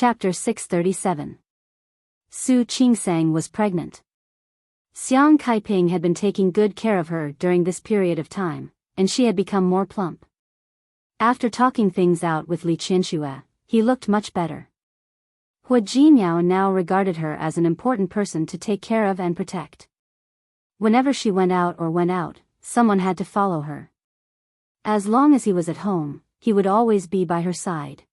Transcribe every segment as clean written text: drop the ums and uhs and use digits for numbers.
Chapter 637. Su Qingsang was pregnant. Xiang Kaiping had been taking good care of her during this period of time, and she had become more plump. After talking things out with Li Qianxue, he looked much better. Hua Jinyao now regarded her as an important person to take care of and protect. Whenever she went out, someone had to follow her. As long as he was at home, he would always be by her side.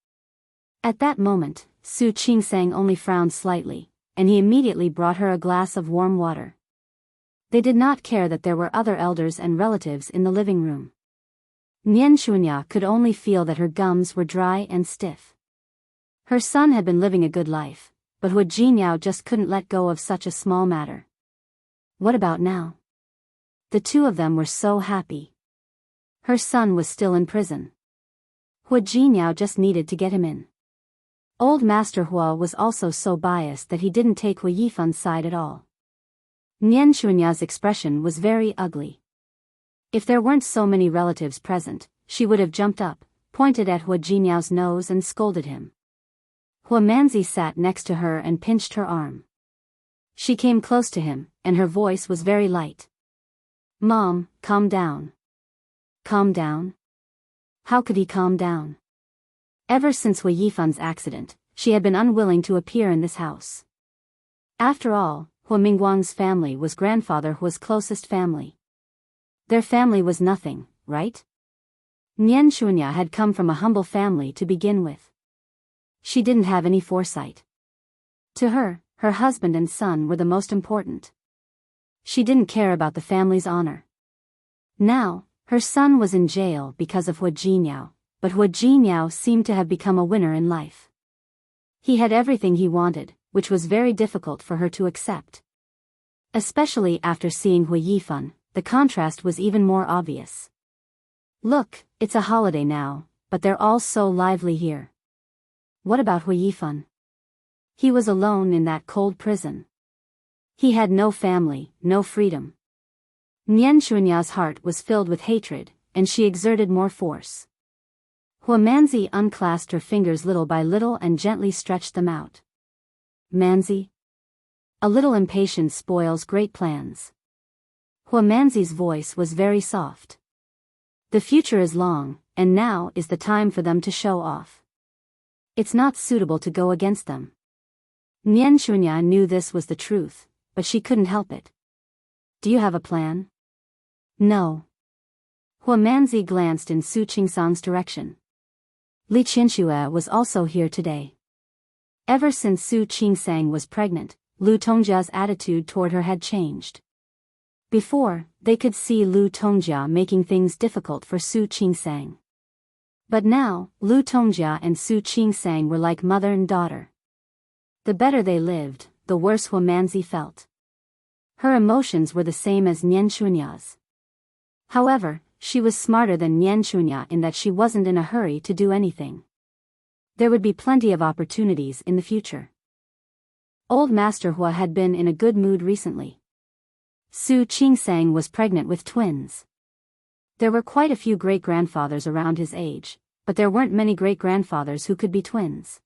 At that moment, Su Qingsang only frowned slightly, and he immediately brought her a glass of warm water. They did not care that there were other elders and relatives in the living room. Nian Xuanya could only feel that her gums were dry and stiff. Her son had been living a good life, but Hua Jinyao just couldn't let go of such a small matter. What about now? The two of them were so happy. Her son was still in prison. Hua Jinyao just needed to get him in. Old Master Hua was also so biased that he didn't take Hua Yifan's side at all. Nian Xuanya's expression was very ugly. If there weren't so many relatives present, she would have jumped up, pointed at Hua Jinyao's nose and scolded him. Hua Manzi sat next to her and pinched her arm. She came close to him, and her voice was very light. "Mom, calm down." Calm down? How could he calm down? Ever since Hua Yifan's accident, she had been unwilling to appear in this house. After all, Hua Mingguang's family was grandfather Hua's closest family. Their family was nothing, right? Nian Xuanya had come from a humble family to begin with. She didn't have any foresight. To her, her husband and son were the most important. She didn't care about the family's honor. Now, her son was in jail because of Hua Jinyao, but Hua Jinyao seemed to have become a winner in life. He had everything he wanted, which was very difficult for her to accept. Especially after seeing Hua Yifan, the contrast was even more obvious. Look, it's a holiday now, but they're all so lively here. What about Hua Yifan? He was alone in that cold prison. He had no family, no freedom. Nian Xuanya's heart was filled with hatred, and she exerted more force. Hua Manzi unclasped her fingers little by little and gently stretched them out. "Manzi? A little impatience spoils great plans." Hua Manzi's voice was very soft. "The future is long, and now is the time for them to show off. It's not suitable to go against them." Nian Xuanya knew this was the truth, but she couldn't help it. "Do you have a plan?" "No." Hua Manzi glanced in Su Qingsang's direction. Li Qianxue was also here today. Ever since Su Qingsang was pregnant, Lu Tongjia's attitude toward her had changed. Before, they could see Lu Tongjia making things difficult for Su Qingsang. But now, Lu Tongjia and Su Qingsang were like mother and daughter. The better they lived, the worse Hua Manzi felt. Her emotions were the same as Nian Xuanya's. However, she was smarter than Nian Xuanya in that she wasn't in a hurry to do anything. There would be plenty of opportunities in the future. Old Master Hua had been in a good mood recently. Su Qingsang was pregnant with twins. There were quite a few great-grandfathers around his age, but there weren't many great-grandfathers who could be twins.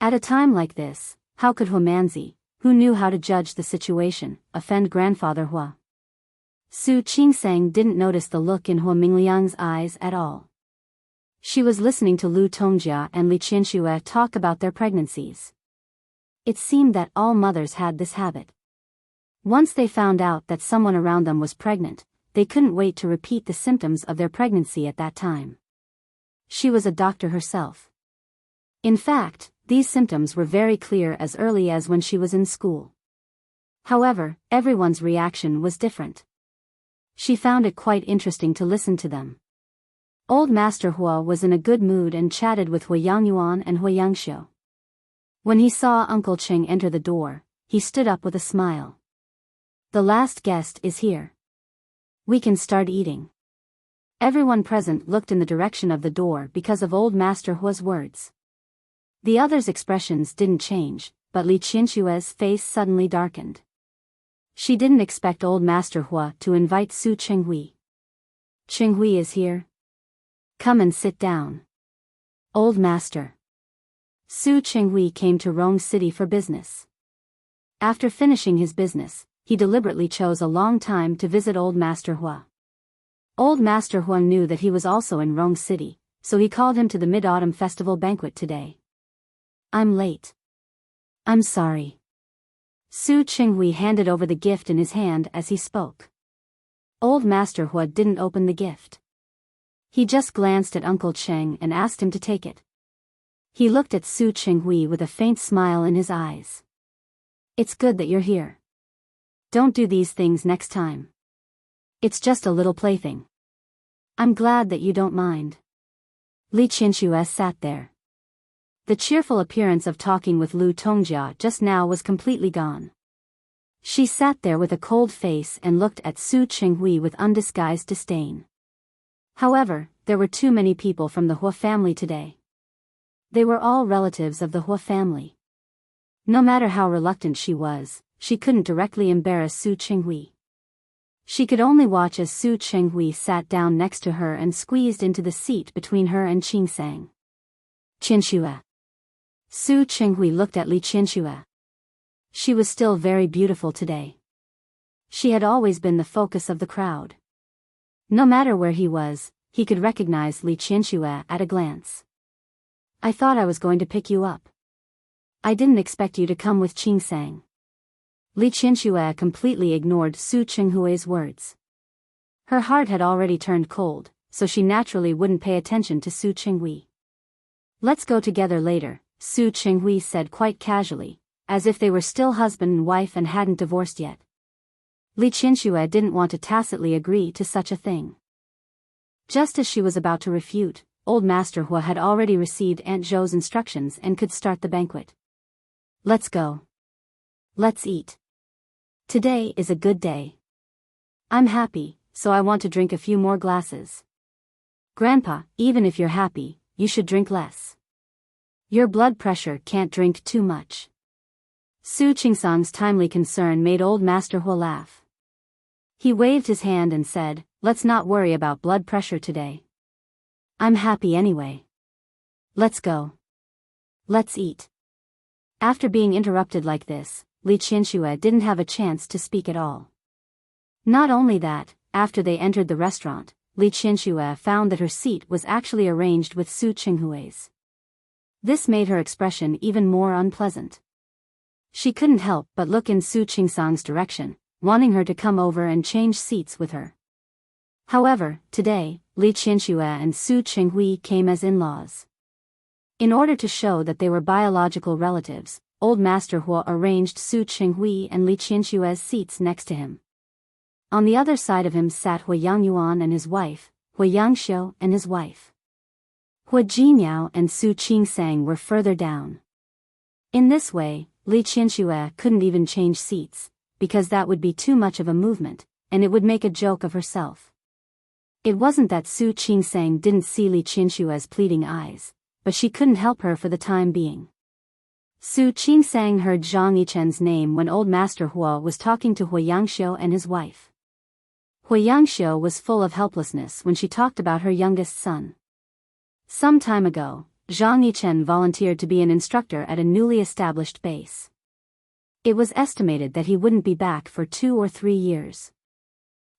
At a time like this, how could Hua Manzi, who knew how to judge the situation, offend Grandfather Hua? Su Qingsang didn't notice the look in Hua Mingliang's eyes at all. She was listening to Lu Tongjia and Li Qianxue talk about their pregnancies. It seemed that all mothers had this habit. Once they found out that someone around them was pregnant, they couldn't wait to repeat the symptoms of their pregnancy at that time. She was a doctor herself. In fact, these symptoms were very clear as early as when she was in school. However, everyone's reaction was different. She found it quite interesting to listen to them. Old Master Hua was in a good mood and chatted with Hua Yangyuan and Hua Yangxiu. When he saw Uncle Cheng enter the door, he stood up with a smile. "The last guest is here. We can start eating." Everyone present looked in the direction of the door because of Old Master Hua's words. The others' expressions didn't change, but Li Qianxue's face suddenly darkened. She didn't expect Old Master Hua to invite Su Chenghui. "Chenghui is here. Come and sit down." "Old Master." Su Qinghui came to Rome City for business. After finishing his business, he deliberately chose a long time to visit Old Master Hua. Old Master Hua knew that he was also in Rome City, so he called him to the Mid-Autumn Festival banquet today. "I'm late. I'm sorry." Su Qinghui handed over the gift in his hand as he spoke. Old Master Hua didn't open the gift. He just glanced at Uncle Cheng and asked him to take it. He looked at Su Qinghui with a faint smile in his eyes. "It's good that you're here. Don't do these things next time. It's just a little plaything. I'm glad that you don't mind." Li Qianxue sat there. The cheerful appearance of talking with Lu Tongjia just now was completely gone. She sat there with a cold face and looked at Su Qinghui with undisguised disdain. However, there were too many people from the Hua family today. They were all relatives of the Hua family. No matter how reluctant she was, she couldn't directly embarrass Su Qinghui. She could only watch as Su Qinghui sat down next to her and squeezed into the seat between her and Qingsang. "Qianxue." Su Qinghui looked at Li Qianxue. She was still very beautiful today. She had always been the focus of the crowd. No matter where he was, he could recognize Li Qianxue at a glance. "I thought I was going to pick you up. I didn't expect you to come with Qingsang." Li Qianxue completely ignored Su Qinghui's words. Her heart had already turned cold, so she naturally wouldn't pay attention to Su Qinghui. "Let's go together later," Su Qinghui said quite casually, as if they were still husband and wife and hadn't divorced yet. Li Qianxue didn't want to tacitly agree to such a thing. Just as she was about to refute, Old Master Hua had already received Aunt Zhou's instructions and could start the banquet. "Let's go. Let's eat. Today is a good day. I'm happy, so I want to drink a few more glasses. Grandpa, even if you're happy, you should drink less. Your blood pressure can't drink too much." Su Qingsang's timely concern made Old Master Hua laugh. He waved his hand and said, "Let's not worry about blood pressure today. I'm happy anyway. Let's go. Let's eat." After being interrupted like this, Li Qianxue didn't have a chance to speak at all. Not only that, after they entered the restaurant, Li Qianxue found that her seat was actually arranged with Su Qinghui's. This made her expression even more unpleasant. She couldn't help but look in Su Qingsang's direction, wanting her to come over and change seats with her. However, today, Li Qianxue and Su Qinghui came as in-laws. In order to show that they were biological relatives, Old Master Hua arranged Su Qinghui and Li Qianxue's seats next to him. On the other side of him sat Hua Yangyuan and his wife, Hua Yangxiu and his wife. Hua Jinmiao and Su Qingsang were further down. In this way, Li Qianxue couldn't even change seats, because that would be too much of a movement, and it would make a joke of herself. It wasn't that Su Qingsang didn't see Li Qianxue's pleading eyes, but she couldn't help her for the time being. Su Qingsang heard Zhang Yichen's name when Old Master Hua was talking to Hua Yangxiu and his wife. Hua Yangxiu was full of helplessness when she talked about her youngest son. Some time ago, Zhang Yichen volunteered to be an instructor at a newly established base. It was estimated that he wouldn't be back for 2 or 3 years.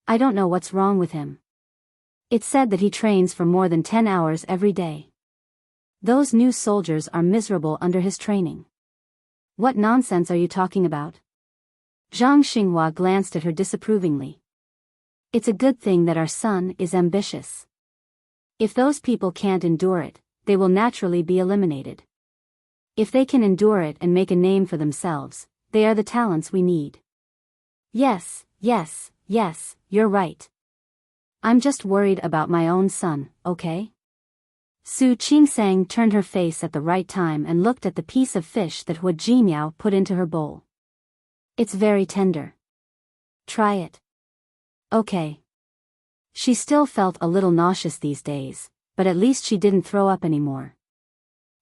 I don't know what's wrong with him. It's said that he trains for more than 10 hours every day. Those new soldiers are miserable under his training. What nonsense are you talking about? Zhang Xinghua glanced at her disapprovingly. It's a good thing that our son is ambitious. If those people can't endure it, they will naturally be eliminated. If they can endure it and make a name for themselves, they are the talents we need. Yes, you're right. I'm just worried about my own son, okay? Su Qingsang turned her face at the right time and looked at the piece of fish that Hua Jinmiao put into her bowl. It's very tender. Try it. Okay. She still felt a little nauseous these days, but at least she didn't throw up anymore.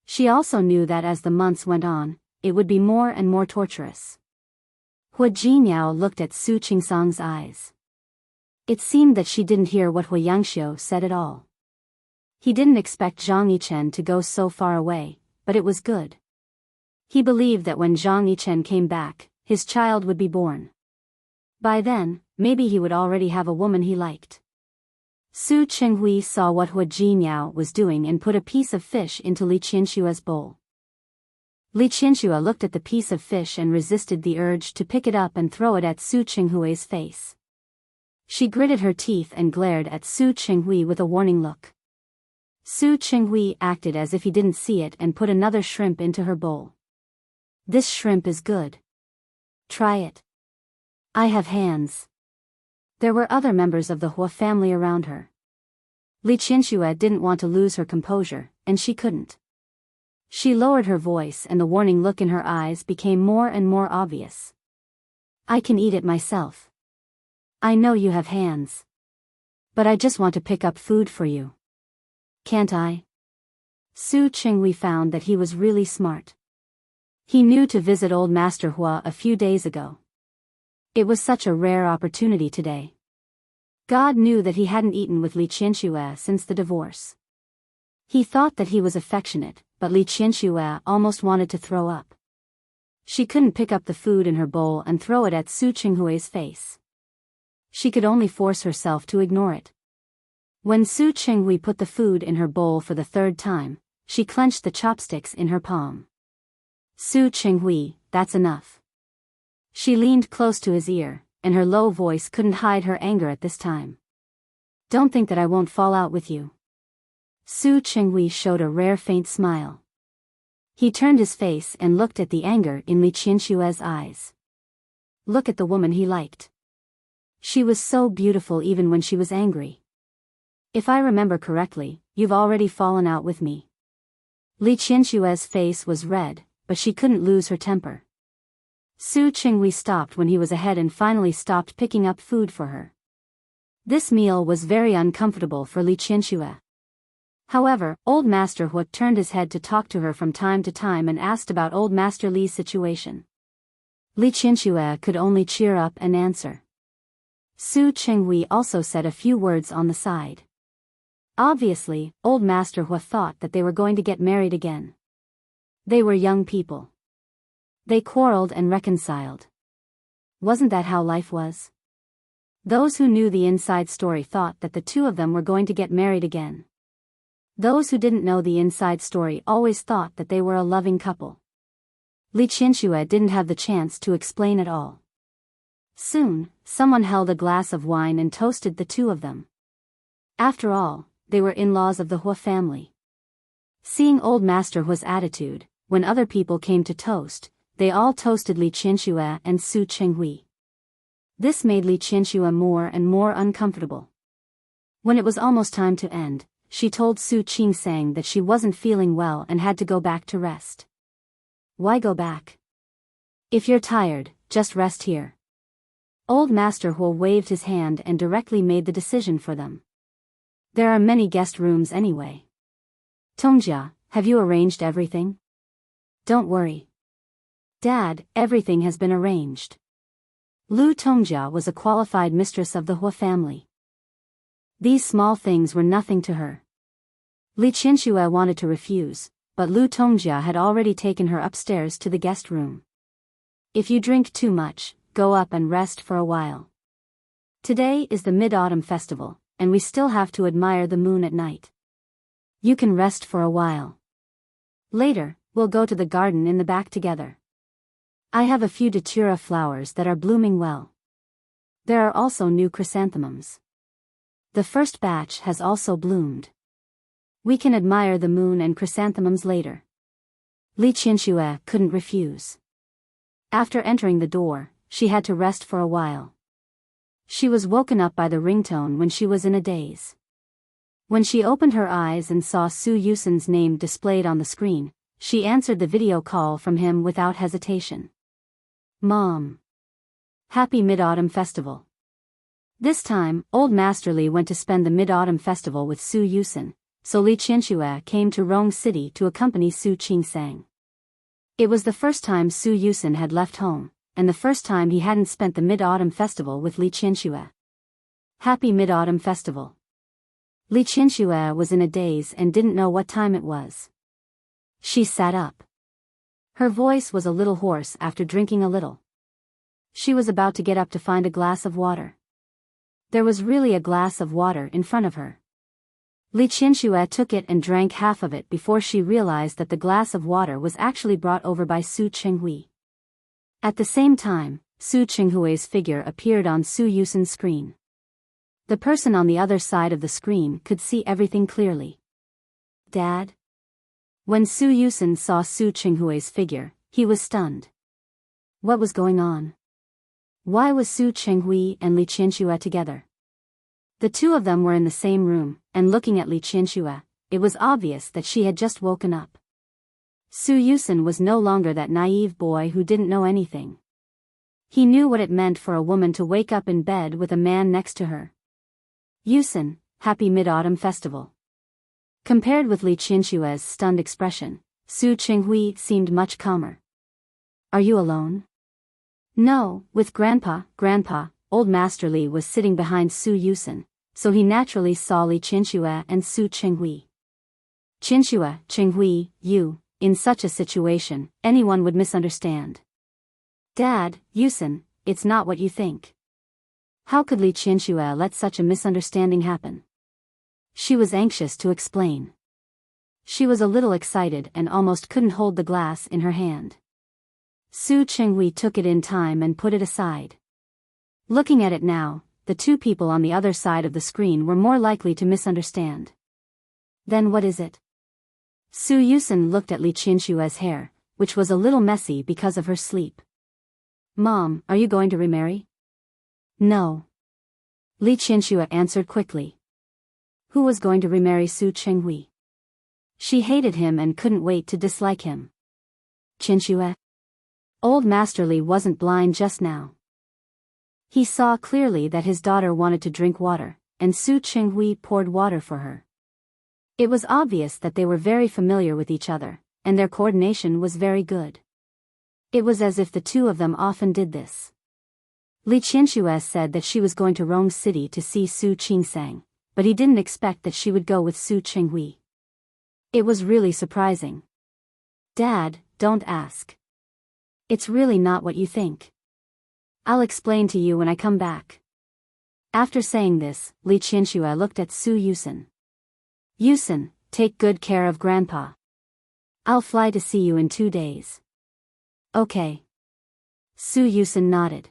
She also knew that as the months went on, it would be more and more torturous. Hua Jinmiao looked at Su Qingsang's eyes. It seemed that she didn't hear what Hua Yangxiu said at all. He didn't expect Zhang Yichen to go so far away, but it was good. He believed that when Zhang Yichen came back, his child would be born. By then, maybe he would already have a woman he liked. Su Qinghui saw what Hua Jinyao was doing and put a piece of fish into Li Qianshua's bowl. Li Qianxua looked at the piece of fish and resisted the urge to pick it up and throw it at Su Qinghui's face. She gritted her teeth and glared at Su Qinghui with a warning look. Su Qinghui acted as if he didn't see it and put another shrimp into her bowl. This shrimp is good. Try it. I have hands. There were other members of the Hua family around her. Li Qianxua didn't want to lose her composure, and she couldn't. She lowered her voice and the warning look in her eyes became more and more obvious. I can eat it myself. I know you have hands. But I just want to pick up food for you. Can't I? Su Qinghui found that he was really smart. He knew to visit old Master Hua a few days ago. It was such a rare opportunity today. God knew that he hadn't eaten with Li Qianxua since the divorce. He thought that he was affectionate, but Li Qianxua almost wanted to throw up. She couldn't pick up the food in her bowl and throw it at Su Qinghui's face. She could only force herself to ignore it. When Su Qinghui put the food in her bowl for the third time, she clenched the chopsticks in her palm. Su Qinghui, that's enough. She leaned close to his ear, and her low voice couldn't hide her anger at this time. Don't think that I won't fall out with you. Su Qinghui showed a rare faint smile. He turned his face and looked at the anger in Li Qianshua's eyes. Look at the woman he liked. She was so beautiful even when she was angry. If I remember correctly, you've already fallen out with me. Li Qianshua's face was red, but she couldn't lose her temper. Su Qinghui stopped when he was ahead and finally stopped picking up food for her. This meal was very uncomfortable for Li Qianxua. However, old Master Hua turned his head to talk to her from time to time and asked about old Master Li's situation. Li Qianxua could only cheer up and answer. Su Qinghui also said a few words on the side. Obviously, old Master Hua thought that they were going to get married again. They were young people. They quarreled and reconciled. Wasn't that how life was? Those who knew the inside story thought that the two of them were going to get married again. Those who didn't know the inside story always thought that they were a loving couple. Li Qianxua didn't have the chance to explain it all. Soon, someone held a glass of wine and toasted the two of them. After all, they were in-laws of the Hua family. Seeing old Master Hua's attitude, when other people came to toast, they all toasted Li Qianxua and Su Qinghui. This made Li Qianxua more and more uncomfortable. When it was almost time to end, she told Su Qingsang that she wasn't feeling well and had to go back to rest. Why go back? If you're tired, just rest here. Old Master Hua waved his hand and directly made the decision for them. There are many guest rooms anyway. Tongjia, have you arranged everything? Don't worry. Dad, everything has been arranged. Lu Tongjia was a qualified mistress of the Hua family. These small things were nothing to her. Li Qianxua wanted to refuse, but Lu Tongjia had already taken her upstairs to the guest room. If you drink too much, go up and rest for a while. Today is the Mid-Autumn Festival, and we still have to admire the moon at night. You can rest for a while. Later, we'll go to the garden in the back together. I have a few datura flowers that are blooming well. There are also new chrysanthemums. The first batch has also bloomed. We can admire the moon and chrysanthemums later. Li Qianxua couldn't refuse. After entering the door, she had to rest for a while. She was woken up by the ringtone when she was in a daze. When she opened her eyes and saw Su Yusen's name displayed on the screen, she answered the video call from him without hesitation. Mom. Happy Mid-Autumn Festival. This time, old Master Li went to spend the Mid-Autumn Festival with Su Yusen, so Li Qianxua came to Rong City to accompany Su Qingsang. It was the first time Su Yusen had left home, and the first time he hadn't spent the Mid-Autumn Festival with Li Qianxua. Happy Mid-Autumn Festival. Li Qianxua was in a daze and didn't know what time it was. She sat up. Her voice was a little hoarse after drinking a little. She was about to get up to find a glass of water. There was really a glass of water in front of her. Li Qianxue took it and drank half of it before she realized that the glass of water was actually brought over by Su Qinghui. At the same time, Su Qinghui's figure appeared on Su Yusen's screen. The person on the other side of the screen could see everything clearly. Dad? When Su Yusen saw Su Qinghui's figure, he was stunned. What was going on? Why was Su Qinghui and Li Qianxue together? The two of them were in the same room, and looking at Li Qianxue, it was obvious that she had just woken up. Su Yusen was no longer that naive boy who didn't know anything. He knew what it meant for a woman to wake up in bed with a man next to her. Yusen, happy Mid-Autumn Festival. Compared with Li Qianxue's stunned expression, Su Qinghui seemed much calmer. Are you alone? No, with Grandpa. Old Master Li was sitting behind Su Yusen, so he naturally saw Li Qianxue and Su Qinghui. Qinghui, you, in such a situation, anyone would misunderstand. Dad, Yusen, it's not what you think. How could Li Qianxue let such a misunderstanding happen? She was anxious to explain. She was a little excited and almost couldn't hold the glass in her hand. Su Qinghui took it in time and put it aside. Looking at it now, the two people on the other side of the screen were more likely to misunderstand. Then what is it? Su Yusen looked at Li Qianxue's hair, which was a little messy because of her sleep. Mom, are you going to remarry? No. Li Qianxue answered quickly. Who was going to remarry Su Qinghui? She hated him and couldn't wait to dislike him. Qianxue? Old Master Li wasn't blind just now. He saw clearly that his daughter wanted to drink water, and Su Qinghui poured water for her. It was obvious that they were very familiar with each other, and their coordination was very good. It was as if the two of them often did this. Li Qianxue said that she was going to Rong City to see Su Qingsang, but he didn't expect that she would go with Su Qinghui. It was really surprising. Dad, don't ask. It's really not what you think. I'll explain to you when I come back. After saying this, Li Qianxue looked at Su Yusen. Yusen, take good care of Grandpa. I'll fly to see you in 2 days. Okay. Su Yusen nodded.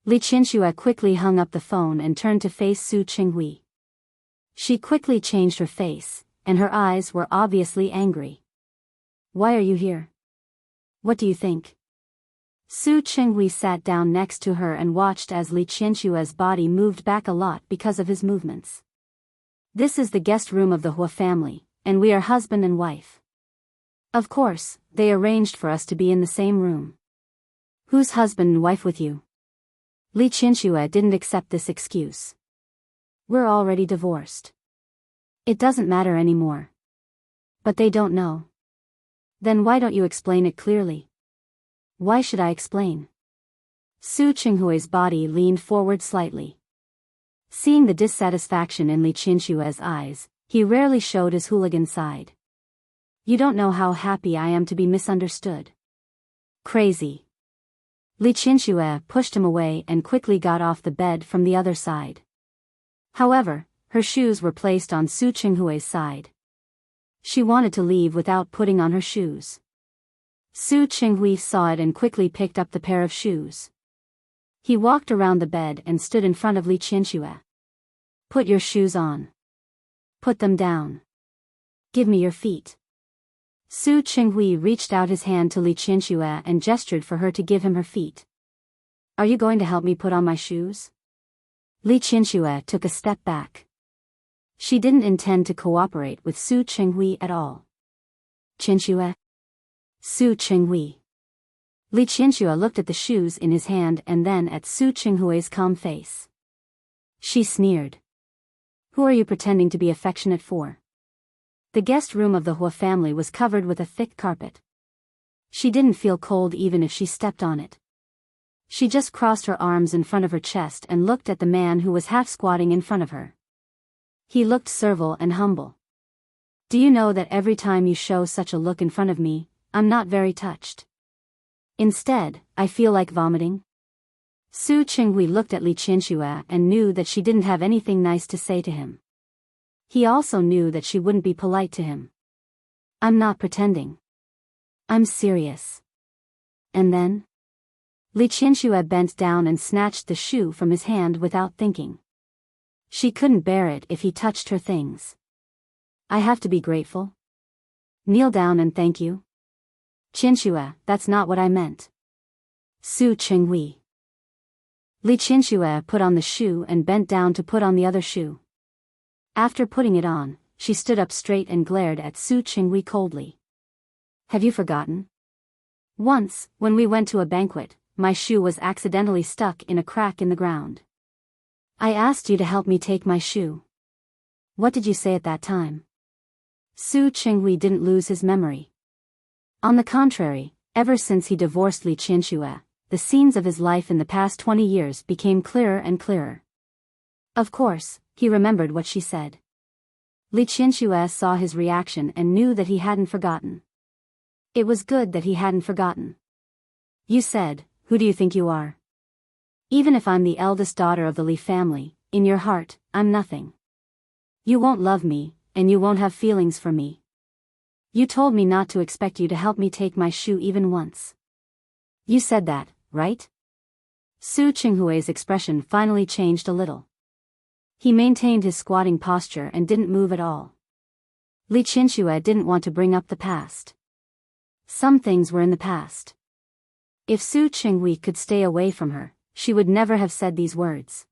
Li Qianxue quickly hung up the phone and turned to face Su Qinghui. She quickly changed her face, and her eyes were obviously angry. Why are you here? What do you think? Su Qinghui sat down next to her and watched as Li Qianxue's body moved back a lot because of his movements. This is the guest room of the Hua family, and we are husband and wife. Of course, they arranged for us to be in the same room. Who's husband and wife with you? Li Qianxue didn't accept this excuse. We're already divorced. It doesn't matter anymore. But they don't know. Then why don't you explain it clearly? Why should I explain? Su Qinghui's body leaned forward slightly. Seeing the dissatisfaction in Li Qianxue's eyes, he rarely showed his hooligan side. You don't know how happy I am to be misunderstood. Crazy. Li Qianxue pushed him away and quickly got off the bed from the other side. However, her shoes were placed on Su Qinghui's side. She wanted to leave without putting on her shoes. Su Qinghui saw it and quickly picked up the pair of shoes. He walked around the bed and stood in front of Li Qianxue. Put your shoes on. Put them down. Give me your feet. Su Qinghui reached out his hand to Li Qianxue and gestured for her to give him her feet. Are you going to help me put on my shoes? Li Qianxue took a step back. She didn't intend to cooperate with Su Qinghui at all. Qianxue? Su Qinghui. Li Qianxue looked at the shoes in his hand and then at Su Qinghui's calm face. She sneered. Who are you pretending to be affectionate for? The guest room of the Hua family was covered with a thick carpet. She didn't feel cold even if she stepped on it. She just crossed her arms in front of her chest and looked at the man who was half squatting in front of her. He looked servile and humble. Do you know that every time you show such a look in front of me, I'm not very touched. Instead, I feel like vomiting. Su Qinghui looked at Li Qianxue and knew that she didn't have anything nice to say to him. He also knew that she wouldn't be polite to him. I'm not pretending. I'm serious. And then? Li Qianxue bent down and snatched the shoe from his hand without thinking. She couldn't bear it if he touched her things. I have to be grateful. Kneel down and thank you. Qianxue, that's not what I meant. Su Qinghui. Li Qianxue put on the shoe and bent down to put on the other shoe. After putting it on, she stood up straight and glared at Su Qinghui coldly. Have you forgotten? Once, when we went to a banquet, my shoe was accidentally stuck in a crack in the ground. I asked you to help me take my shoe. What did you say at that time? Su Qinghui didn't lose his memory. On the contrary, ever since he divorced Li Qianxue, the scenes of his life in the past 20 years became clearer and clearer. Of course, he remembered what she said. Li Qianxue saw his reaction and knew that he hadn't forgotten. It was good that he hadn't forgotten. You said, who do you think you are? Even if I'm the eldest daughter of the Li family, in your heart, I'm nothing. You won't love me, and you won't have feelings for me. You told me not to expect you to help me take my shoe even once. You said that, right? Su Qinghui's expression finally changed a little. He maintained his squatting posture and didn't move at all. Li Qianxue didn't want to bring up the past. Some things were in the past. If Su Qinghui could stay away from her, she would never have said these words.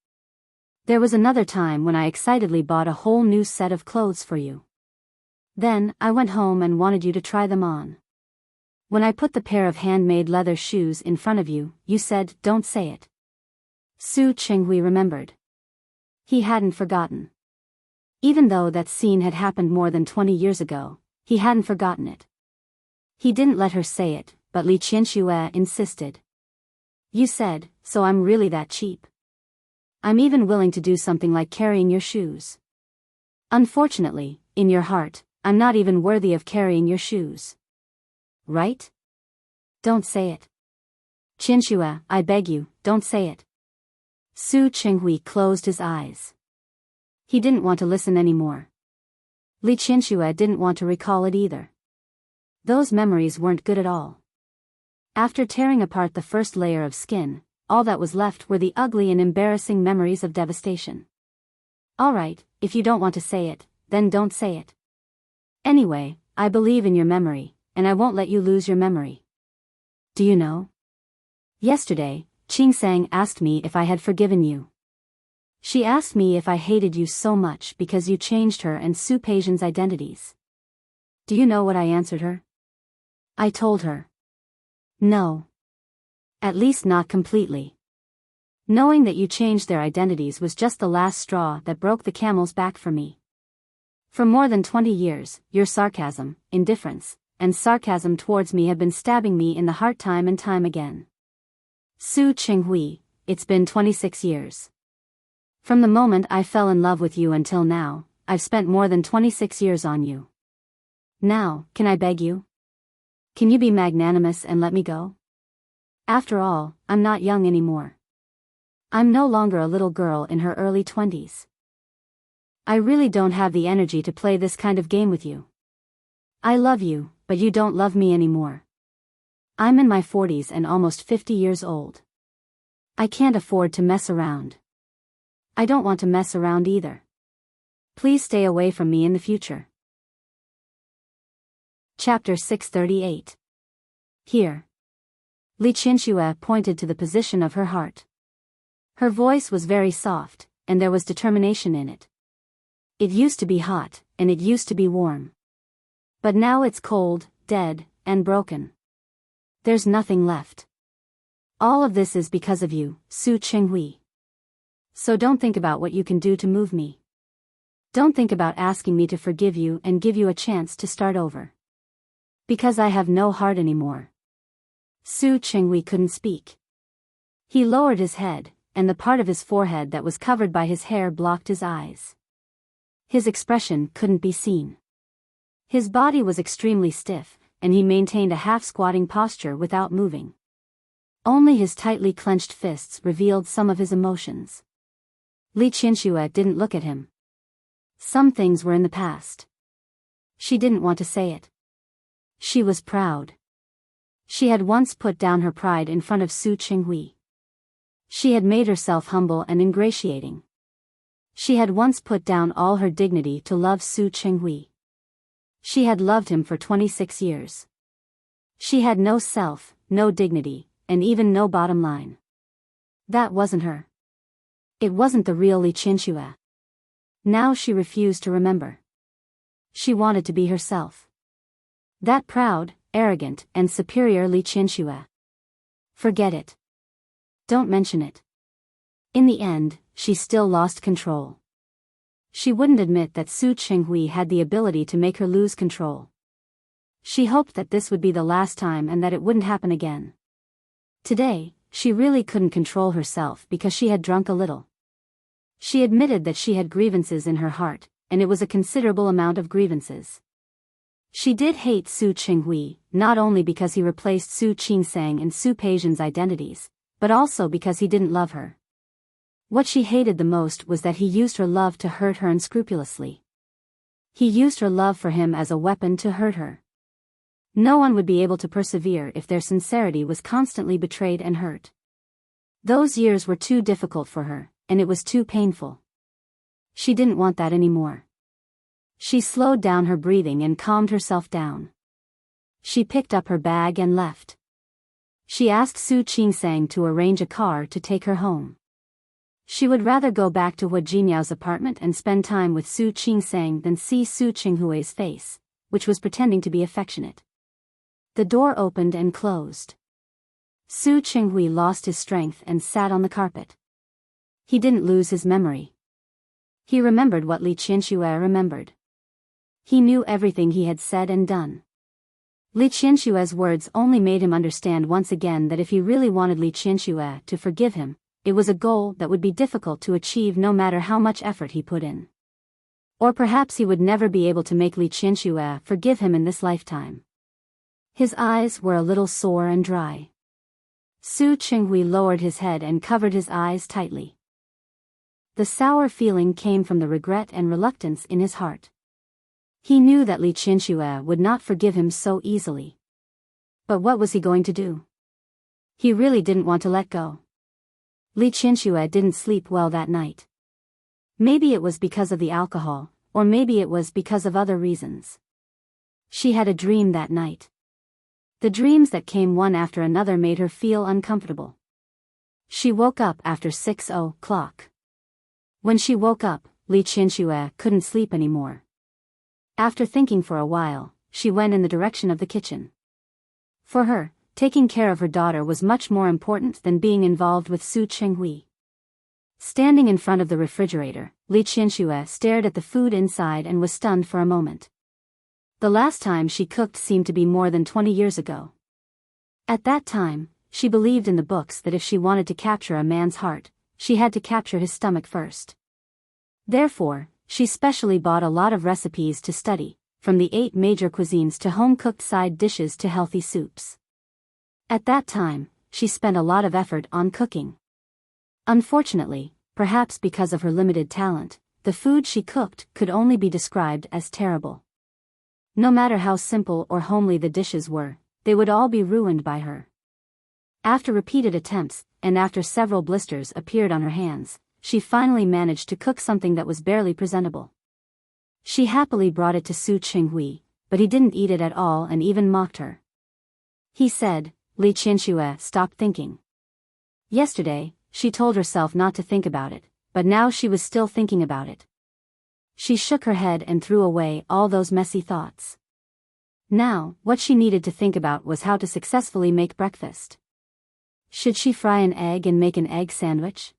There was another time when I excitedly bought a whole new set of clothes for you. Then, I went home and wanted you to try them on. When I put the pair of handmade leather shoes in front of you, you said, don't say it. Su Qinghui remembered. He hadn't forgotten. Even though that scene had happened more than 20 years ago, he hadn't forgotten it. He didn't let her say it, but Li Qianxue insisted. You said, so I'm really that cheap. I'm even willing to do something like carrying your shoes. Unfortunately, in your heart, I'm not even worthy of carrying your shoes. Right? Don't say it. Qianxue, I beg you, don't say it. Su Qinghui closed his eyes. He didn't want to listen anymore. Li Qianxue didn't want to recall it either. Those memories weren't good at all. After tearing apart the first layer of skin, all that was left were the ugly and embarrassing memories of devastation. All right, if you don't want to say it, then don't say it. Anyway, I believe in your memory, and I won't let you lose your memory. Do you know? Yesterday, Qingsang asked me if I had forgiven you. She asked me if I hated you so much because you changed her and Su Peijian's identities. Do you know what I answered her? I told her. No. At least not completely. Knowing that you changed their identities was just the last straw that broke the camel's back for me. For more than 20 years, your sarcasm, indifference, and sarcasm towards me have been stabbing me in the heart time and time again. Su Qinghui, it's been 26 years. From the moment I fell in love with you until now, I've spent more than 26 years on you. Now, can I beg you? Can you be magnanimous and let me go? After all, I'm not young anymore. I'm no longer a little girl in her early 20s. I really don't have the energy to play this kind of game with you. I love you, but you don't love me anymore. I'm in my 40s and almost 50 years old. I can't afford to mess around. I don't want to mess around either. Please stay away from me in the future. Chapter 638. Here. Li Qianxue pointed to the position of her heart. Her voice was very soft, and there was determination in it. It used to be hot, and it used to be warm. But now it's cold, dead, and broken. There's nothing left. All of this is because of you, Su Qinghui. So don't think about what you can do to move me. Don't think about asking me to forgive you and give you a chance to start over. Because I have no heart anymore. Su Qinghui couldn't speak. He lowered his head, and the part of his forehead that was covered by his hair blocked his eyes. His expression couldn't be seen. His body was extremely stiff, and he maintained a half-squatting posture without moving. Only his tightly clenched fists revealed some of his emotions. Li Qianxue didn't look at him. Some things were in the past. She didn't want to say it. She was proud. She had once put down her pride in front of Su Qinghui. She had made herself humble and ingratiating. She had once put down all her dignity to love Su Qinghui. She had loved him for 26 years. She had no self, no dignity, and even no bottom line. That wasn't her. It wasn't the real Li Qianxue. Now she refused to remember. She wanted to be herself. That proud, arrogant, and superior Li Qianxue. Forget it. Don't mention it. In the end, she still lost control. She wouldn't admit that Su Qinghui had the ability to make her lose control. She hoped that this would be the last time and that it wouldn't happen again. Today, she really couldn't control herself because she had drunk a little. She admitted that she had grievances in her heart, and it was a considerable amount of grievances. She did hate Su Qinghui, not only because he replaced Su Qingsang and Su Peijian's identities, but also because he didn't love her. What she hated the most was that he used her love to hurt her unscrupulously. He used her love for him as a weapon to hurt her. No one would be able to persevere if their sincerity was constantly betrayed and hurt. Those years were too difficult for her, and it was too painful. She didn't want that anymore. She slowed down her breathing and calmed herself down. She picked up her bag and left. She asked Su Qingsang to arrange a car to take her home. She would rather go back to Hua Jinyao's apartment and spend time with Su Qingsang than see Su Qinghui's face, which was pretending to be affectionate. The door opened and closed. Su Qinghui lost his strength and sat on the carpet. He didn't lose his memory. He remembered what Li Qianxue remembered. He knew everything he had said and done. Li Qianxue's words only made him understand once again that if he really wanted Li Qianxue to forgive him, it was a goal that would be difficult to achieve no matter how much effort he put in. Or perhaps he would never be able to make Li Qianxue forgive him in this lifetime. His eyes were a little sore and dry. Su Qinghui lowered his head and covered his eyes tightly. The sour feeling came from the regret and reluctance in his heart. He knew that Li Qianxue would not forgive him so easily. But what was he going to do? He really didn't want to let go. Li Qianxue didn't sleep well that night. Maybe it was because of the alcohol, or maybe it was because of other reasons. She had a dream that night. The dreams that came one after another made her feel uncomfortable. She woke up after 6 o'clock. When she woke up, Li Qianxue couldn't sleep anymore. After thinking for a while, she went in the direction of the kitchen. For her, taking care of her daughter was much more important than being involved with Su Qinghui. Standing in front of the refrigerator, Li Qianxue stared at the food inside and was stunned for a moment. The last time she cooked seemed to be more than 20 years ago. At that time, she believed in the books that if she wanted to capture a man's heart, she had to capture his stomach first. Therefore, she specially bought a lot of recipes to study, from the 8 major cuisines to home-cooked side dishes to healthy soups. At that time, she spent a lot of effort on cooking. Unfortunately, perhaps because of her limited talent, the food she cooked could only be described as terrible. No matter how simple or homely the dishes were, they would all be ruined by her. After repeated attempts, and after several blisters appeared on her hands, she finally managed to cook something that was barely presentable. She happily brought it to Su Qinghui, but he didn't eat it at all and even mocked her. He said, "Li Qianxue, stop thinking." Yesterday, she told herself not to think about it, but now she was still thinking about it. She shook her head and threw away all those messy thoughts. Now, what she needed to think about was how to successfully make breakfast. Should she fry an egg and make an egg sandwich?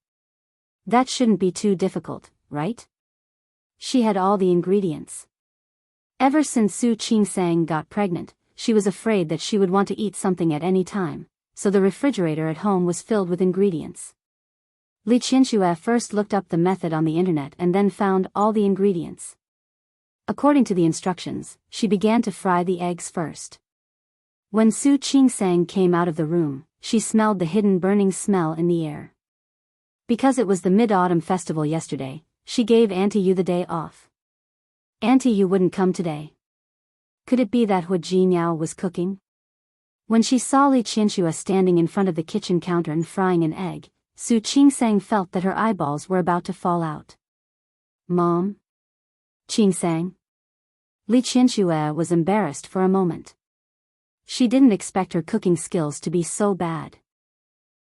That shouldn't be too difficult, right? She had all the ingredients. Ever since Su Qingsang got pregnant, she was afraid that she would want to eat something at any time, so the refrigerator at home was filled with ingredients. Li Qianxue first looked up the method on the internet and then found all the ingredients. According to the instructions, she began to fry the eggs first. When Su Qingsang came out of the room, she smelled the hidden burning smell in the air. Because it was the Mid-Autumn Festival yesterday, she gave Auntie Yu the day off. Auntie Yu wouldn't come today. Could it be that Hu Jinyao was cooking? When she saw Li Qianxue standing in front of the kitchen counter and frying an egg, Su Qingsang felt that her eyeballs were about to fall out. Mom? Qingsang? Li Qianxue was embarrassed for a moment. She didn't expect her cooking skills to be so bad.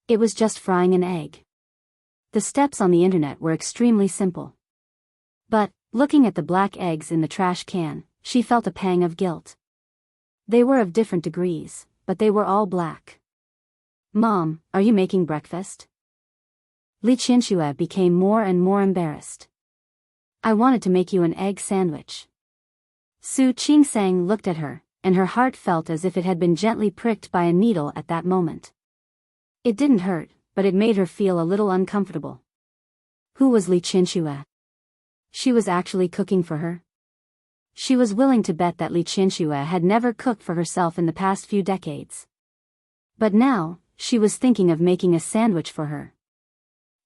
It was just frying an egg. The steps on the internet were extremely simple. But, looking at the black eggs in the trash can, she felt a pang of guilt. They were of different degrees, but they were all black. Mom, are you making breakfast? Li Qianxue became more and more embarrassed. I wanted to make you an egg sandwich. Su Qingsang looked at her, and her heart felt as if it had been gently pricked by a needle at that moment. It didn't hurt, but it made her feel a little uncomfortable. Who was Li Qianxue? She was actually cooking for her? She was willing to bet that Li Qianxue had never cooked for herself in the past few decades. But now, she was thinking of making a sandwich for her.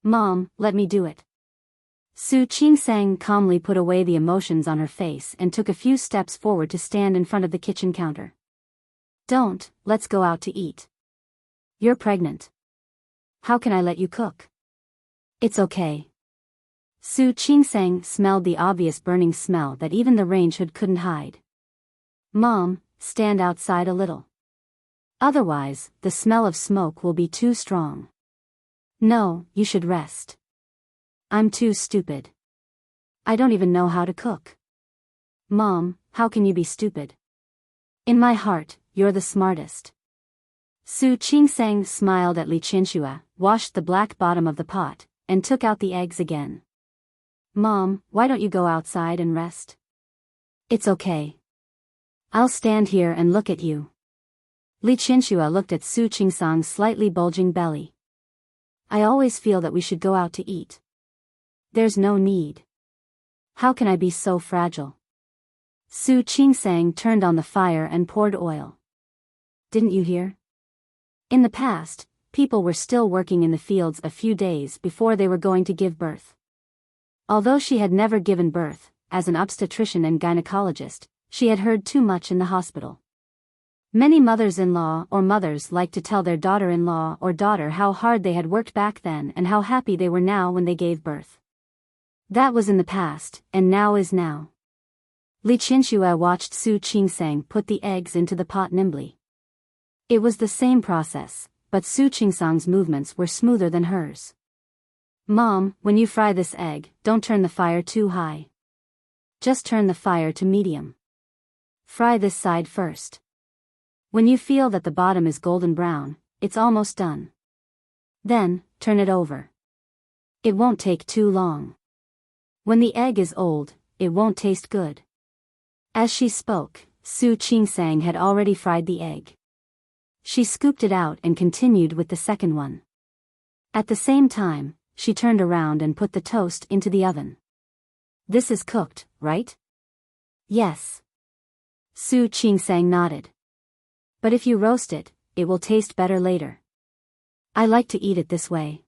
Mom, let me do it. Su Qingsang calmly put away the emotions on her face and took a few steps forward to stand in front of the kitchen counter. Don't, let's go out to eat. You're pregnant. How can I let you cook? It's okay. Su Qingsang smelled the obvious burning smell that even the range hood couldn't hide. Mom, stand outside a little. Otherwise, the smell of smoke will be too strong. No, you should rest. I'm too stupid. I don't even know how to cook. Mom, how can you be stupid? In my heart, you're the smartest. Su Qingsang smiled at Li Qianxue, washed the black bottom of the pot, and took out the eggs again. Mom, why don't you go outside and rest? It's okay. I'll stand here and look at you. Li Qianxue looked at Su Qingsang's slightly bulging belly. I always feel that we should go out to eat. There's no need. How can I be so fragile? Su Qingsang turned on the fire and poured oil. Didn't you hear? In the past, people were still working in the fields a few days before they were going to give birth. Although she had never given birth, as an obstetrician and gynecologist, she had heard too much in the hospital. Many mothers-in-law or mothers liked to tell their daughter-in-law or daughter how hard they had worked back then and how happy they were now when they gave birth. That was in the past, and now is now. Li Qianxue watched Su Qingsang put the eggs into the pot nimbly. It was the same process, but Su Qingsang's movements were smoother than hers. Mom, when you fry this egg, don't turn the fire too high. Just turn the fire to medium. Fry this side first. When you feel that the bottom is golden brown, it's almost done. Then, turn it over. It won't take too long. When the egg is old, it won't taste good. As she spoke, Su Qingsang had already fried the egg. She scooped it out and continued with the second one. At the same time, she turned around and put the toast into the oven. This is cooked, right? Yes. Su Qingsang nodded. But if you roast it, it will taste better later. I like to eat it this way.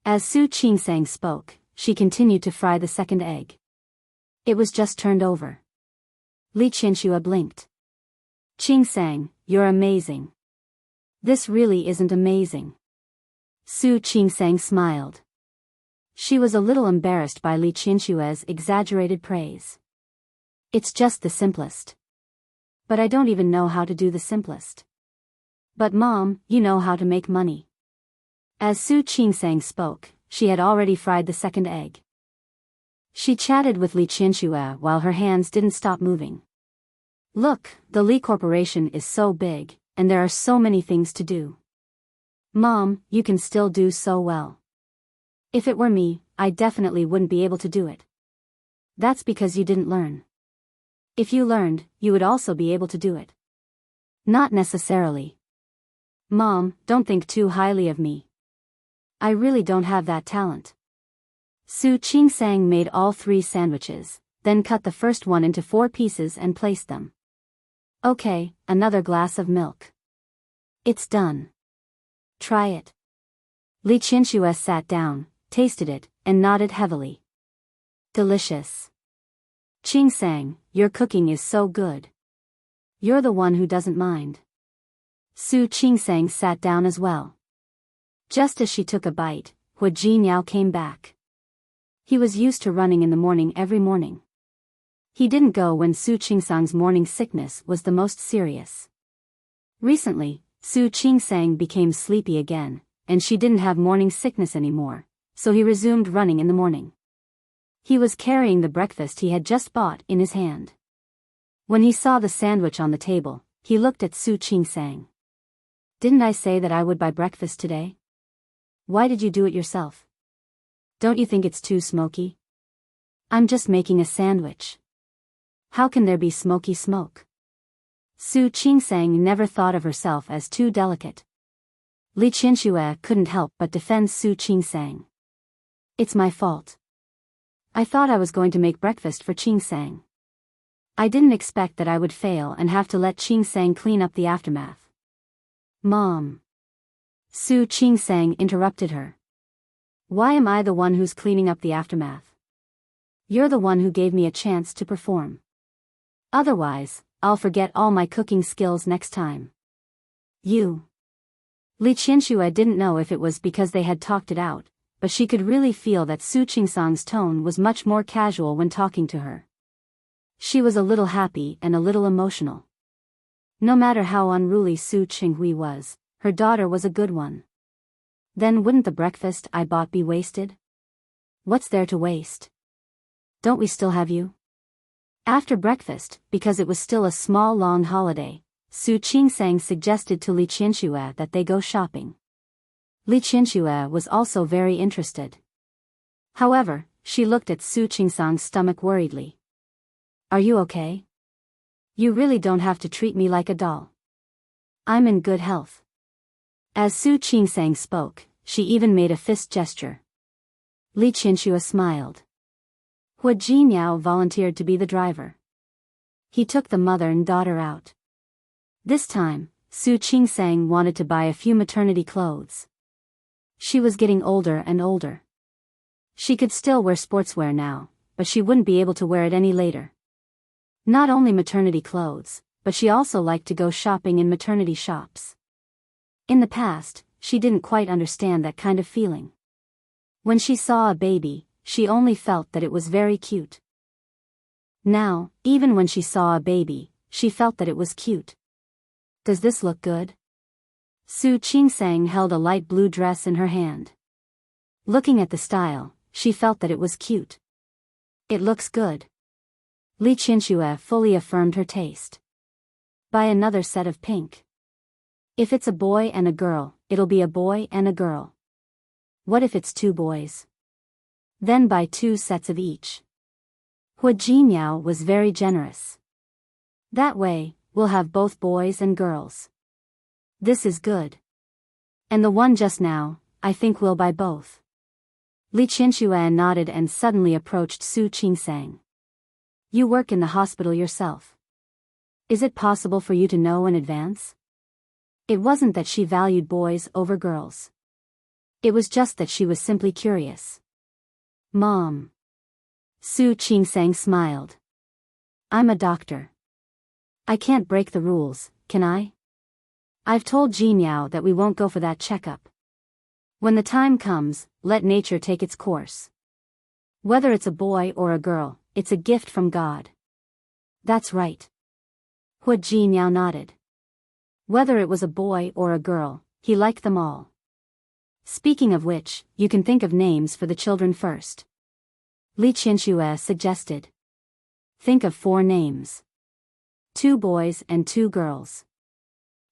As Su Qingsang spoke, she continued to fry the second egg. It was just turned over. Li Qianxue blinked. Qingsang, you're amazing. This really isn't amazing. Su Qingsang smiled. She was a little embarrassed by Li Qianxue's exaggerated praise. It's just the simplest. But I don't even know how to do the simplest. But Mom, you know how to make money. As Su Qingsang spoke, she had already fried the second egg. She chatted with Li Qianxue while her hands didn't stop moving. Look, the Li Corporation is so big, and there are so many things to do. Mom, you can still do so well. If it were me, I definitely wouldn't be able to do it. That's because you didn't learn. If you learned, you would also be able to do it. Not necessarily. Mom, don't think too highly of me. I really don't have that talent. Su Qingsang made all 3 sandwiches, then cut the first one into 4 pieces and placed them. Okay, another glass of milk. It's done. Try it. Li Qianxue sat down, tasted it, and nodded heavily. Delicious. Qing sang, your cooking is so good. You're the one who doesn't mind. Su Qingsang sat down as well. Just as she took a bite, Hua Jinyao came back. He was used to running in the morning every morning. He didn't go when Su Qingsang's morning sickness was the most serious. Recently, Su Qingsang became sleepy again, and she didn't have morning sickness anymore, so he resumed running in the morning. He was carrying the breakfast he had just bought in his hand. When he saw the sandwich on the table, he looked at Su Qingsang. Didn't I say that I would buy breakfast today? Why did you do it yourself? Don't you think it's too smoky? I'm just making a sandwich. How can there be smoky smoke? Su Qingsang never thought of herself as too delicate. Li Qianxue couldn't help but defend Su Qingsang. It's my fault. I thought I was going to make breakfast for Qingsang. I didn't expect that I would fail and have to let Qingsang clean up the aftermath. Mom. Su Qingsang interrupted her. Why am I the one who's cleaning up the aftermath? You're the one who gave me a chance to perform. Otherwise, I'll forget all my cooking skills next time. You. Li Qianxue didn't know if it was because they had talked it out, but she could really feel that Su Qingsang's tone was much more casual when talking to her. She was a little happy and a little emotional. No matter how unruly Su Qinghui was, her daughter was a good one. Then wouldn't the breakfast I bought be wasted? What's there to waste? Don't we still have you? After breakfast, because it was still a small long holiday, Su Qingsang suggested to Li Qianxue that they go shopping. Li Qianxue was also very interested. However, she looked at Su Qingsang's stomach worriedly. Are you okay? You really don't have to treat me like a doll. I'm in good health. As Su Qingsang spoke, she even made a fist gesture. Li Qianxue smiled. Hua Jinyao volunteered to be the driver. He took the mother and daughter out. This time, Su Qingsang wanted to buy a few maternity clothes. She was getting older and older. She could still wear sportswear now, but she wouldn't be able to wear it any later. Not only maternity clothes, but she also liked to go shopping in maternity shops. In the past, she didn't quite understand that kind of feeling. When she saw a baby, she only felt that it was very cute. Now, even when she saw a baby, she felt that it was cute. Does this look good? Su Qingsang held a light blue dress in her hand. Looking at the style, she felt that it was cute. It looks good. Li Qianxue fully affirmed her taste. Buy another set of pink. If it's a boy and a girl, it'll be a boy and a girl. What if it's two boys? Then buy 2 sets of each. Hua Jinyao was very generous. That way, we'll have both boys and girls. This is good. And the one just now, I think we'll buy both. Li Qianxue nodded and suddenly approached Su Qingsang. You work in the hospital yourself. Is it possible for you to know in advance? It wasn't that she valued boys over girls. It was just that she was simply curious. Mom. Su Qingsang smiled. I'm a doctor. I can't break the rules, can I? I've told Jinyao that we won't go for that checkup. When the time comes, let nature take its course. Whether it's a boy or a girl, it's a gift from God. That's right. Hua Jinyao nodded. Whether it was a boy or a girl, he liked them all. Speaking of which, you can think of names for the children first. Li Qianxue suggested. Think of 4 names. 2 boys and 2 girls.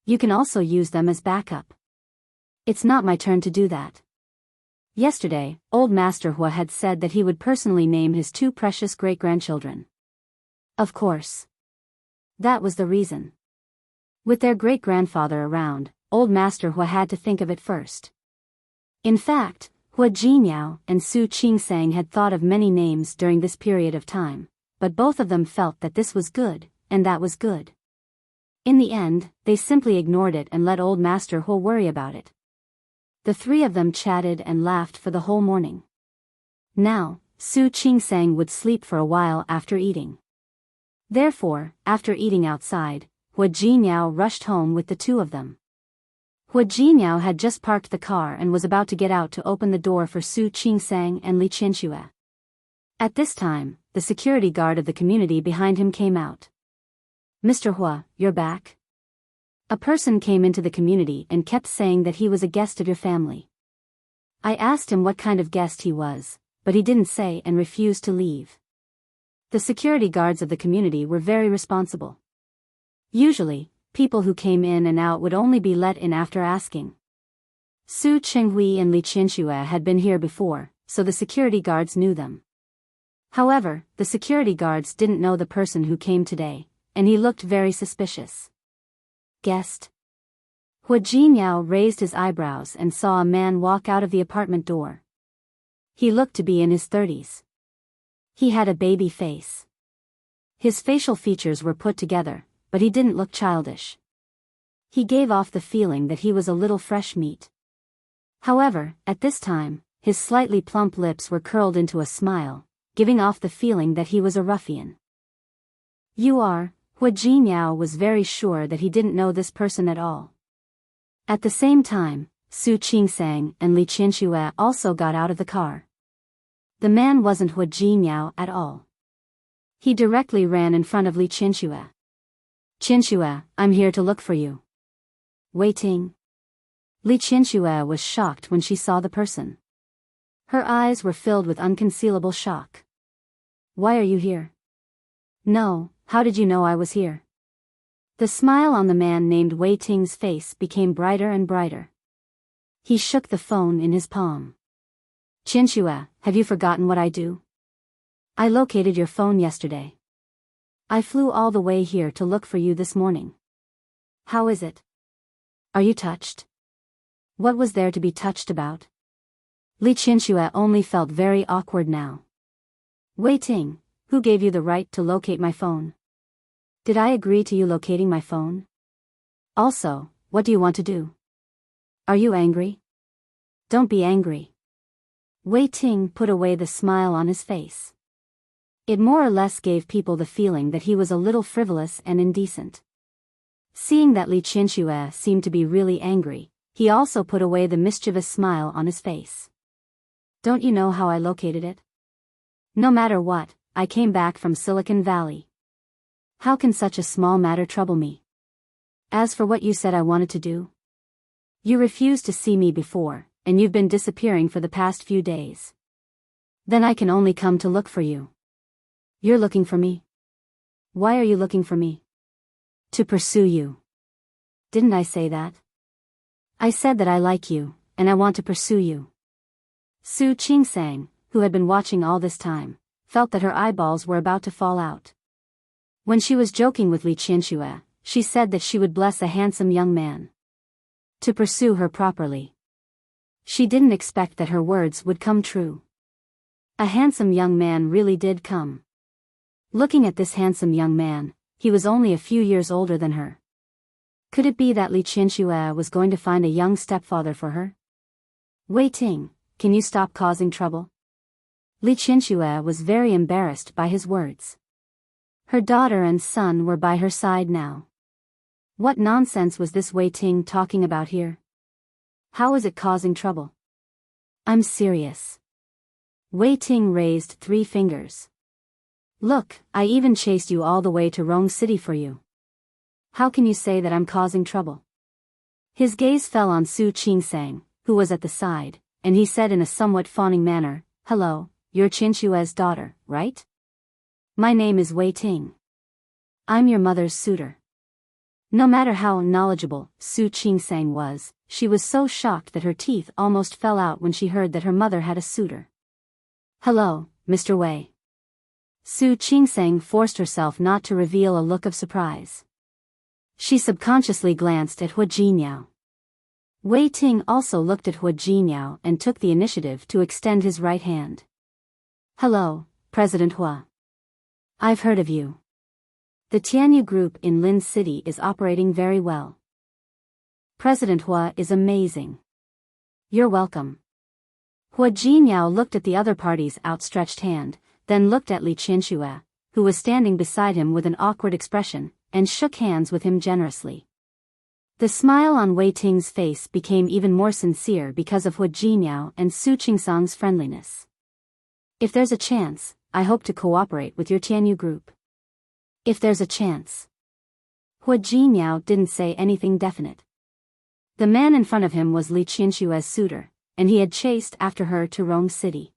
You can also use them as backup. It's not my turn to do that. Yesterday, old Master Hua had said that he would personally name his 2 precious great-grandchildren. Of course. That was the reason. With their great-grandfather around, old Master Hua had to think of it first. In fact, Hua Jinyao and Su Qingsang had thought of many names during this period of time, but both of them felt that this was good, and that was good. In the end, they simply ignored it and let old Master Hua worry about it. The three of them chatted and laughed for the whole morning. Now, Su Qingsang would sleep for a while after eating. Therefore, after eating outside, Hua Jinyao rushed home with the two of them. Hua Jinyao had just parked the car and was about to get out to open the door for Su Qingsang and Li Qianxue. At this time, the security guard of the community behind him came out. "Mr. Hua, you're back?" A person came into the community and kept saying that he was a guest of your family. I asked him what kind of guest he was, but he didn't say and refused to leave. The security guards of the community were very responsible. Usually, people who came in and out would only be let in after asking. Su Chenghui and Li Qianxue had been here before, so the security guards knew them. However, the security guards didn't know the person who came today, and he looked very suspicious. Guest? Hua Jinyao raised his eyebrows and saw a man walk out of the apartment door. He looked to be in his 30s. He had a baby face. His facial features were put together, but he didn't look childish. He gave off the feeling that he was a little fresh meat. However, at this time, his slightly plump lips were curled into a smile, giving off the feeling that he was a ruffian. "You are..." Hua Jinyao was very sure that he didn't know this person at all. At the same time, Su Qingsang and Li Qianxue also got out of the car. The man wasn't Hua Jinyao at all. He directly ran in front of Li Qianxue. "Qianxue, I'm here to look for you." "Waiting." Li Qianxue was shocked when she saw the person. Her eyes were filled with unconcealable shock. "Why are you here?" "No, how did you know I was here?" The smile on the man named Wei Ting's face became brighter and brighter. He shook the phone in his palm. "Qianxue, have you forgotten what I do? I located your phone yesterday. I flew all the way here to look for you this morning. How is it? Are you touched?" What was there to be touched about? Li Qianxue only felt very awkward now. "Wei Ting, who gave you the right to locate my phone? Did I agree to you locating my phone? Also, what do you want to do? Are you angry? Don't be angry." Wei Ting put away the smile on his face. It more or less gave people the feeling that he was a little frivolous and indecent. Seeing that Li Qianxue seemed to be really angry, he also put away the mischievous smile on his face. "Don't you know how I located it? No matter what, I came back from Silicon Valley. How can such a small matter trouble me? As for what you said I wanted to do, you refused to see me before, and you've been disappearing for the past few days. Then I can only come to look for you." "You're looking for me? Why are you looking for me?" "To pursue you." "Didn't I say that? I said that I like you, and I want to pursue you." Su Qingsang, who had been watching all this time, felt that her eyeballs were about to fall out. When she was joking with Li Qianxue, she said that she would bless a handsome young man to pursue her properly. She didn't expect that her words would come true. A handsome young man really did come. Looking at this handsome young man, he was only a few years older than her. Could it be that Li Qianxue was going to find a young stepfather for her? "Wei Ting, can you stop causing trouble?" Li Qianxue was very embarrassed by his words. Her daughter and son were by her side now. What nonsense was this Wei Ting talking about here? How is it causing trouble? "I'm serious." Wei Ting raised 3 fingers. "Look, I even chased you all the way to Rome City for you. How can you say that I'm causing trouble?" His gaze fell on Su Qingsang, who was at the side, and he said in a somewhat fawning manner, "Hello, you're Qianxue's daughter, right? My name is Wei Ting. I'm your mother's suitor." No matter how knowledgeable Su Qingsang was, she was so shocked that her teeth almost fell out when she heard that her mother had a suitor. "Hello, Mr. Wei." Su Qingsang forced herself not to reveal a look of surprise. She subconsciously glanced at Hua Jinyao. Wei Ting also looked at Hua Jinyao and took the initiative to extend his right hand. "Hello, President Hua. I've heard of you." The The Tianyu Group in Lin City is operating very well. President Hua is amazing. You're welcome. Hua Jinyao looked at the other party's outstretched hand, then looked at Li Qianxue, who was standing beside him with an awkward expression, and shook hands with him generously. The smile on Wei Ting's face became even more sincere because of Hua Jinyao and Su Qingsang's friendliness. If there's a chance, I hope to cooperate with your Tianyu Group. If there's a chance. Hua Jinyao didn't say anything definite. The man in front of him was Li Qianshue's suitor, and he had chased after her to Rome City.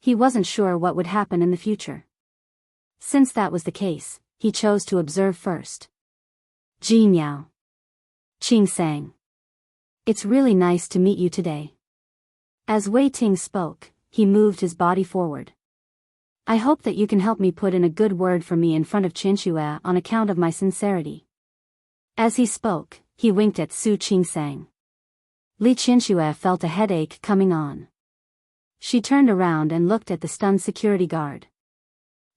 He wasn't sure what would happen in the future. Since that was the case, he chose to observe first. Jinyao. Qingsang. It's really nice to meet you today. As Wei Ting spoke, he moved his body forward. I hope that you can help me put in a good word for me in front of Qianxue on account of my sincerity. As he spoke, he winked at Su Qingsang. Li Qianxue felt a headache coming on. She turned around and looked at the stunned security guard.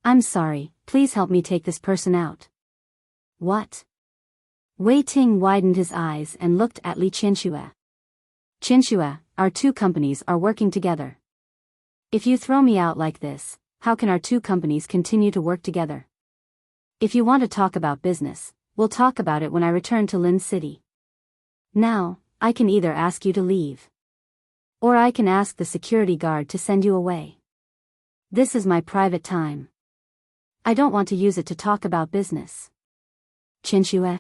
I'm sorry, please help me take this person out. What? Wei Ting widened his eyes and looked at Li Qianxue. Qianxue, our two companies are working together. If you throw me out like this, how can our two companies continue to work together? If you want to talk about business, we'll talk about it when I return to Lin City. Now, I can either ask you to leave. Or I can ask the security guard to send you away. This is my private time. I don't want to use it to talk about business. Qianxue.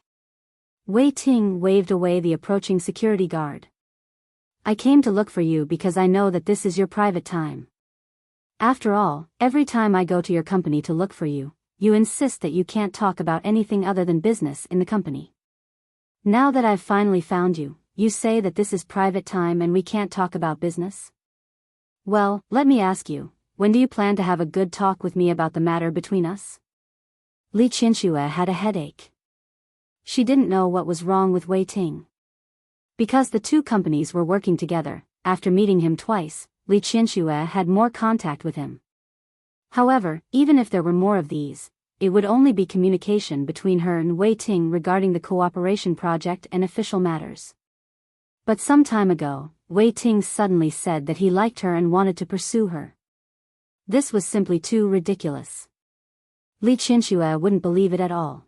Wei Ting waved away the approaching security guard. I came to look for you because I know that this is your private time. After all, every time I go to your company to look for you, you insist that you can't talk about anything other than business in the company. Now that I've finally found you, you say that this is private time and we can't talk about business? Well, let me ask you, when do you plan to have a good talk with me about the matter between us? Li Qianxue had a headache. She didn't know what was wrong with Wei Ting. Because the two companies were working together, after meeting him twice, Li Qianxue had more contact with him. However, even if there were more of these, it would only be communication between her and Wei Ting regarding the cooperation project and official matters. But some time ago, Wei Ting suddenly said that he liked her and wanted to pursue her. This was simply too ridiculous. Li Qianxue wouldn't believe it at all.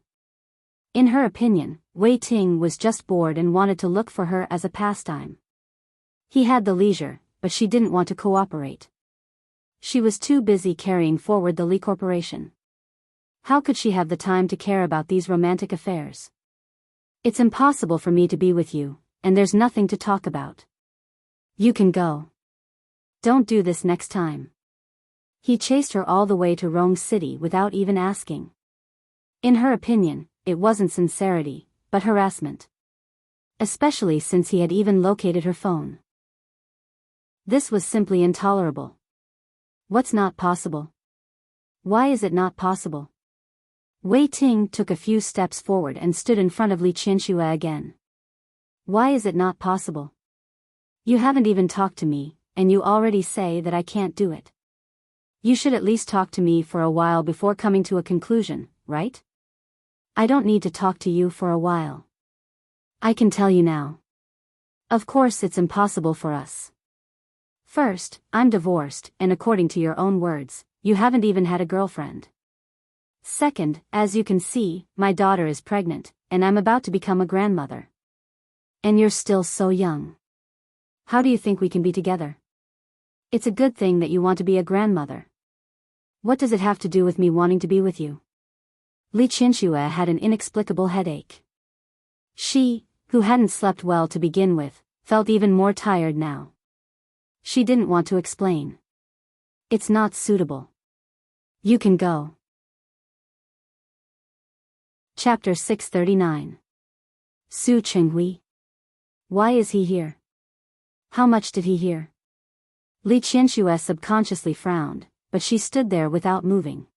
In her opinion, Wei Ting was just bored and wanted to look for her as a pastime. He had the leisure, but she didn't want to cooperate. She was too busy carrying forward the Li Corporation. How could she have the time to care about these romantic affairs? It's impossible for me to be with you, and there's nothing to talk about. You can go. Don't do this next time. He chased her all the way to Rome City without even asking. In her opinion, it wasn't sincerity, but harassment. Especially since he had even located her phone. This was simply intolerable. What's not possible? Why is it not possible? Wei Ting took a few steps forward and stood in front of Li Qianxue again. Why is it not possible? You haven't even talked to me, and you already say that I can't do it. You should at least talk to me for a while before coming to a conclusion, right? I don't need to talk to you for a while. I can tell you now. Of course it's impossible for us. First, I'm divorced, and according to your own words, you haven't even had a girlfriend. Second, as you can see, my daughter is pregnant, and I'm about to become a grandmother. And you're still so young. How do you think we can be together? It's a good thing that you want to be a grandmother. What does it have to do with me wanting to be with you? Li Qianxue had an inexplicable headache. She, who hadn't slept well to begin with, felt even more tired now. She didn't want to explain. It's not suitable. You can go. Chapter 639. Su Chenghui. Why is he here? How much did he hear? Li Qianxue subconsciously frowned, but she stood there without moving.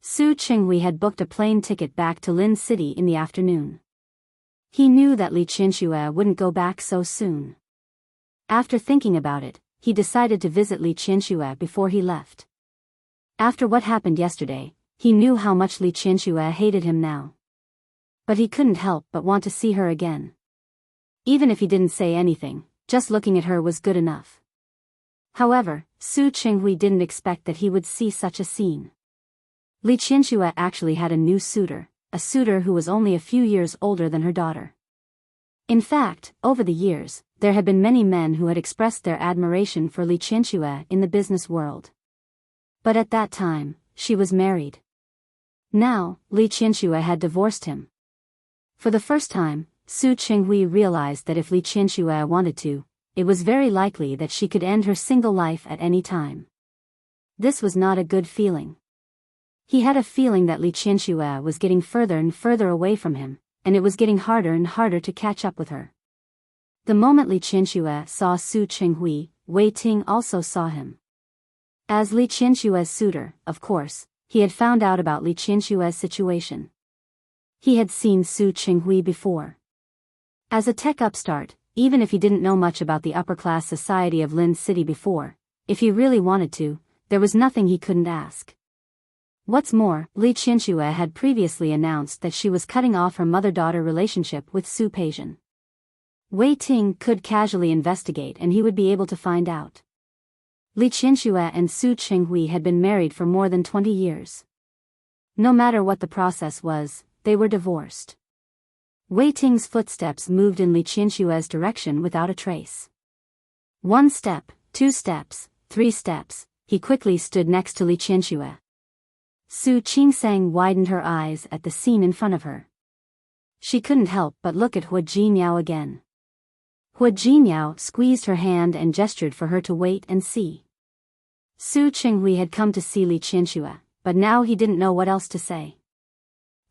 Su Chenghui had booked a plane ticket back to Lin City in the afternoon. He knew that Li Qianxue wouldn't go back so soon. After thinking about it, he decided to visit Li Qianxue before he left. After what happened yesterday, He knew how much Li Qianxue hated him now. But he couldn't help but want to see her again. Even if he didn't say anything, just looking at her was good enough. However, Su Qinghui didn't expect that he would see such a scene. Li Qianxue actually had a new suitor, a suitor who was only a few years older than her daughter. In fact, over the years, there had been many men who had expressed their admiration for Li Qianxue in the business world. But at that time, she was married. Now, Li Qianxue had divorced him. For the first time, Su Qinghui realized that if Li Qianxue wanted to, it was very likely that she could end her single life at any time. This was not a good feeling. He had a feeling that Li Qianxue was getting further and further away from him, and it was getting harder and harder to catch up with her. The moment Li Qianxue saw Su Qinghui, Wei Ting also saw him. As Li Qianxue's suitor, of course, he had found out about Li Qianxue's situation. He had seen Su Qinghui before. As a tech upstart, even if he didn't know much about the upper-class society of Lin City before, if he really wanted to, there was nothing he couldn't ask. What's more, Li Qianxue had previously announced that she was cutting off her mother-daughter relationship with Su Peijian. Wei Ting could casually investigate and he would be able to find out. Li Qianxue and Su Qinghui had been married for more than 20 years. No matter what the process was, they were divorced. Wei Ting's footsteps moved in Li Qianxue's direction without a trace. 1 step, 2 steps, 3 steps, he quickly stood next to Li Qianxue. Su Qingsang widened her eyes at the scene in front of her. She couldn't help but look at Hua Jinyao again. Hua Jinyao squeezed her hand and gestured for her to wait and see. Su Qinghui had come to see Li Qianxue, but now he didn't know what else to say.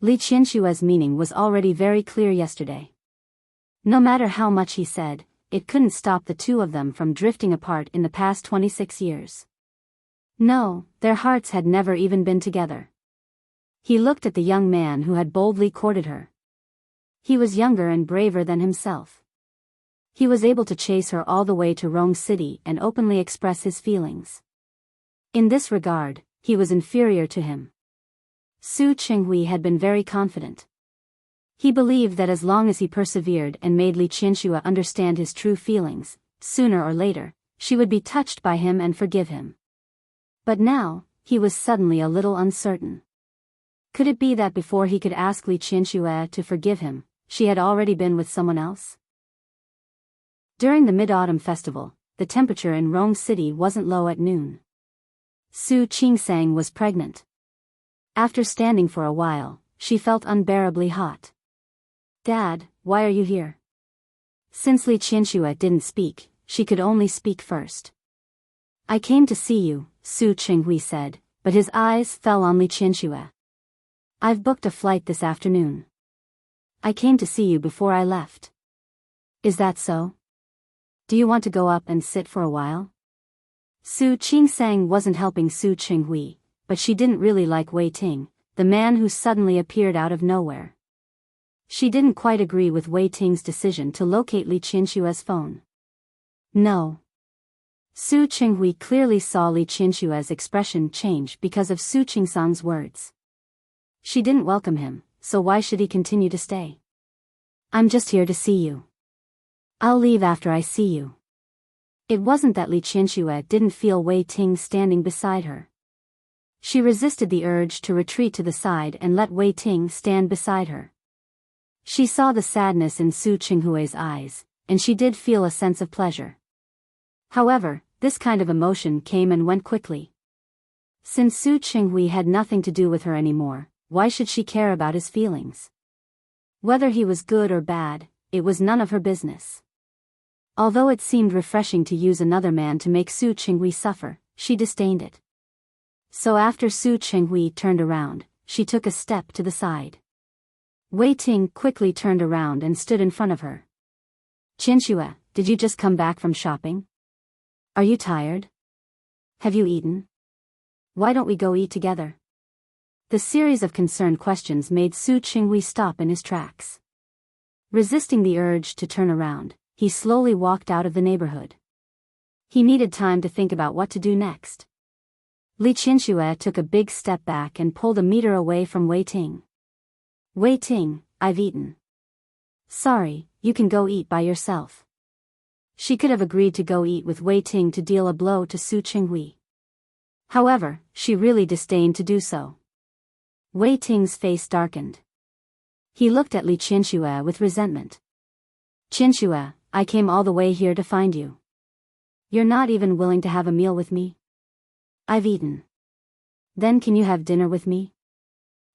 Li Qianxue's meaning was already very clear yesterday. No matter how much he said, it couldn't stop the two of them from drifting apart in the past 26 years. No, their hearts had never even been together. He looked at the young man who had boldly courted her. He was younger and braver than himself. He was able to chase her all the way to Rong City and openly express his feelings. In this regard, he was inferior to him. Su Qinghui had been very confident. He believed that as long as he persevered and made Li Qianxue understand his true feelings, sooner or later, she would be touched by him and forgive him. But now, he was suddenly a little uncertain. Could it be that before he could ask Li Qianxue to forgive him, she had already been with someone else? During the Mid-Autumn Festival, the temperature in Rong City wasn't low at noon. Su Qingsang was pregnant. After standing for a while, she felt unbearably hot. "Dad, why are you here?" Since Li Qianxue didn't speak, she could only speak first. "I came to see you," Su Qinghui said, but his eyes fell on Li Qianxue. "I've booked a flight this afternoon. I came to see you before I left." "Is that so? Do you want to go up and sit for a while?" Su Qingsang wasn't helping Su Qinghui, but she didn't really like Wei Ting, the man who suddenly appeared out of nowhere. She didn't quite agree with Wei Ting's decision to locate Li Qianxue's phone. "No." Su Qinghui clearly saw Li Qianxue's expression change because of Su Qingsang's words. She didn't welcome him, so why should he continue to stay? "I'm just here to see you. I'll leave after I see you." It wasn't that Li Qianxue didn't feel Wei Ting standing beside her. She resisted the urge to retreat to the side and let Wei Ting stand beside her. She saw the sadness in Su Qinghui's eyes, and she did feel a sense of pleasure. However, this kind of emotion came and went quickly. Since Su Qinghui had nothing to do with her anymore, why should she care about his feelings? Whether he was good or bad, it was none of her business. Although it seemed refreshing to use another man to make Su Qinghui suffer, she disdained it. So after Su Qinghui turned around, she took a step to the side. Wei Ting quickly turned around and stood in front of her. "Qianxue, did you just come back from shopping? Are you tired? Have you eaten? Why don't we go eat together?" The series of concerned questions made Su Qinghui stop in his tracks. Resisting the urge to turn around, he slowly walked out of the neighborhood. He needed time to think about what to do next. Li Qianxue took a big step back and pulled a meter away from Wei Ting. Wei Ting, I've eaten. Sorry, you can go eat by yourself. She could have agreed to go eat with Wei Ting to deal a blow to Su Qinghui. However, she really disdained to do so. Wei Ting's face darkened. He looked at Li Qianxue with resentment. Qianxue, I came all the way here to find you. You're not even willing to have a meal with me? I've eaten. Then can you have dinner with me?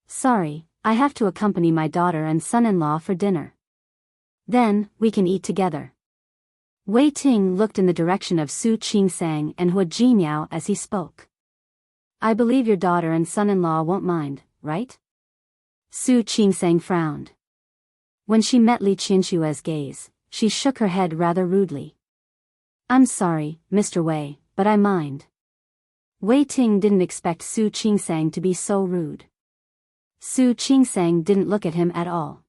Sorry, I have to accompany my daughter and son-in-law for dinner. Then, we can eat together. Wei Ting looked in the direction of Su Qingsang and Hua Jinmiao as he spoke. I believe your daughter and son-in-law won't mind, right? Su Qingsang frowned. When she met Li Qianxue's gaze, she shook her head rather rudely. I'm sorry, Mr. Wei, but I mind. Wei Ting didn't expect Su Qingsang to be so rude. Su Qingsang didn't look at him at all.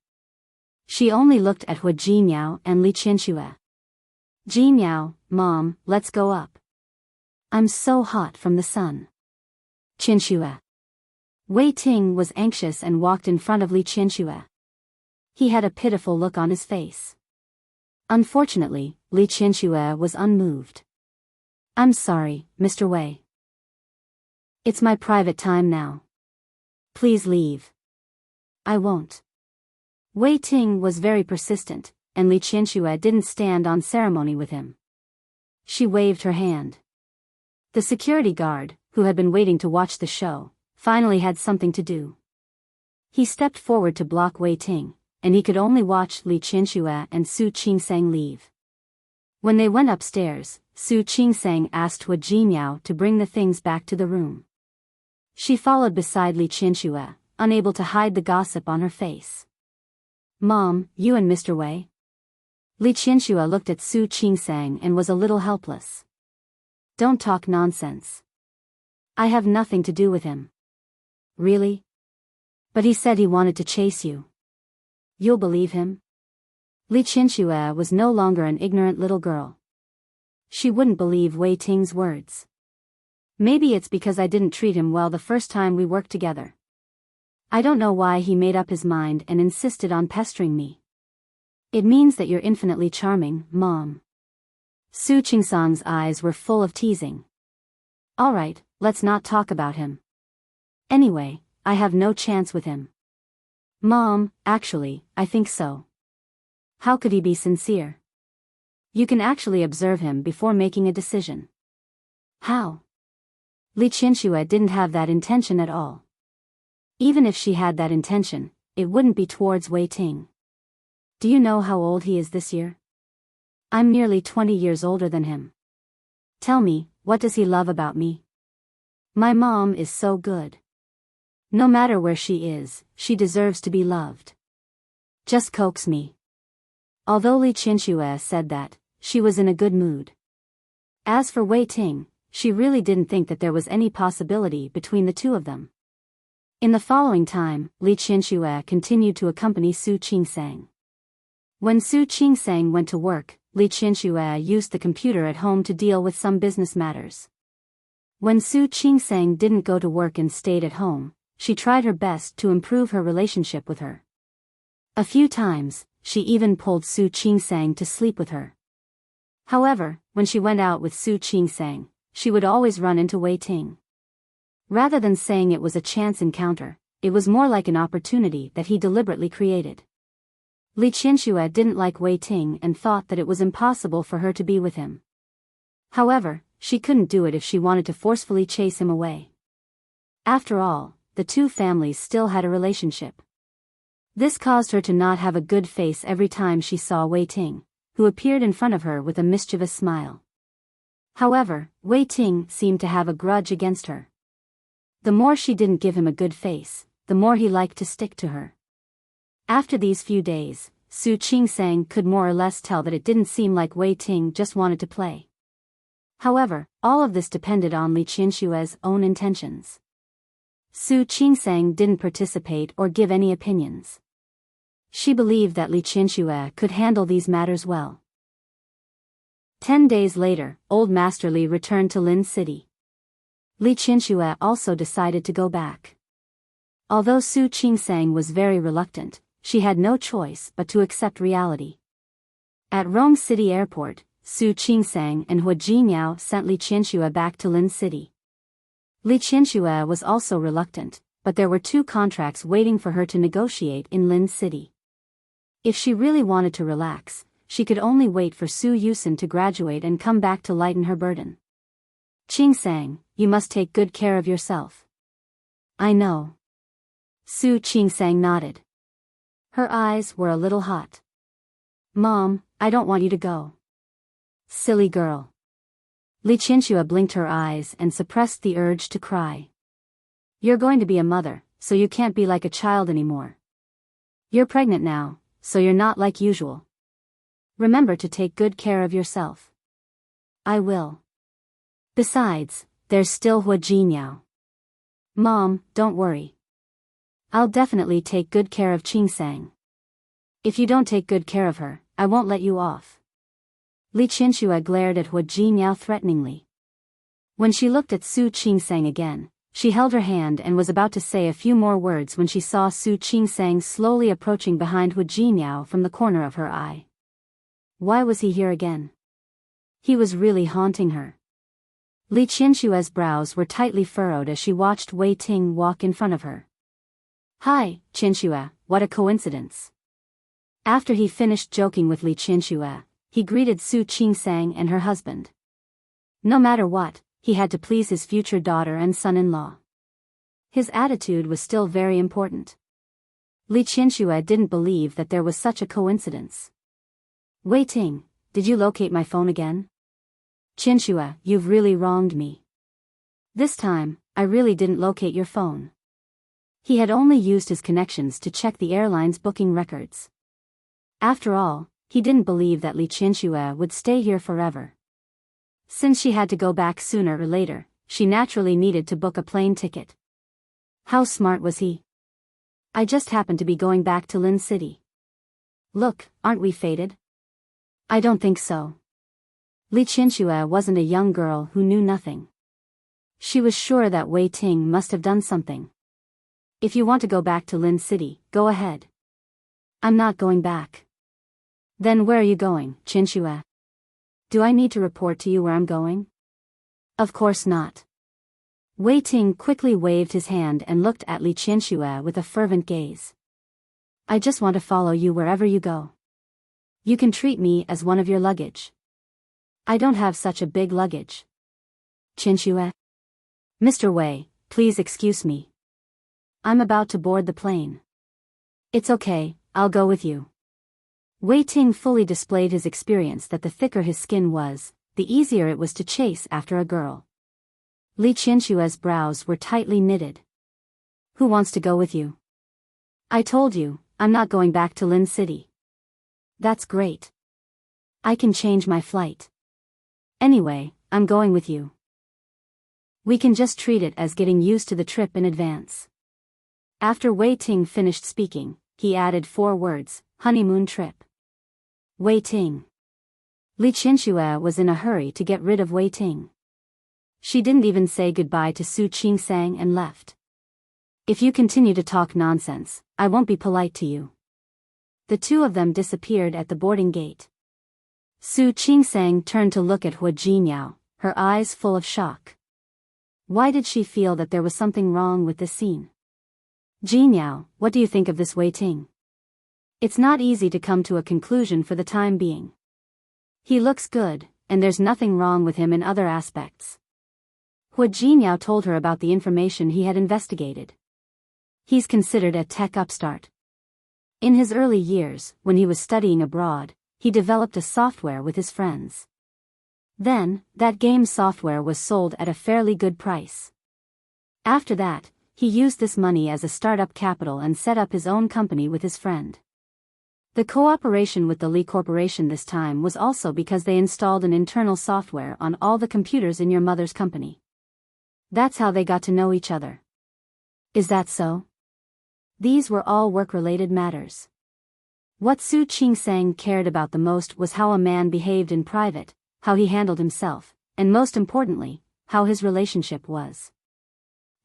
She only looked at Hua Jinmiao and Li Qianxue. Jinmiao, Mom, let's go up. I'm so hot from the sun. Qianxue. Wei Ting was anxious and walked in front of Li Qianxue. He had a pitiful look on his face. Unfortunately, Li Qianxue was unmoved. I'm sorry, Mr. Wei. It's my private time now. Please leave. I won't. Wei Ting was very persistent, and Li Qianxue didn't stand on ceremony with him. She waved her hand. The security guard, who had been waiting to watch the show, finally had something to do. He stepped forward to block Wei Ting, and he could only watch Li Qianxue and Su Qingsang leave. When they went upstairs, Su Qingsang asked Hua Jinmiao to bring the things back to the room. She followed beside Li Qianxue, unable to hide the gossip on her face. Mom, you and Mr. Wei? Li Qianxue looked at Su Qingsang and was a little helpless. Don't talk nonsense. I have nothing to do with him. Really? But he said he wanted to chase you. You'll believe him? Li Qianxue was no longer an ignorant little girl. She wouldn't believe Wei Ting's words. Maybe it's because I didn't treat him well the first time we worked together. I don't know why he made up his mind and insisted on pestering me. It means that you're infinitely charming, Mom. Su Qingsang's eyes were full of teasing. All right, let's not talk about him. Anyway, I have no chance with him. Mom, actually, I think so. How could he be sincere? You can actually observe him before making a decision. How? Li Qianxue didn't have that intention at all. Even if she had that intention, it wouldn't be towards Wei Ting. Do you know how old he is this year? I'm nearly 20 years older than him. Tell me, what does he love about me? My mom is so good. No matter where she is, she deserves to be loved. Just coax me. Although Li Qianxue said that, she was in a good mood. As for Wei Ting, she really didn't think that there was any possibility between the two of them. In the following time, Li Qianxue continued to accompany Su Qingsang. When Su Qingsang went to work, Li Qianxue used the computer at home to deal with some business matters. When Su Qingsang didn't go to work and stayed at home, she tried her best to improve her relationship with her. A few times, she even pulled Su Qingsang to sleep with her. However, when she went out with Su Qingsang, she would always run into Wei Ting. Rather than saying it was a chance encounter, it was more like an opportunity that he deliberately created. Li Qianxue didn't like Wei Ting and thought that it was impossible for her to be with him. However, she couldn't do it if she wanted to forcefully chase him away. After all, the two families still had a relationship. This caused her to not have a good face every time she saw Wei Ting, who appeared in front of her with a mischievous smile. However, Wei Ting seemed to have a grudge against her. The more she didn't give him a good face, the more he liked to stick to her. After these few days, Su Qingsang could more or less tell that it didn't seem like Wei Ting just wanted to play. However, all of this depended on Li Qianxue's own intentions. Su Qingsang didn't participate or give any opinions. She believed that Li Qianxue could handle these matters well. 10 days later, Old Master Li returned to Lin City. Li Qianxue also decided to go back. Although Su Qingsang was very reluctant, she had no choice but to accept reality. At Rome City Airport, Su Qingsang and Hua Jinyao sent Li Qianxue back to Lin City. Li Qianxue was also reluctant, but there were 2 contracts waiting for her to negotiate in Lin City. If she really wanted to relax, she could only wait for Su Yusen to graduate and come back to lighten her burden. Qingsang, you must take good care of yourself. I know. Su Qingsang nodded. Her eyes were a little hot. Mom, I don't want you to go. Silly girl. Li Qianxue blinked her eyes and suppressed the urge to cry. You're going to be a mother, so you can't be like a child anymore. You're pregnant now, so you're not like usual. Remember to take good care of yourself. I will. Besides, there's still Hua Jinyao. Mom, don't worry. I'll definitely take good care of Qingsang. If you don't take good care of her, I won't let you off. Li Qianxue glared at Hua Jinyao threateningly. When she looked at Su Qingsang again, she held her hand and was about to say a few more words when she saw Su Qingsang slowly approaching behind Hua Jinyao from the corner of her eye. Why was he here again? He was really haunting her. Li Qianxue's brows were tightly furrowed as she watched Wei Ting walk in front of her. Hi, Qianxue, what a coincidence. After he finished joking with Li Qianxue, he greeted Su Qingsang and her husband. No matter what, he had to please his future daughter and son-in-law. His attitude was still very important. Li Qianxue didn't believe that there was such a coincidence. Wei Ting, did you locate my phone again? Qianxue, you've really wronged me. This time, I really didn't locate your phone. He had only used his connections to check the airline's booking records. After all, he didn't believe that Li Qianxue would stay here forever. Since she had to go back sooner or later, she naturally needed to book a plane ticket. How smart was he? I just happened to be going back to Lin City. Look, aren't we fated? I don't think so. Li Qianxue wasn't a young girl who knew nothing. She was sure that Wei Ting must have done something. If you want to go back to Lin City, go ahead. I'm not going back. Then where are you going, Qianxue? Do I need to report to you where I'm going? Of course not. Wei Ting quickly waved his hand and looked at Li Qianxue with a fervent gaze. I just want to follow you wherever you go. You can treat me as one of your luggage. I don't have such a big luggage. Qianxue? Mr. Wei, please excuse me. I'm about to board the plane. It's okay, I'll go with you. Wei Ting fully displayed his experience that the thicker his skin was, the easier it was to chase after a girl. Li Qianxue's brows were tightly knitted. Who wants to go with you? I told you, I'm not going back to Lin City. That's great. I can change my flight. Anyway, I'm going with you. We can just treat it as getting used to the trip in advance. After Wei Ting finished speaking, he added 4 words, honeymoon trip. Wei Ting. Li Qianxue was in a hurry to get rid of Wei Ting. She didn't even say goodbye to Su Qingsang and left. If you continue to talk nonsense, I won't be polite to you. The 2 of them disappeared at the boarding gate. Su Qingsang turned to look at Hua Jinyao, her eyes full of shock. Why did she feel that there was something wrong with this scene? Jinyao, what do you think of this Wei Ting? It's not easy to come to a conclusion for the time being. He looks good, and there's nothing wrong with him in other aspects. Hua Jinyao told her about the information he had investigated. He's considered a tech upstart. In his early years, when he was studying abroad, he developed a software with his friends. Then, that game software was sold at a fairly good price. After that, he used this money as a startup capital and set up his own company with his friend. The cooperation with the Li Corporation this time was also because they installed an internal software on all the computers in your mother's company. That's how they got to know each other. Is that so? These were all work-related matters. What Su Qingsang cared about the most was how a man behaved in private, how he handled himself, and most importantly, how his relationship was.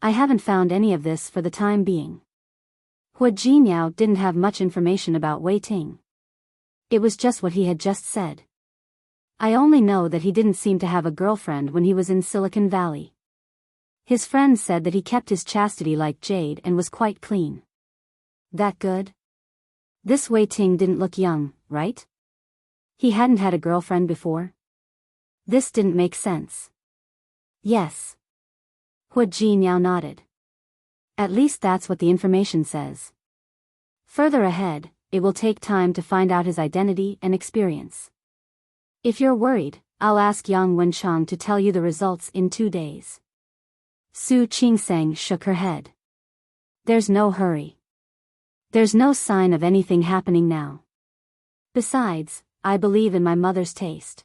I haven't found any of this for the time being. Hua Jinyao didn't have much information about Wei Ting. It was just what he had just said. I only know that he didn't seem to have a girlfriend when he was in Silicon Valley. His friends said that he kept his chastity like jade and was quite clean. That good? This Wei Ting didn't look young, right? He hadn't had a girlfriend before? This didn't make sense. Yes. Hua Jinyao nodded. At least that's what the information says. Further ahead, it will take time to find out his identity and experience. If you're worried, I'll ask Yang Wenchang to tell you the results in 2 days. Su Qingsang shook her head. There's no hurry. There's no sign of anything happening now. Besides, I believe in my mother's taste.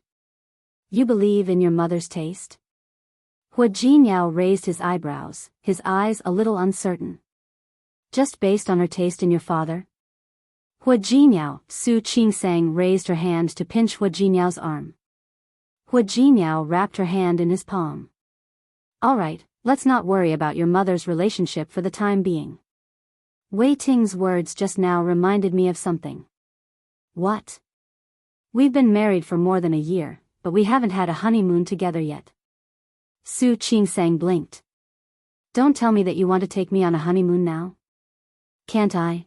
You believe in your mother's taste? Hua Jinyao raised his eyebrows, his eyes a little uncertain. Just based on her taste in your father? Hua Jinyao, Su Qingsang raised her hand to pinch Hua Jinyao's arm. Hua Jinyao wrapped her hand in his palm. All right, let's not worry about your mother's relationship for the time being. Wei Ting's words just now reminded me of something. What? We've been married for more than a year, but we haven't had a honeymoon together yet. Su Qingsang blinked. Don't tell me that you want to take me on a honeymoon now. Can't I?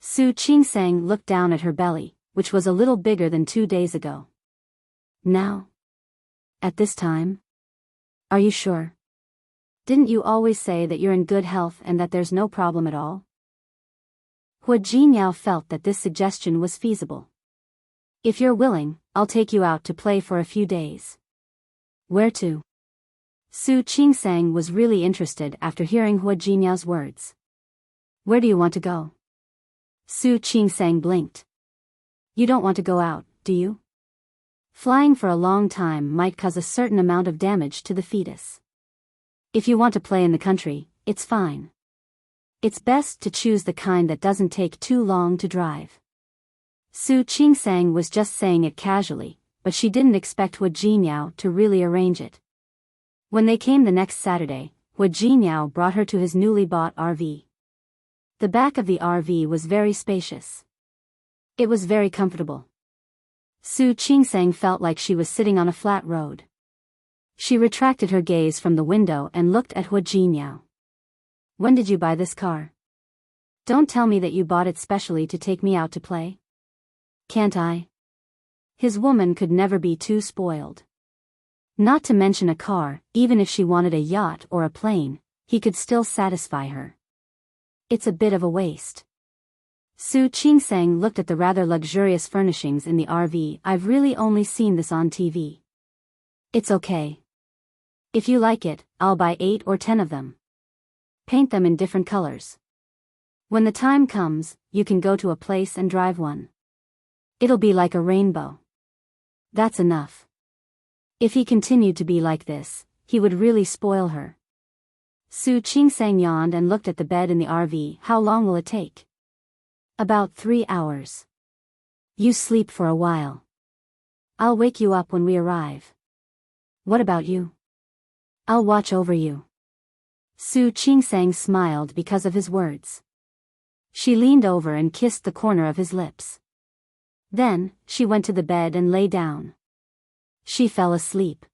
Su Qingsang looked down at her belly, which was a little bigger than 2 days ago. Now? At this time? Are you sure? Didn't you always say that you're in good health and that there's no problem at all? Hua Jinyao felt that this suggestion was feasible. If you're willing, I'll take you out to play for a few days. Where to? Su Qingsang was really interested after hearing Hua Jinyao's words. Where do you want to go? Su Qingsang blinked. You don't want to go out, do you? Flying for a long time might cause a certain amount of damage to the fetus. If you want to play in the country, it's fine. It's best to choose the kind that doesn't take too long to drive. Su Qingsang was just saying it casually, but she didn't expect Hua Jinyao to really arrange it. When they came the next Saturday, Hua Jinyao brought her to his newly bought RV. The back of the RV was very spacious. It was very comfortable. Su Qingsang felt like she was sitting on a flat road. She retracted her gaze from the window and looked at Hua Jinyao. When did you buy this car? Don't tell me that you bought it specially to take me out to play. Can't I? His woman could never be too spoiled. Not to mention a car, even if she wanted a yacht or a plane, he could still satisfy her. It's a bit of a waste. Su Qingsang looked at the rather luxurious furnishings in the RV. I've really only seen this on TV. It's okay. If you like it, I'll buy 8 or 10 of them. Paint them in different colors. When the time comes, you can go to a place and drive one. It'll be like a rainbow. That's enough. If he continued to be like this, he would really spoil her. Su Qingsang yawned and looked at the bed in the RV. How long will it take? About 3 hours. You sleep for a while. I'll wake you up when we arrive. What about you? I'll watch over you. Su Qingsang smiled because of his words. She leaned over and kissed the corner of his lips. Then, she went to the bed and lay down. She fell asleep.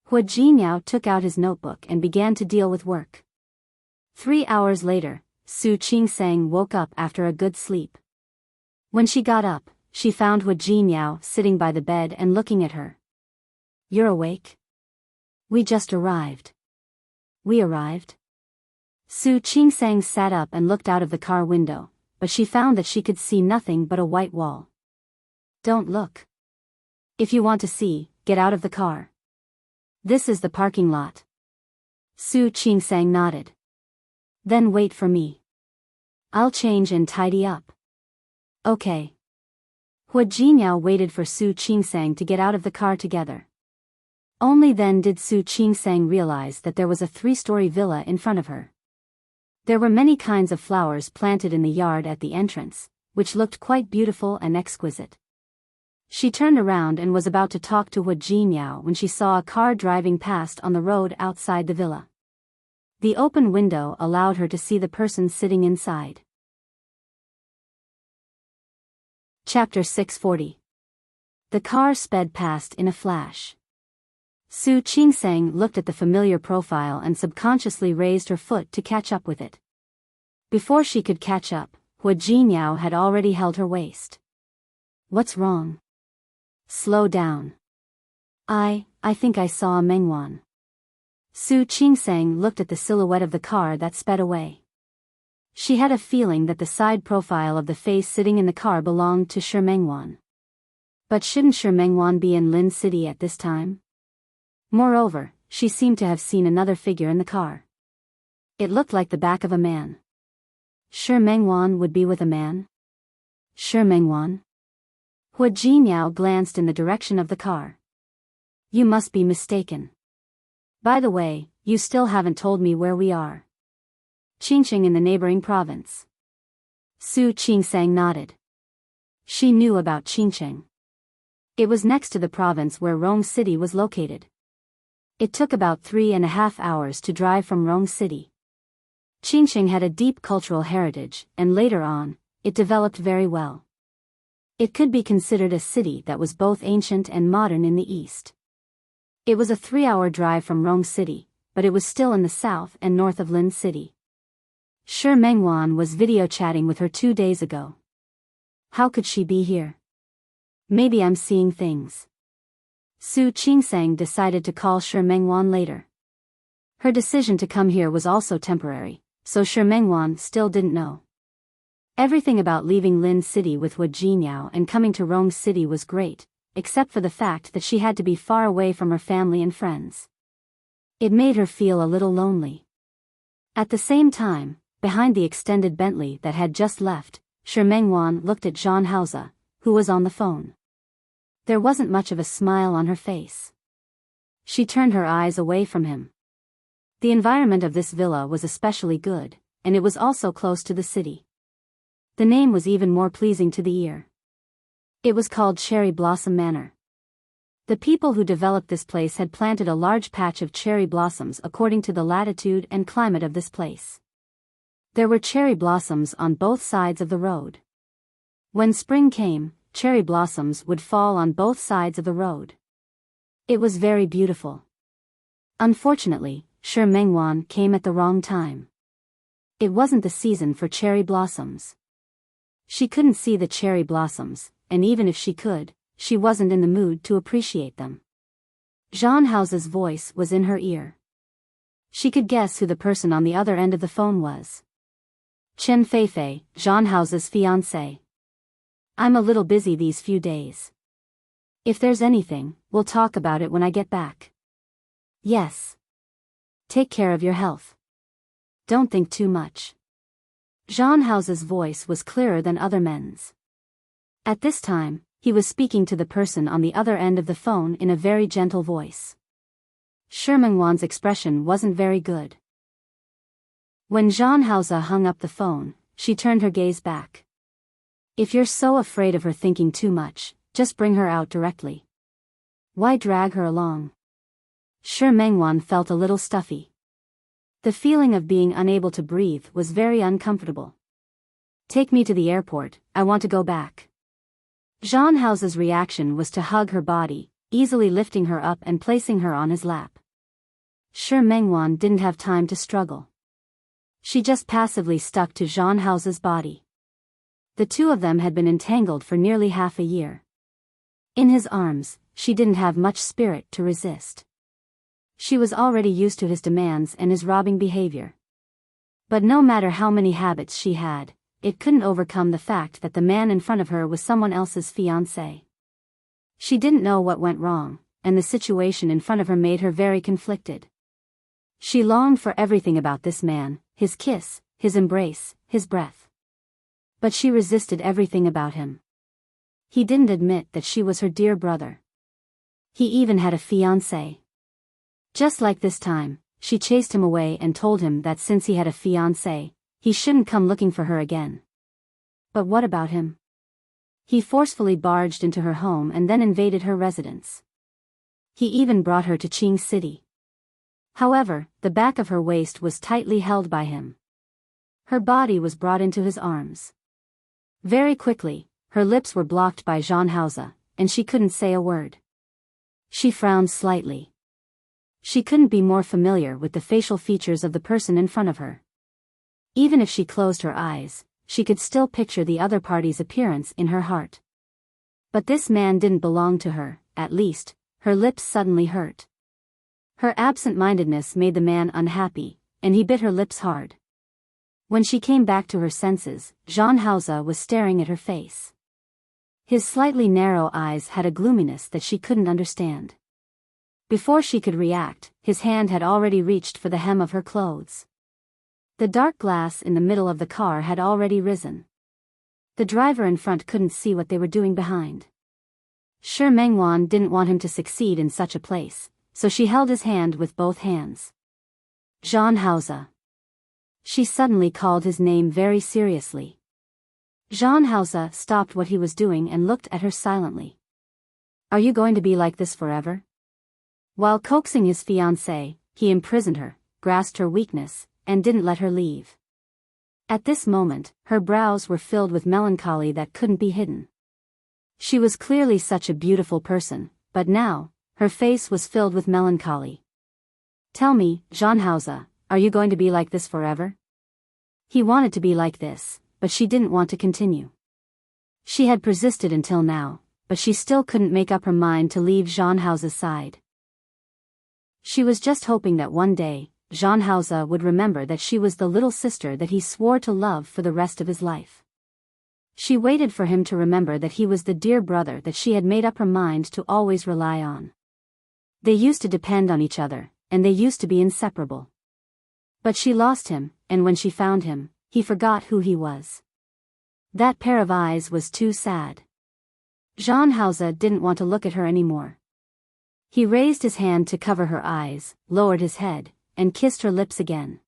Hua Jinyao took out his notebook and began to deal with work. 3 hours later, Su Qingsang woke up after a good sleep. When she got up, she found Hua Jinyao sitting by the bed and looking at her. You're awake? We just arrived. We arrived? Su Qingsang sat up and looked out of the car window, but she found that she could see nothing but a white wall. Don't look. If you want to see, get out of the car. This is the parking lot. Su Qingsang nodded. Then wait for me. I'll change and tidy up. Okay. Hua Jinyao waited for Su Qingsang to get out of the car together. Only then did Su Qingsang realize that there was a 3-story villa in front of her. There were many kinds of flowers planted in the yard at the entrance, which looked quite beautiful and exquisite. She turned around and was about to talk to Hu Jinyao when she saw a car driving past on the road outside the villa. The open window allowed her to see the person sitting inside. Chapter 640. The car sped past in a flash. Su Qingsang looked at the familiar profile and subconsciously raised her foot to catch up with it. Before she could catch up, Hu Jinyao had already held her waist. What's wrong? Slow down. I think I saw a Mengwan. Su Qingsang looked at the silhouette of the car that sped away. She had a feeling that the side profile of the face sitting in the car belonged to Shi Mengwan. But shouldn't Shi Mengwan be in Lin City at this time? Moreover, she seemed to have seen another figure in the car. It looked like the back of a man. Shi Mengwan would be with a man? Shi Mengwan? Hu Jinyao glanced in the direction of the car. You must be mistaken. By the way, you still haven't told me where we are. Qingqing in the neighboring province. Su Qingsang nodded. She knew about Qingqing. It was next to the province where Rong City was located. It took about 3.5 hours to drive from Rong City. Qingqing had a deep cultural heritage, and later on, it developed very well. It could be considered a city that was both ancient and modern in the east. It was a 3-hour drive from Rong City, but it was still in the south and north of Lin City. Shi Mengwan was video chatting with her 2 days ago. How could she be here? Maybe I'm seeing things. Su Qingsang decided to call Shi Mengwan later. Her decision to come here was also temporary, so Shi Mengwan still didn't know. Everything about leaving Lin City with Hu Jinyao and coming to Rong City was great, except for the fact that she had to be far away from her family and friends. It made her feel a little lonely. At the same time, behind the extended Bentley that had just left, Shi Mengwan looked at Zhang Haoze, who was on the phone. There wasn't much of a smile on her face. She turned her eyes away from him. The environment of this villa was especially good, and it was also close to the city. The name was even more pleasing to the ear. It was called Cherry Blossom Manor. The people who developed this place had planted a large patch of cherry blossoms according to the latitude and climate of this place. There were cherry blossoms on both sides of the road. When spring came, cherry blossoms would fall on both sides of the road. It was very beautiful. Unfortunately, Shi Mengwan came at the wrong time. It wasn't the season for cherry blossoms. She couldn't see the cherry blossoms, and even if she could, she wasn't in the mood to appreciate them. Zhang Haoze's voice was in her ear. She could guess who the person on the other end of the phone was. Chen Feifei, Zhang Haoze's fiancée. I'm a little busy these few days. If there's anything, we'll talk about it when I get back. Yes. Take care of your health. Don't think too much. Zhang Haoze's voice was clearer than other men's. At this time, he was speaking to the person on the other end of the phone in a very gentle voice. Shi Mengwan's expression wasn't very good. When Zhang Haoze hung up the phone, she turned her gaze back. If you're so afraid of her thinking too much, just bring her out directly. Why drag her along? Shi Mengwan felt a little stuffy. The feeling of being unable to breathe was very uncomfortable. Take me to the airport, I want to go back. Zhang Haoze's reaction was to hug her body, easily lifting her up and placing her on his lap. Shi Mengwan didn't have time to struggle. She just passively stuck to Zhang Haoze's body. The two of them had been entangled for nearly half a year. In his arms, she didn't have much spirit to resist. She was already used to his demands and his robbing behavior. But no matter how many habits she had, it couldn't overcome the fact that the man in front of her was someone else's fiancé. She didn't know what went wrong, and the situation in front of her made her very conflicted. She longed for everything about this man, his kiss, his embrace, his breath. But she resisted everything about him. He didn't admit that she was her dear brother. He even had a fiancé. Just like this time, she chased him away and told him that since he had a fiancé, he shouldn't come looking for her again. But what about him? He forcefully barged into her home and then invaded her residence. He even brought her to Qing City. However, the back of her waist was tightly held by him. Her body was brought into his arms. Very quickly, her lips were blocked by Jean Hauser, and she couldn't say a word. She frowned slightly. She couldn't be more familiar with the facial features of the person in front of her. Even if she closed her eyes, she could still picture the other party's appearance in her heart. But this man didn't belong to her, at least. Her lips suddenly hurt. Her absent-mindedness made the man unhappy, and he bit her lips hard. When she came back to her senses, Jean Hauser was staring at her face. His slightly narrow eyes had a gloominess that she couldn't understand. Before she could react, his hand had already reached for the hem of her clothes. The dark glass in the middle of the car had already risen. The driver in front couldn't see what they were doing behind. Shi Mengwan didn't want him to succeed in such a place, so she held his hand with both hands. Jean Hauser. She suddenly called his name very seriously. Jean Hauser stopped what he was doing and looked at her silently. Are you going to be like this forever? While coaxing his fiancée, he imprisoned her, grasped her weakness, and didn't let her leave. At this moment, her brows were filled with melancholy that couldn't be hidden. She was clearly such a beautiful person, but now, her face was filled with melancholy. Tell me, Jean Hauser, are you going to be like this forever? He wanted to be like this, but she didn't want to continue. She had persisted until now, but she still couldn't make up her mind to leave Jean Hauser's side. She was just hoping that one day, Jean Hauser would remember that she was the little sister that he swore to love for the rest of his life. She waited for him to remember that he was the dear brother that she had made up her mind to always rely on. They used to depend on each other, and they used to be inseparable. But she lost him, and when she found him, he forgot who he was. That pair of eyes was too sad. Jean Hauser didn't want to look at her anymore. He raised his hand to cover her eyes, lowered his head, and kissed her lips again.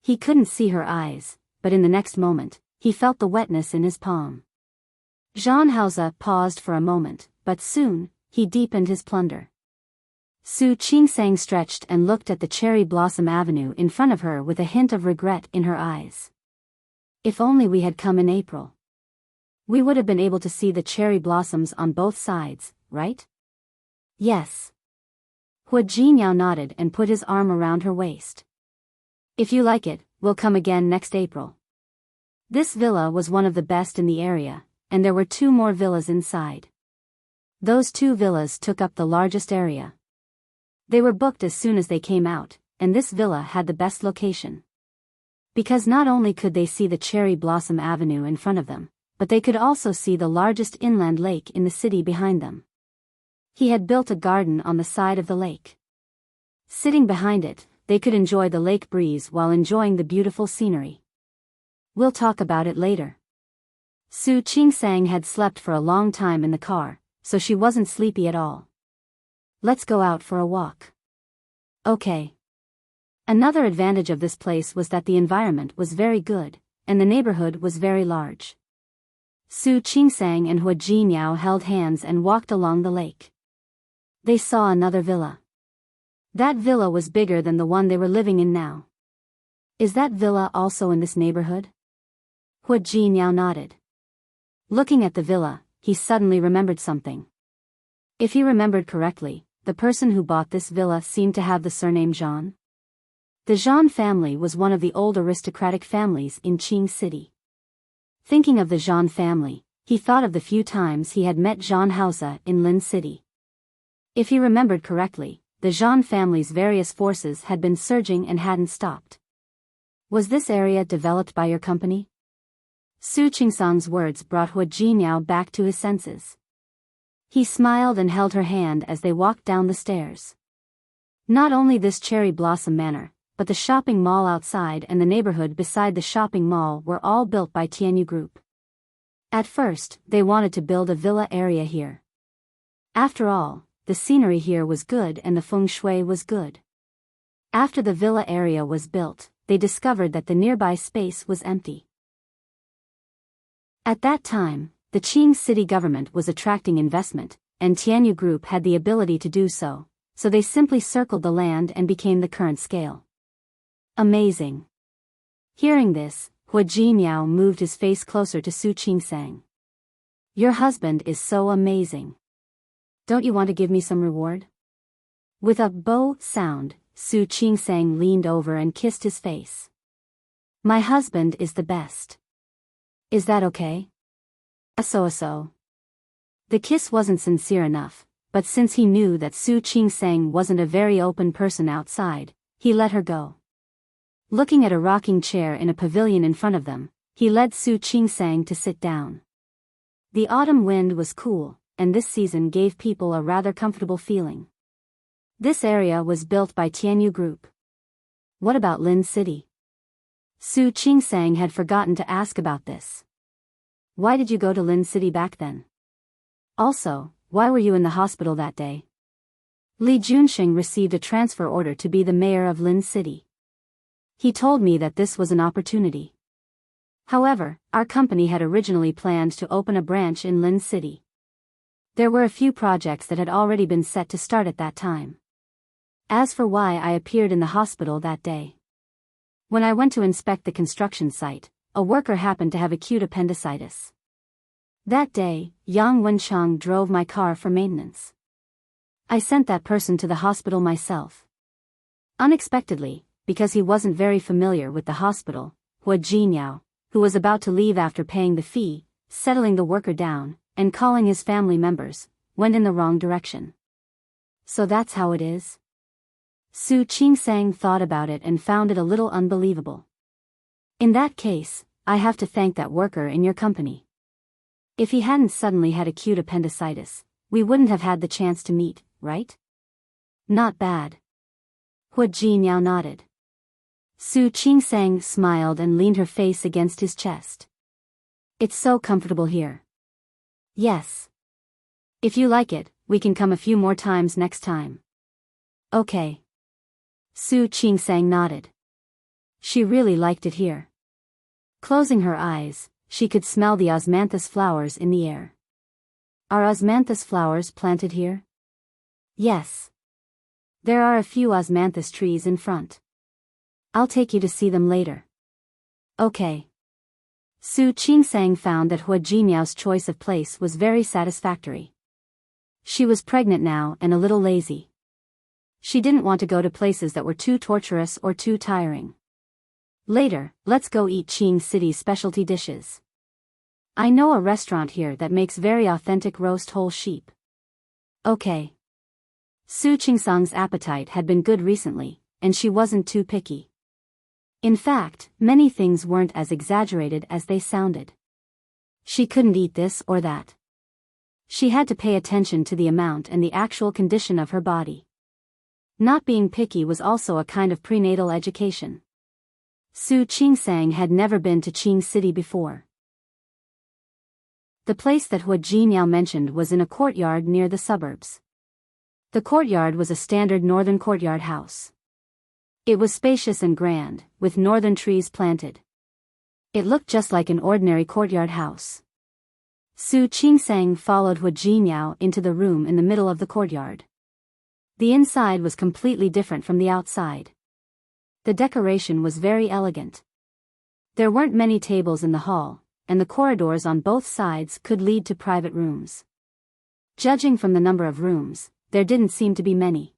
He couldn't see her eyes, but in the next moment, he felt the wetness in his palm. Jean Hauser paused for a moment, but soon, he deepened his plunder. Su Qingsang stretched and looked at the cherry blossom avenue in front of her with a hint of regret in her eyes. If only we had come in April. We would have been able to see the cherry blossoms on both sides, right? Yes. Hua Jinyao nodded and put his arm around her waist. If you like it, we'll come again next April. This villa was one of the best in the area, and there were 2 more villas inside. Those 2 villas took up the largest area. They were booked as soon as they came out, and this villa had the best location. Because not only could they see the cherry blossom avenue in front of them, but they could also see the largest inland lake in the city behind them. He had built a garden on the side of the lake. Sitting behind it, they could enjoy the lake breeze while enjoying the beautiful scenery. We'll talk about it later. Su Qingsang had slept for a long time in the car, so she wasn't sleepy at all. Let's go out for a walk. Okay. Another advantage of this place was that the environment was very good, and the neighborhood was very large. Su Qingsang and Hua Jinyao held hands and walked along the lake. They saw another villa. That villa was bigger than the one they were living in now. Is that villa also in this neighborhood? Hua Jinyao nodded. Looking at the villa, he suddenly remembered something. If he remembered correctly, the person who bought this villa seemed to have the surname Jean. The Jean family was one of the old aristocratic families in Qing City. Thinking of the Jean family, he thought of the few times he had met Jean Hauser in Lin City. If he remembered correctly, the Jean family's various forces had been surging and hadn't stopped. Was this area developed by your company? Su Qingsang's words brought Hua Jinyao back to his senses. He smiled and held her hand as they walked down the stairs. Not only this cherry blossom manor, but the shopping mall outside and the neighborhood beside the shopping mall were all built by Tianyu Group. At first, they wanted to build a villa area here. After all, the scenery here was good and the feng shui was good. After the villa area was built, they discovered that the nearby space was empty. At that time, the Qing city government was attracting investment, and Tianyu Group had the ability to do so, so they simply circled the land and became the current scale. Amazing. Hearing this, Hua Jinmiao moved his face closer to Su Qingsang. Your husband is so amazing. Don't you want to give me some reward? With a "bo" sound, Su Qingsang leaned over and kissed his face. My husband is the best. Is that okay? So. The kiss wasn't sincere enough, but since he knew that Su Qingsang wasn't a very open person outside, he let her go. Looking at a rocking chair in a pavilion in front of them, he led Su Qingsang to sit down. The autumn wind was cool, and this season gave people a rather comfortable feeling. This area was built by Tianyu Group. What about Lin City? Su Qingsang had forgotten to ask about this. Why did you go to Lin City back then? Also, why were you in the hospital that day? Li Junxing received a transfer order to be the mayor of Lin City. He told me that this was an opportunity. However, our company had originally planned to open a branch in Lin City. There were a few projects that had already been set to start at that time. As for why I appeared in the hospital that day. When I went to inspect the construction site, a worker happened to have acute appendicitis. That day, Yang Wenchang drove my car for maintenance. I sent that person to the hospital myself. Unexpectedly, because he wasn't very familiar with the hospital, Hua Jinmiao, who was about to leave after paying the fee, settling the worker down, and calling his family members, went in the wrong direction. So that's how it is? Su Qingsang thought about it and found it a little unbelievable. In that case, I have to thank that worker in your company. If he hadn't suddenly had acute appendicitis, we wouldn't have had the chance to meet, right? Not bad. Hua Jinmiao nodded. Su Qingsang smiled and leaned her face against his chest. It's so comfortable here. Yes. If you like it, we can come a few more times next time. Okay. Su Qingsang nodded. She really liked it here. Closing her eyes, she could smell the osmanthus flowers in the air. Are osmanthus flowers planted here? Yes. There are a few osmanthus trees in front. I'll take you to see them later. Okay. Su Qingsang found that Hua Jinmiao's choice of place was very satisfactory. She was pregnant now and a little lazy. She didn't want to go to places that were too torturous or too tiring. Later, let's go eat Qing City's specialty dishes. I know a restaurant here that makes very authentic roast whole sheep. Okay. Su Qingsang's appetite had been good recently, and she wasn't too picky. In fact, many things weren't as exaggerated as they sounded. She couldn't eat this or that. She had to pay attention to the amount and the actual condition of her body. Not being picky was also a kind of prenatal education. Su Qingsang had never been to Qing City before. The place that Hua Jinmiao mentioned was in a courtyard near the suburbs. The courtyard was a standard northern courtyard house. It was spacious and grand, with northern trees planted. It looked just like an ordinary courtyard house. Su Qingsang followed Hua Jinmiao into the room in the middle of the courtyard. The inside was completely different from the outside. The decoration was very elegant. There weren't many tables in the hall, and the corridors on both sides could lead to private rooms. Judging from the number of rooms, there didn't seem to be many.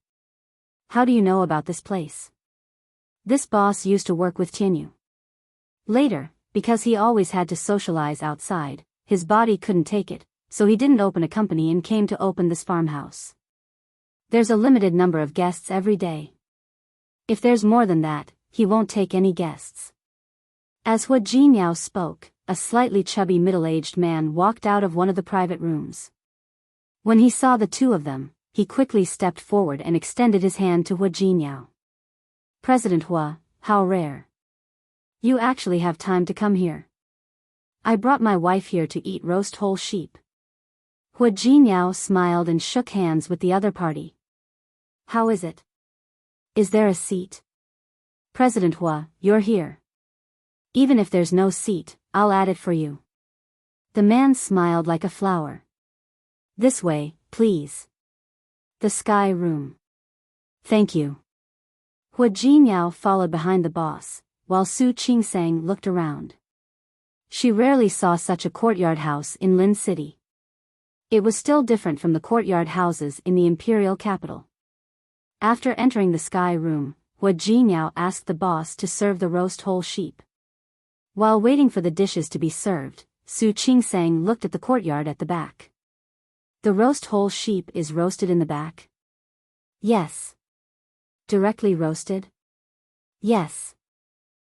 How do you know about this place? This boss used to work with Tianyu. Later, because he always had to socialize outside, his body couldn't take it, so he didn't open a company and came to open this farmhouse. There's a limited number of guests every day. If there's more than that, he won't take any guests. As Hua Jinmiao spoke, a slightly chubby middle-aged man walked out of one of the private rooms. When he saw the two of them, he quickly stepped forward and extended his hand to Hua Jinmiao. President Hua, how rare. You actually have time to come here. I brought my wife here to eat roast whole sheep. Hua Jinmiao smiled and shook hands with the other party. How is it? Is there a seat? President Hua, you're here. Even if there's no seat, I'll add it for you. The man smiled like a flower. This way, please. The sky room. Thank you. Hua Jinyao followed behind the boss, while Su Qingsang looked around. She rarely saw such a courtyard house in Lin City. It was still different from the courtyard houses in the imperial capital. After entering the sky room, Hua Jinyao asked the boss to serve the roast whole sheep. While waiting for the dishes to be served, Su Qingsang looked at the courtyard at the back. The roast whole sheep is roasted in the back? Yes. Directly roasted? Yes.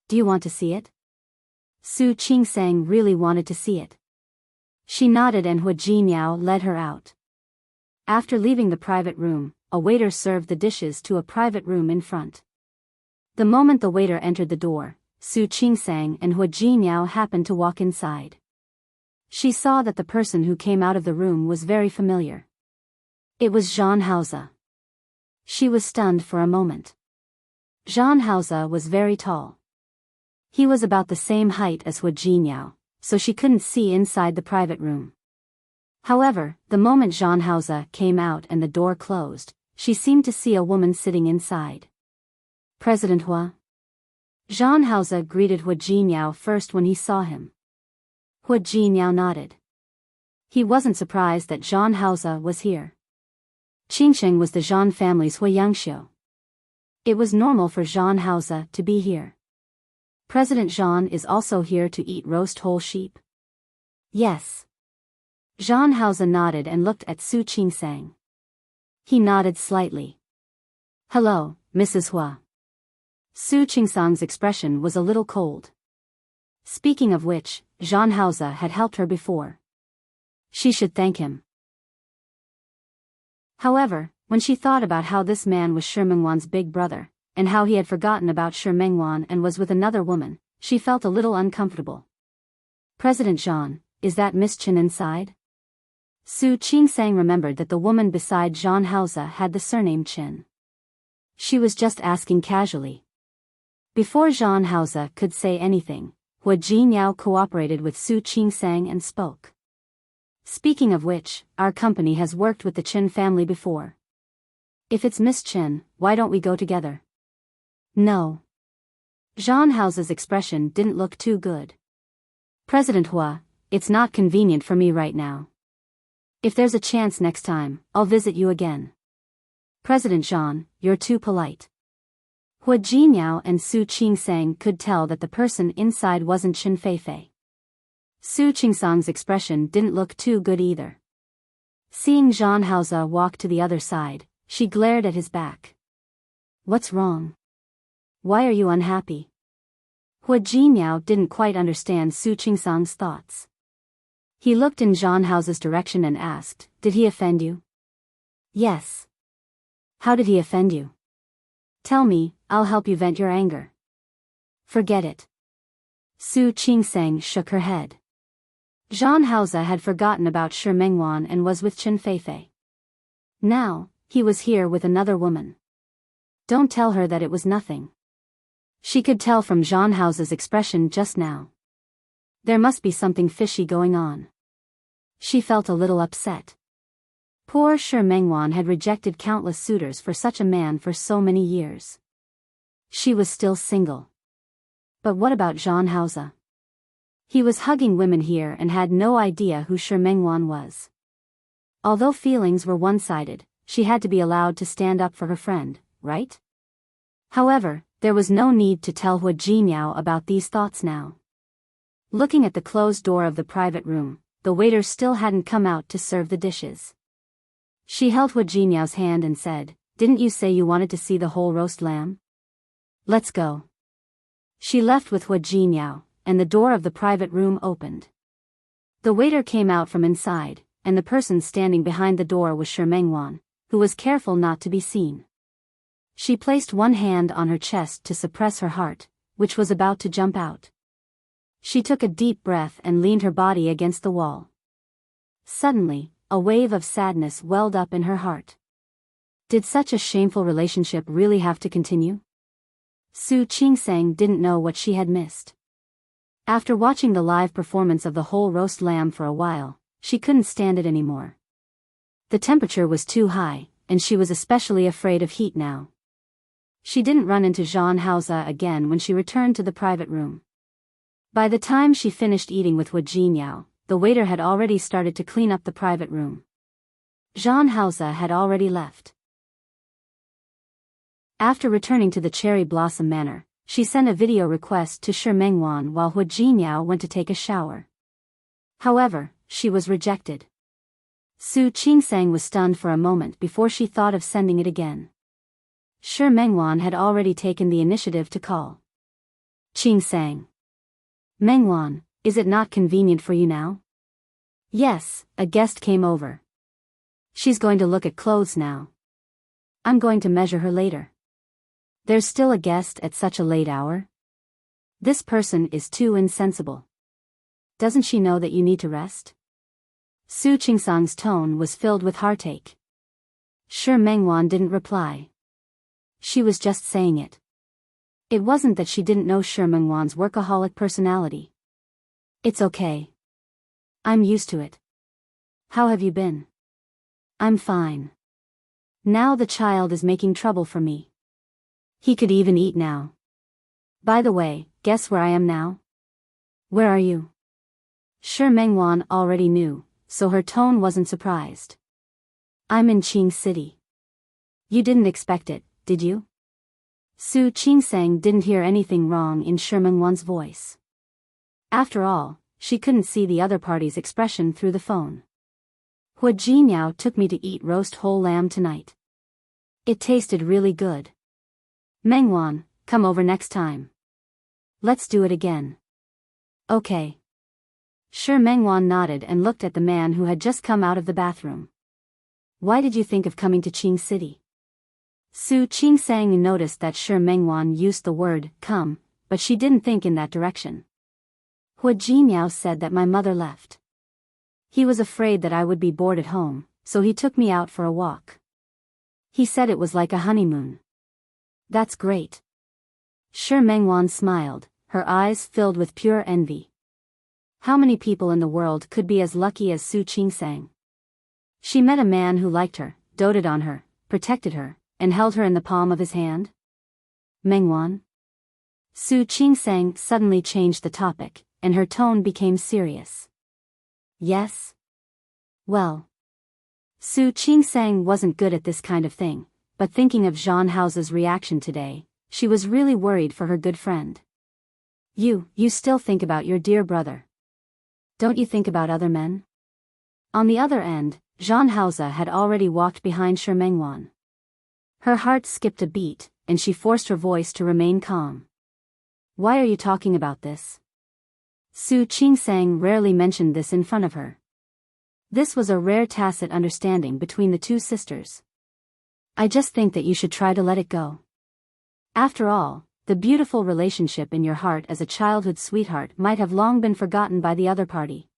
Do you want to see it? Su Qingsang really wanted to see it. She nodded and Hua Jinyao led her out. After leaving the private room, a waiter served the dishes to a private room in front. The moment the waiter entered the door, Su Qingsang and Hua Jinyao happened to walk inside. She saw that the person who came out of the room was very familiar. It was Zhang Haoze. She was stunned for a moment. Zhang Haoze was very tall. He was about the same height as Hua Jinyao, so she couldn't see inside the private room. However, the moment Zhang Haoze came out and the door closed, she seemed to see a woman sitting inside. President Hua? Zhang Haoze greeted Hua Jinyao first when he saw him. Hua Jinyao nodded. He wasn't surprised that Zhang Haoze was here. Qingsheng was the Zhang family's Hua Yangxiu. It was normal for Zhang Haoze to be here. President Zhang is also here to eat roast whole sheep? Yes. Zhang Haoze nodded and looked at Su Qingsang. He nodded slightly. Hello, Mrs. Hua. Su Qingsang's expression was a little cold. Speaking of which, Zhang Haoze had helped her before. She should thank him. However, when she thought about how this man was Shi Mengwan's big brother, and how he had forgotten about Shi Mengwan and was with another woman, she felt a little uncomfortable. President Zhang, is that Miss Chen inside? Su Qingsang remembered that the woman beside Zhang Haoze had the surname Chen. She was just asking casually. Before Zhang Haoze could say anything, Hua Jinyao cooperated with Su Qingsang and spoke. Speaking of which, our company has worked with the Chen family before. If it's Miss Chen, why don't we go together? No. Zhang Haoze's expression didn't look too good. President Hua, it's not convenient for me right now. If there's a chance next time, I'll visit you again. President Zhang, you're too polite. Hua Jinyao and Su Qingsang could tell that the person inside wasn't Chen Feifei. Su Qingsang's expression didn't look too good either. Seeing Zhang Haoze walk to the other side, she glared at his back. What's wrong? Why are you unhappy? Hua Jinyao didn't quite understand Su Qingsang's thoughts. He looked in Zhang Haoze's direction and asked, did he offend you? Yes. How did he offend you? Tell me, I'll help you vent your anger. Forget it. Su Qingsang shook her head. Zhang Haoze had forgotten about Shi Mengwan and was with Chen Feifei. Now, he was here with another woman. Don't tell her that it was nothing. She could tell from Zhang Haoze's expression just now. There must be something fishy going on. She felt a little upset. Poor Shi Mengwan had rejected countless suitors for such a man for so many years. She was still single. But what about Zhang Haoze? He was hugging women here and had no idea who Shi Mengwan was. Although feelings were one-sided, she had to be allowed to stand up for her friend, right? However, there was no need to tell Hua Jinyao about these thoughts now. Looking at the closed door of the private room, the waiter still hadn't come out to serve the dishes. She held Hua Jinyao's hand and said, didn't you say you wanted to see the whole roast lamb? Let's go. She left with Hua Jinyao, and the door of the private room opened. The waiter came out from inside, and the person standing behind the door was Shi Mengwan, who was careful not to be seen. She placed one hand on her chest to suppress her heart, which was about to jump out. She took a deep breath and leaned her body against the wall. Suddenly, a wave of sadness welled up in her heart. Did such a shameful relationship really have to continue? Su Qingsang didn't know what she had missed. After watching the live performance of the whole roast lamb for a while, she couldn't stand it anymore. The temperature was too high, and she was especially afraid of heat now. She didn't run into Jean Hausa again when she returned to the private room. By the time she finished eating with Hu Jinyao, the waiter had already started to clean up the private room. Jean Hausa had already left. After returning to the Cherry Blossom Manor, she sent a video request to Shi Mengwan while Hu Jinyao went to take a shower. However, she was rejected. Su Qingsang was stunned for a moment before she thought of sending it again. Shi Mengwan had already taken the initiative to call. Qingsang. Mengwan, is it not convenient for you now? Yes, a guest came over. She's going to look at clothes now. I'm going to measure her later. There's still a guest at such a late hour? This person is too insensible. Doesn't she know that you need to rest? Su Qingsang's tone was filled with heartache. Shi Mengwan didn't reply. She was just saying it. It wasn't that she didn't know Shi Mengwan's workaholic personality. It's okay. I'm used to it. How have you been? I'm fine. Now the child is making trouble for me. He could even eat now. By the way, guess where I am now? Where are you? Shi Mengwan already knew, so her tone wasn't surprised. I'm in Qing City. You didn't expect it, did you? Su Qingsang didn't hear anything wrong in Shi Mengwan's voice. After all, she couldn't see the other party's expression through the phone. Hu Jinyao took me to eat roast whole lamb tonight. It tasted really good. Mengwan, come over next time. Let's do it again. Okay. Shi Mengwan nodded and looked at the man who had just come out of the bathroom. Why did you think of coming to Qing City? Su Qingsang noticed that Shi Mengwan used the word come, but she didn't think in that direction. Hu Jinyao said that my mother left. He was afraid that I would be bored at home, so he took me out for a walk. He said it was like a honeymoon. That's great. Shi Mengwan smiled, her eyes filled with pure envy. How many people in the world could be as lucky as Su Qingsang? She met a man who liked her, doted on her, protected her, and held her in the palm of his hand? Mengwan? Su Qingsang suddenly changed the topic, and her tone became serious. Yes? Well. Su Qingsang wasn't good at this kind of thing, but thinking of Jean Hausa's reaction today, she was really worried for her good friend. You still think about your dear brother. Don't you think about other men? On the other end, Jean Hausa had already walked behind Shi Mengwan. Her heart skipped a beat, and she forced her voice to remain calm. Why are you talking about this? Su Qingsang rarely mentioned this in front of her. This was a rare tacit understanding between the two sisters. I just think that you should try to let it go. After all, the beautiful relationship in your heart as a childhood sweetheart might have long been forgotten by the other party.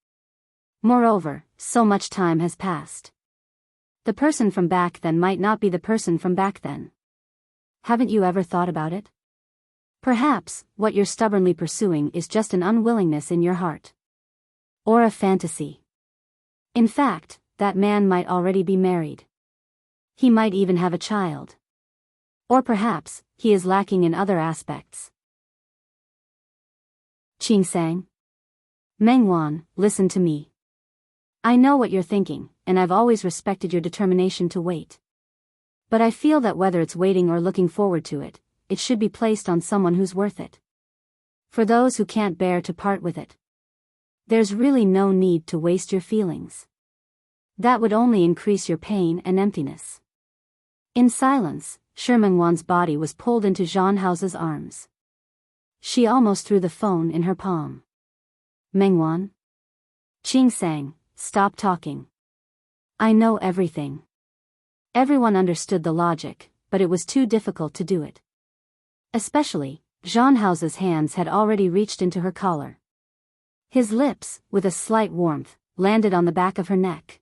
Moreover, so much time has passed. The person from back then might not be the person from back then. Haven't you ever thought about it? Perhaps, what you're stubbornly pursuing is just an unwillingness in your heart. Or a fantasy. In fact, that man might already be married. He might even have a child. Or perhaps, he is lacking in other aspects. Qingsang. Mengwan, listen to me. I know what you're thinking, and I've always respected your determination to wait. But I feel that whether it's waiting or looking forward to it, it should be placed on someone who's worth it. For those who can't bear to part with it, there's really no need to waste your feelings. That would only increase your pain and emptiness. In silence, Shi Mengwan's body was pulled into Jean Hausa's arms. She almost threw the phone in her palm. Mengwan? Qingsang, stop talking. I know everything. Everyone understood the logic, but it was too difficult to do it. Especially, Jean Hausa's hands had already reached into her collar. His lips, with a slight warmth, landed on the back of her neck.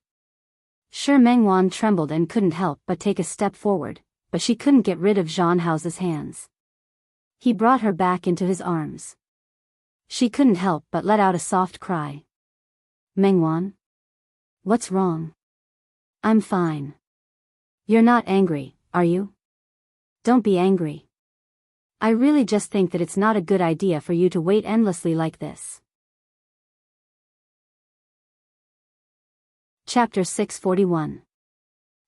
Shi Mengwan trembled and couldn't help but take a step forward, but she couldn't get rid of Jean Hausa's hands. He brought her back into his arms. She couldn't help but let out a soft cry. Mengwan? What's wrong? I'm fine. You're not angry, are you? Don't be angry. I really just think that it's not a good idea for you to wait endlessly like this. Chapter 641.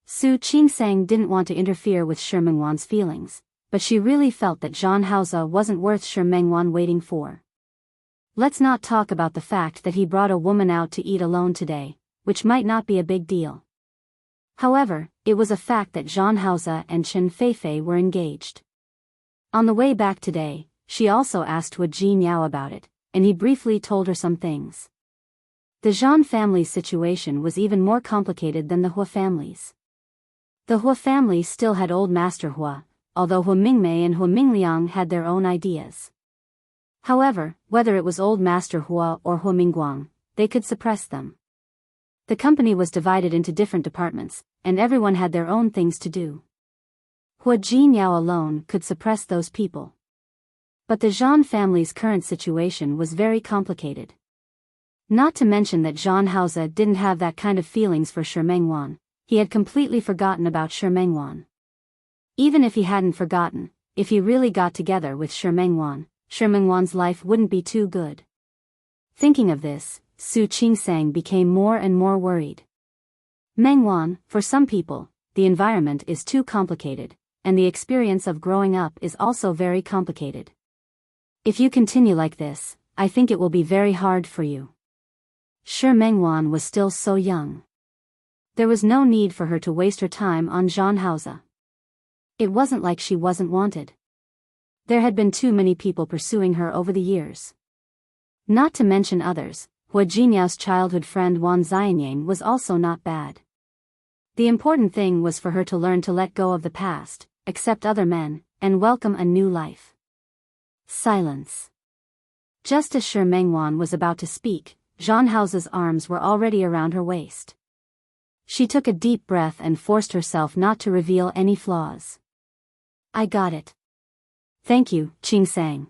Su Qingsang didn't want to interfere with Shi Mengwan's feelings, but she really felt that Zhang Haoze wasn't worth Shi Mengwan waiting for. Let's not talk about the fact that he brought a woman out to eat alone today, which might not be a big deal. However, it was a fact that Zhang Haoze and Chen Feifei were engaged. On the way back today, she also asked Hua Jinyao about it, and he briefly told her some things. The Zhang family's situation was even more complicated than the Hua family's. The Hua family still had old Master Hua, although Hua Mingmei and Hua Mingliang had their own ideas. However, whether it was old Master Hua or Hua Mingguang, they could suppress them. The company was divided into different departments, and everyone had their own things to do. Hua Jinyao alone could suppress those people. But the Zhang family's current situation was very complicated. Not to mention that Zhang Haoze didn't have that kind of feelings for Shi Mengwan. He had completely forgotten about Shi Mengwan. Even if he hadn't forgotten, if he really got together with Shi Mengwan's life wouldn't be too good. Thinking of this, Su Qingsang became more and more worried. Mengwan, for some people, the environment is too complicated, and the experience of growing up is also very complicated. If you continue like this, I think it will be very hard for you. Shi Mengwan was still so young. There was no need for her to waste her time on Zhang Haoze. It wasn't like she wasn't wanted. There had been too many people pursuing her over the years. Not to mention others, Hua Jinyao's childhood friend Wan Xianyang was also not bad. The important thing was for her to learn to let go of the past, accept other men, and welcome a new life. Silence. Just as Shi Mengwan was about to speak, Zhang Haoze's arms were already around her waist. She took a deep breath and forced herself not to reveal any flaws. I got it. Thank you, Qingsang.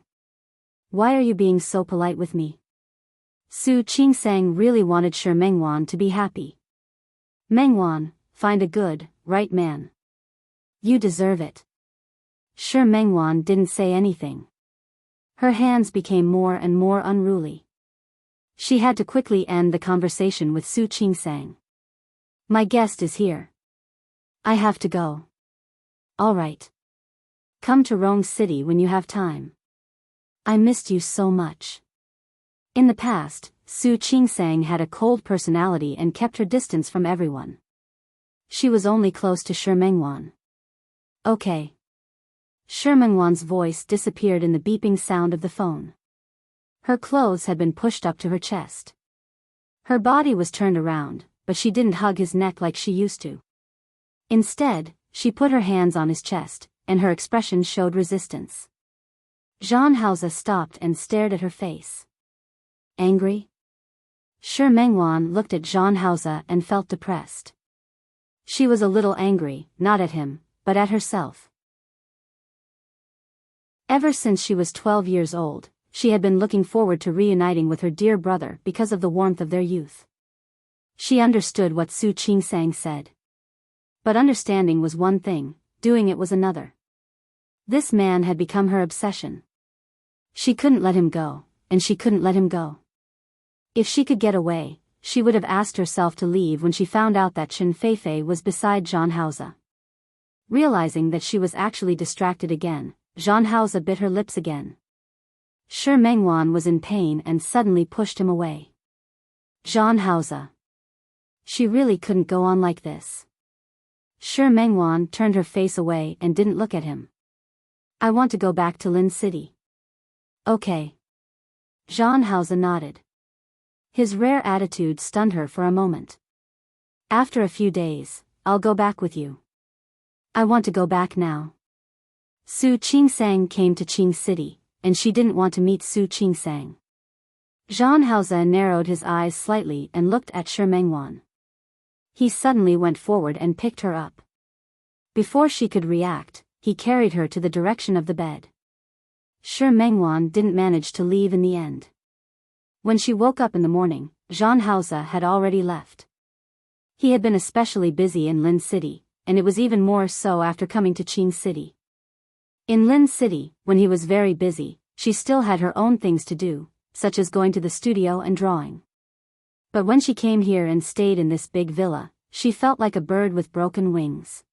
Why are you being so polite with me? Su Qingsang really wanted Shi Mengwan to be happy. Mengwan, find a good, right man. You deserve it. Shi Mengwan didn't say anything. Her hands became more and more unruly. She had to quickly end the conversation with Su Qingsang. My guest is here. I have to go. All right. Come to Rong City when you have time. I missed you so much. In the past, Su Qingsang had a cold personality and kept her distance from everyone. She was only close to Shi Mengwan. Okay. Shi Mengwan's voice disappeared in the beeping sound of the phone. Her clothes had been pushed up to her chest. Her body was turned around, but she didn't hug his neck like she used to. Instead, she put her hands on his chest, and her expression showed resistance. Zhang Haoze stopped and stared at her face. Angry? Shi Mengwan looked at Zhang Haoze and felt depressed. She was a little angry, not at him, but at herself. Ever since she was 12 years old, she had been looking forward to reuniting with her dear brother because of the warmth of their youth. She understood what Su Qingsang said. But understanding was one thing, doing it was another. This man had become her obsession. She couldn't let him go, and she couldn't let him go. If she could get away, she would have asked herself to leave when she found out that Chen Feifei was beside Zhang Haoze. Realizing that she was actually distracted again, Zhang Haoze bit her lips again. Shi Mengwan was in pain and suddenly pushed him away. Zhang Haoze. She really couldn't go on like this. Shi Mengwan turned her face away and didn't look at him. I want to go back to Lin City. Okay. Zhang Haoze nodded. His rare attitude stunned her for a moment. After a few days, I'll go back with you. I want to go back now. Su Qingsang came to Qing City, and she didn't want to meet Su Qingsang. Zhang Haoze narrowed his eyes slightly and looked at Shi Mengwan. He suddenly went forward and picked her up. Before she could react, he carried her to the direction of the bed. Shi Mengwan didn't manage to leave in the end. When she woke up in the morning, Jean Hauser had already left. He had been especially busy in Lin City, and it was even more so after coming to Qing City. In Lin City, when he was very busy, she still had her own things to do, such as going to the studio and drawing. But when she came here and stayed in this big villa, she felt like a bird with broken wings.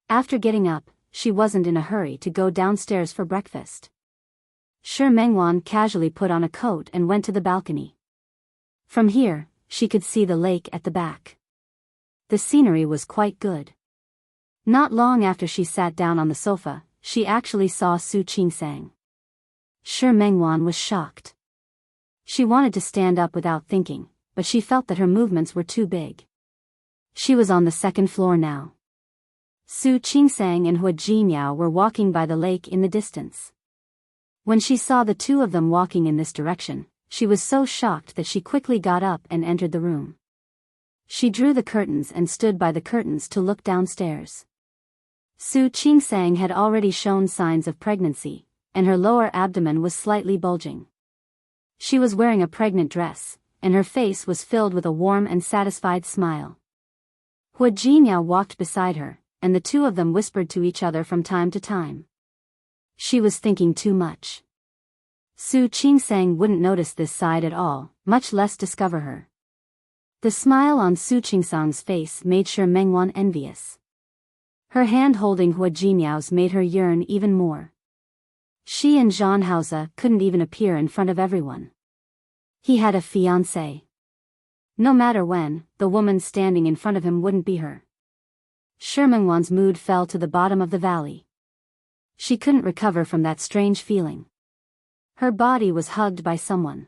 After getting up, she wasn't in a hurry to go downstairs for breakfast. Shi Mengwan casually put on a coat and went to the balcony. From here, she could see the lake at the back. The scenery was quite good. Not long after she sat down on the sofa, she actually saw Su Qingsang. Shi Mengwan was shocked. She wanted to stand up without thinking, but she felt that her movements were too big. She was on the second floor now. Su Qingsang and Hua Jinyao were walking by the lake in the distance. When she saw the two of them walking in this direction, she was so shocked that she quickly got up and entered the room. She drew the curtains and stood by the curtains to look downstairs. Su Qingsang had already shown signs of pregnancy, and her lower abdomen was slightly bulging. She was wearing a pregnant dress, and her face was filled with a warm and satisfied smile. Hua Jinyao walked beside her, and the two of them whispered to each other from time to time. She was thinking too much. Su Qingsang wouldn't notice this side at all, much less discover her. The smile on Su Qingsang's face made Shi Mengwan envious. Her hand holding Hua Jinyao's made her yearn even more. She and Jean Hauser couldn't even appear in front of everyone. He had a fiancée. No matter when, the woman standing in front of him wouldn't be her. Shi Mengwan's mood fell to the bottom of the valley. She couldn't recover from that strange feeling. Her body was hugged by someone.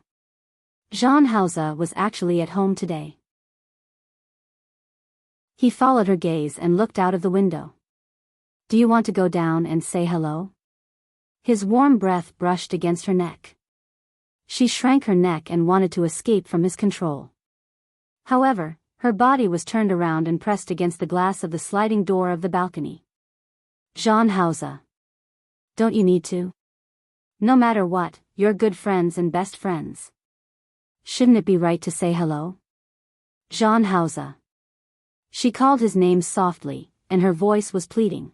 Jean Hauser was actually at home today. He followed her gaze and looked out of the window. "Do you want to go down and say hello?" His warm breath brushed against her neck. She shrank her neck and wanted to escape from his control. However, her body was turned around and pressed against the glass of the sliding door of the balcony. "Jean Hauser. Don't you need to? No matter what, you're good friends and best friends. Shouldn't it be right to say hello? Jean Hauser." She called his name softly, and her voice was pleading.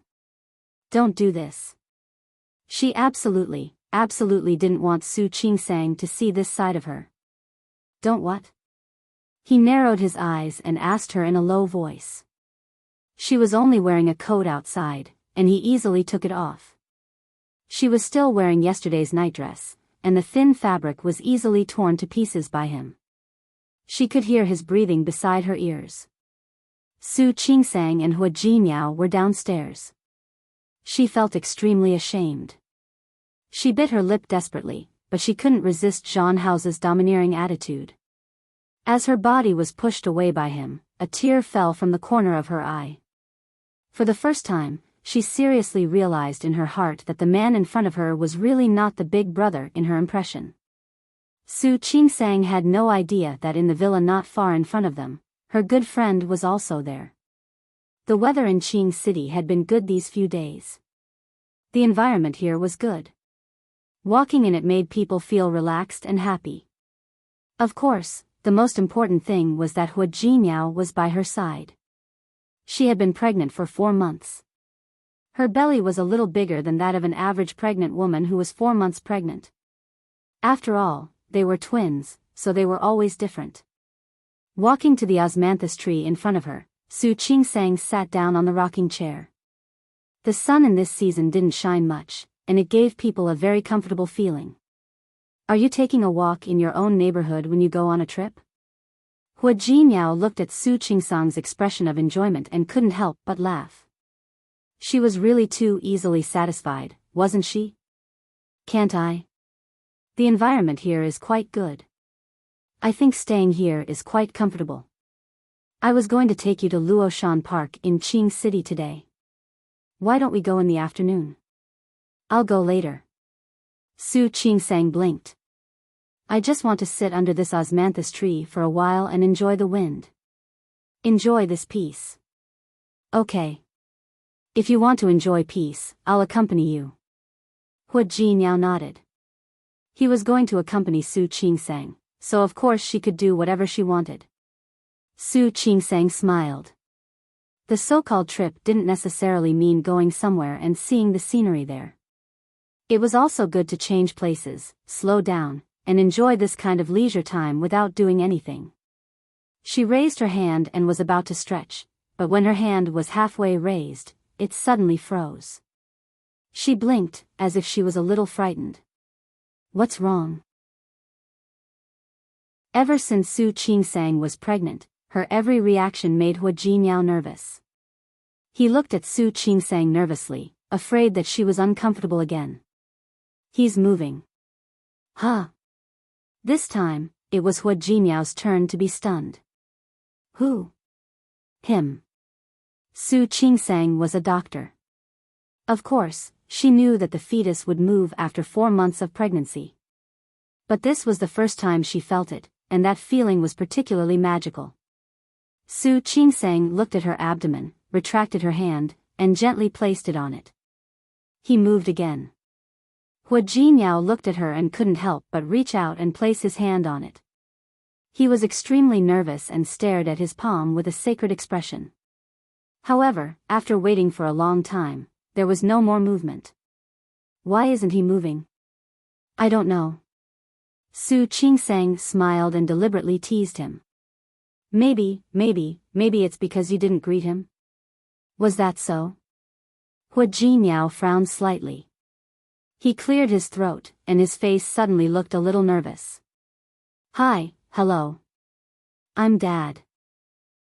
"Don't do this." She absolutely didn't want Su Qingsang to see this side of her. "Don't what?" He narrowed his eyes and asked her in a low voice. She was only wearing a coat outside, and he easily took it off. She was still wearing yesterday's nightdress, and the thin fabric was easily torn to pieces by him. She could hear his breathing beside her ears. Su Qingsang and Hua Jinyao were downstairs. She felt extremely ashamed. She bit her lip desperately, but she couldn't resist Jean Hauser's domineering attitude. As her body was pushed away by him, a tear fell from the corner of her eye. For the first time, she seriously realized in her heart that the man in front of her was really not the big brother in her impression. Su Qingsang had no idea that in the villa not far in front of them, her good friend was also there. The weather in Qing City had been good these few days. The environment here was good. Walking in it made people feel relaxed and happy. Of course, the most important thing was that Hua Jinyao was by her side. She had been pregnant for 4 months. Her belly was a little bigger than that of an average pregnant woman who was 4 months pregnant. After all, they were twins, so they were always different. Walking to the osmanthus tree in front of her, Su Qingsang sat down on the rocking chair. The sun in this season didn't shine much, and it gave people a very comfortable feeling. "Are you taking a walk in your own neighborhood when you go on a trip?" Hua Jinyao looked at Su Qingsang's expression of enjoyment and couldn't help but laugh. She was really too easily satisfied, wasn't she? "Can't I? The environment here is quite good. I think staying here is quite comfortable. I was going to take you to Luoshan Park in Qing City today. Why don't we go in the afternoon?" "I'll go later." Su Qingsang blinked. "I just want to sit under this osmanthus tree for a while and enjoy the wind. Enjoy this peace." "Okay. If you want to enjoy peace, I'll accompany you." Hua Jinyao nodded. He was going to accompany Su Qingsang, so of course she could do whatever she wanted. Su Qingsang smiled. The so-called trip didn't necessarily mean going somewhere and seeing the scenery there. It was also good to change places, slow down, and enjoy this kind of leisure time without doing anything. She raised her hand and was about to stretch, but when her hand was halfway raised, it suddenly froze. She blinked, as if she was a little frightened. What's wrong? Ever since Su Qingsang was pregnant, her every reaction made Hua Jinyao nervous. He looked at Su Qingsang nervously, afraid that she was uncomfortable again. He's moving. Huh? This time, it was Hua Jinyao's turn to be stunned. Who? Him. Su Qingsang was a doctor. Of course, she knew that the fetus would move after 4 months of pregnancy. But this was the first time she felt it, and that feeling was particularly magical. Su Qingsang looked at her abdomen, retracted her hand, and gently placed it on it. He moved again. Hua Jinyao looked at her and couldn't help but reach out and place his hand on it. He was extremely nervous and stared at his palm with a sacred expression. However, after waiting for a long time, there was no more movement. Why isn't he moving? I don't know. Su Qingsang smiled and deliberately teased him. Maybe it's because you didn't greet him? Was that so? Hua Jinyao frowned slightly. He cleared his throat, and his face suddenly looked a little nervous. Hi, hello. I'm Dad.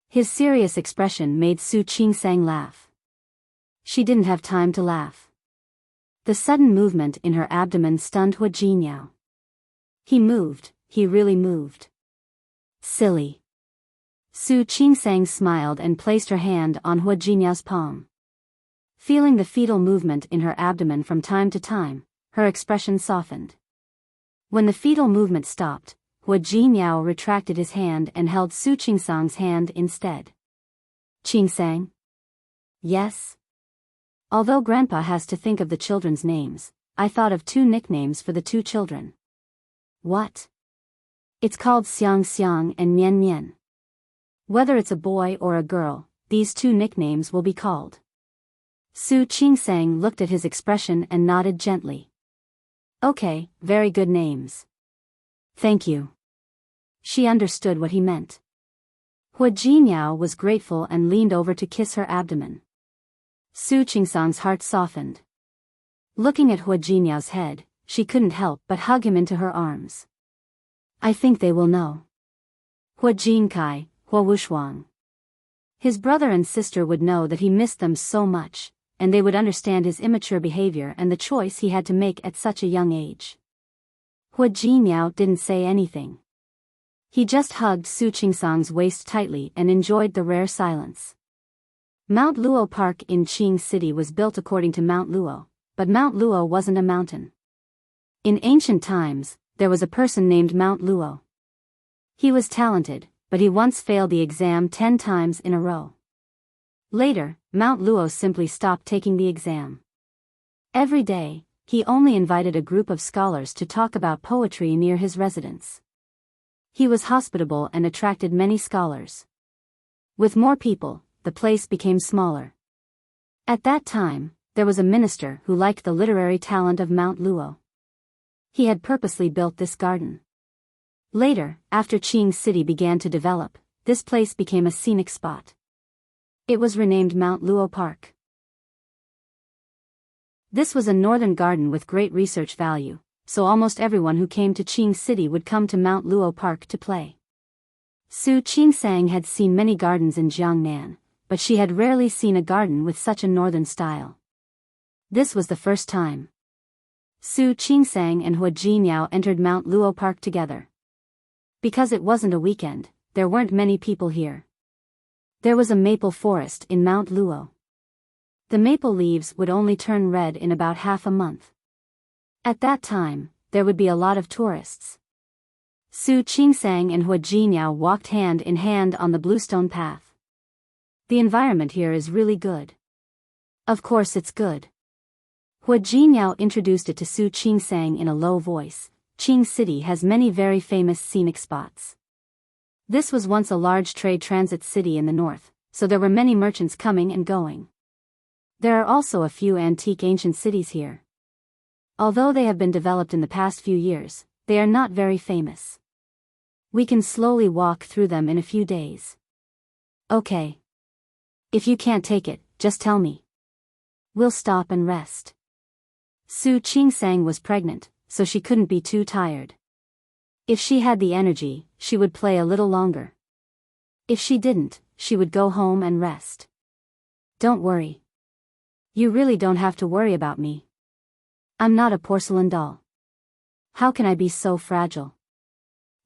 His serious expression made Su Qingsang laugh. She didn't have time to laugh. The sudden movement in her abdomen stunned Hua Jinyao. He moved, he really moved. Silly. Su Qingsang smiled and placed her hand on Hua Jinyao's palm. Feeling the fetal movement in her abdomen from time to time, her expression softened. When the fetal movement stopped, Hua Jinyao retracted his hand and held Su Qingsang's hand instead. Qingsang? Yes? Although Grandpa has to think of the children's names, I thought of 2 nicknames for the 2 children. What? It's called Xiang Xiang and Nian Nian. Whether it's a boy or a girl, these 2 nicknames will be called. Su Qingsang looked at his expression and nodded gently. Okay, very good names. Thank you. She understood what he meant. Hua Jinyao was grateful and leaned over to kiss her abdomen. Su Qingsang's heart softened. Looking at Hua Jinyao's head, she couldn't help but hug him into her arms. I think they will know. Hua Jinkai, Hua Wushuang. His brother and sister would know that he missed them so much, and they would understand his immature behavior and the choice he had to make at such a young age. Hua Jinyao didn't say anything. He just hugged Su Qingsang's waist tightly and enjoyed the rare silence. Mount Luo Park in Qing City was built according to Mount Luo, but Mount Luo wasn't a mountain. In ancient times, there was a person named Mount Luo. He was talented, but he once failed the exam 10 times in a row. Later, Mount Luo simply stopped taking the exam. Every day, he only invited a group of scholars to talk about poetry near his residence. He was hospitable and attracted many scholars. With more people, the place became smaller. At that time, there was a minister who liked the literary talent of Mount Luo. He had purposely built this garden. Later, after Qing City began to develop, this place became a scenic spot. It was renamed Mount Luo Park. This was a northern garden with great research value, so almost everyone who came to Qing City would come to Mount Luo Park to play. Su Qingsang had seen many gardens in Jiangnan, but she had rarely seen a garden with such a northern style. This was the first time. Su Qingsang and Hua Jinyao entered Mount Luo Park together. Because it wasn't a weekend, there weren't many people here. There was a maple forest in Mount Luo. The maple leaves would only turn red in about half a month. At that time, there would be a lot of tourists. Su Qingsang and Hua Jinyao walked hand in hand on the bluestone path. The environment here is really good. Of course it's good. Hua Jinyao introduced it to Su Qingsang in a low voice, Qing City has many very famous scenic spots. This was once a large trade transit city in the north, so there were many merchants coming and going. There are also a few antique ancient cities here. Although they have been developed in the past few years, they are not very famous. We can slowly walk through them in a few days. Okay. If you can't take it, just tell me. We'll stop and rest. Su Qingsang was pregnant, so she couldn't be too tired. If she had the energy, she would play a little longer. If she didn't, she would go home and rest. Don't worry. You really don't have to worry about me. I'm not a porcelain doll. How can I be so fragile?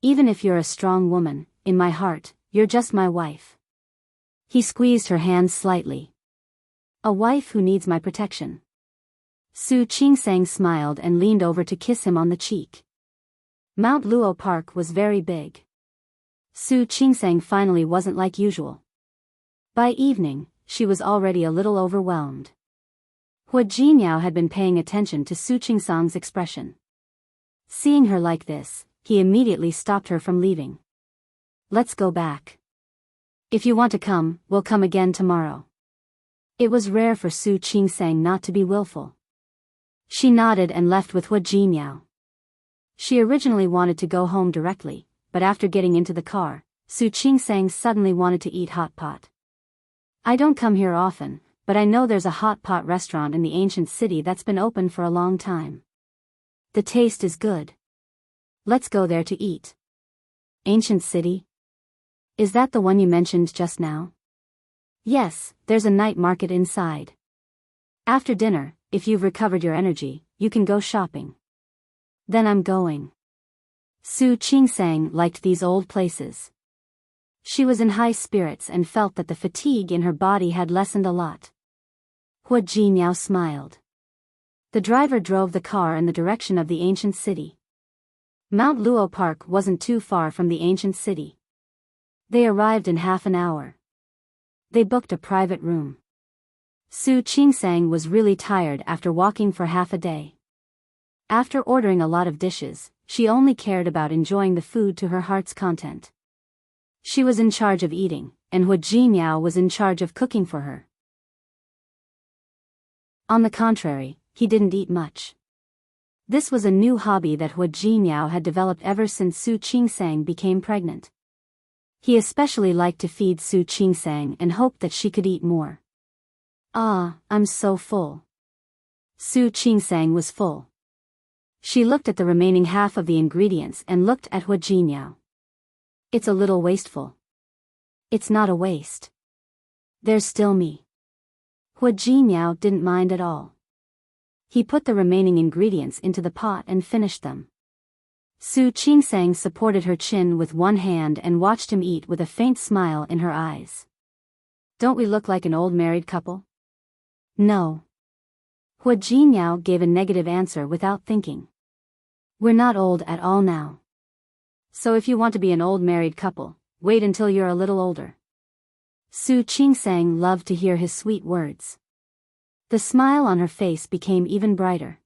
Even if you're a strong woman, in my heart, you're just my wife. He squeezed her hand slightly. A wife who needs my protection. Su Qingsang smiled and leaned over to kiss him on the cheek. Mount Luo Park was very big. Su Qingsang finally wasn't like usual. By evening, she was already a little overwhelmed. Hua Jinyao had been paying attention to Su Qingsang's expression. Seeing her like this, he immediately stopped her from leaving. Let's go back. If you want to come, we'll come again tomorrow. It was rare for Su Qingsang not to be willful. She nodded and left with Hua Jinyao. She originally wanted to go home directly, but after getting into the car, Su Qingsang suddenly wanted to eat hot pot. I don't come here often, but I know there's a hot pot restaurant in the ancient city that's been open for a long time. The taste is good. Let's go there to eat. Ancient city? Is that the one you mentioned just now? Yes, there's a night market inside. After dinner, if you've recovered your energy, you can go shopping. Then I'm going. Su Qingsang liked these old places. She was in high spirits and felt that the fatigue in her body had lessened a lot. Hua Jinyao smiled. The driver drove the car in the direction of the ancient city. Mount Luo Park wasn't too far from the ancient city. They arrived in half an hour. They booked a private room. Su Qingsang was really tired after walking for half a day. After ordering a lot of dishes, she only cared about enjoying the food to her heart's content. She was in charge of eating, and Hua Jinyao was in charge of cooking for her. On the contrary, he didn't eat much. This was a new hobby that Hua Jinyao had developed ever since Su Qingsang became pregnant. He especially liked to feed Su Qingsang and hoped that she could eat more. Ah, I'm so full. Su Qingsang was full. She looked at the remaining half of the ingredients and looked at Hua Jinyao. It's a little wasteful. It's not a waste. There's still me. Hua Jinyao didn't mind at all. He put the remaining ingredients into the pot and finished them. Su Qingsang supported her chin with one hand and watched him eat with a faint smile in her eyes. Don't we look like an old married couple? No. Hua Jinyao gave a negative answer without thinking. We're not old at all now. So if you want to be an old married couple, wait until you're a little older. Su Qingsang loved to hear his sweet words. The smile on her face became even brighter.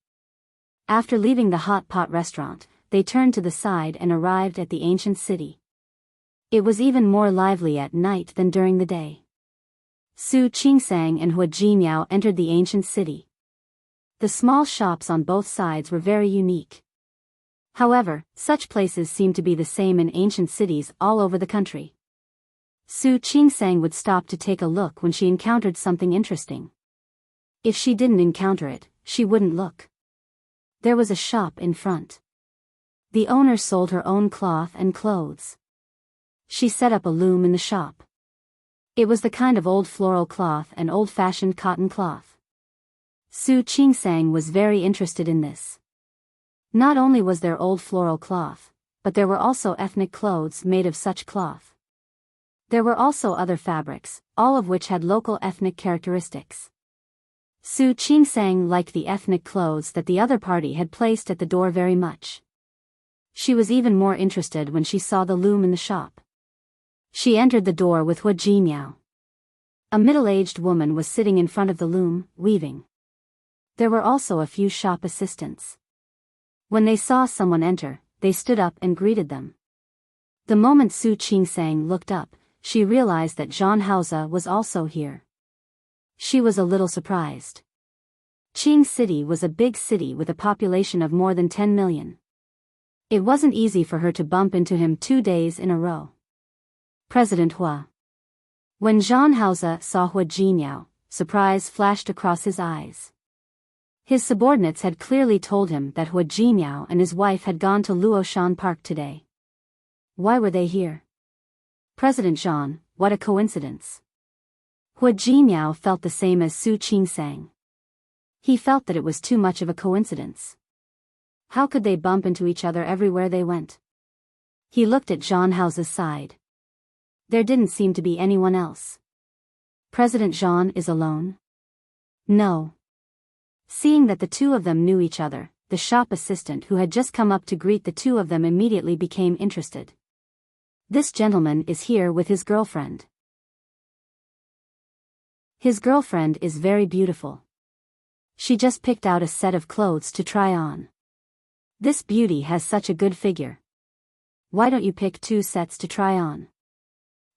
After leaving the hot pot restaurant, they turned to the side and arrived at the ancient city. It was even more lively at night than during the day. Su Qingsang and Hua Jinyao entered the ancient city. The small shops on both sides were very unique. However, such places seemed to be the same in ancient cities all over the country. Su Qingsang would stop to take a look when she encountered something interesting. If she didn't encounter it, she wouldn't look. There was a shop in front. The owner sold her own cloth and clothes. She set up a loom in the shop. It was the kind of old floral cloth and old-fashioned cotton cloth. Su Qingsang was very interested in this. Not only was there old floral cloth, but there were also ethnic clothes made of such cloth. There were also other fabrics, all of which had local ethnic characteristics. Su Qingsang liked the ethnic clothes that the other party had placed at the door very much. She was even more interested when she saw the loom in the shop. She entered the door with Hua Jinyao. A middle-aged woman was sitting in front of the loom, weaving. There were also a few shop assistants. When they saw someone enter, they stood up and greeted them. The moment Su Qingsang looked up, she realized that Zhang Haoze was also here. She was a little surprised. Qing City was a big city with a population of more than 10 million. It wasn't easy for her to bump into him 2 days in a row. President Hua. When Zhang Haoze saw Hua Jinyao, surprise flashed across his eyes. His subordinates had clearly told him that Hua Jinyao and his wife had gone to Luoshan Park today. Why were they here? President Zhang, what a coincidence. Hua Jinyao felt the same as Su Qingsang. He felt that it was too much of a coincidence. How could they bump into each other everywhere they went? He looked at Zhang Haoze's side. There didn't seem to be anyone else. President Zhang is alone? No. Seeing that the two of them knew each other, the shop assistant who had just come up to greet the two of them immediately became interested. This gentleman is here with his girlfriend. His girlfriend is very beautiful. She just picked out a set of clothes to try on. This beauty has such a good figure. Why don't you pick 2 sets to try on?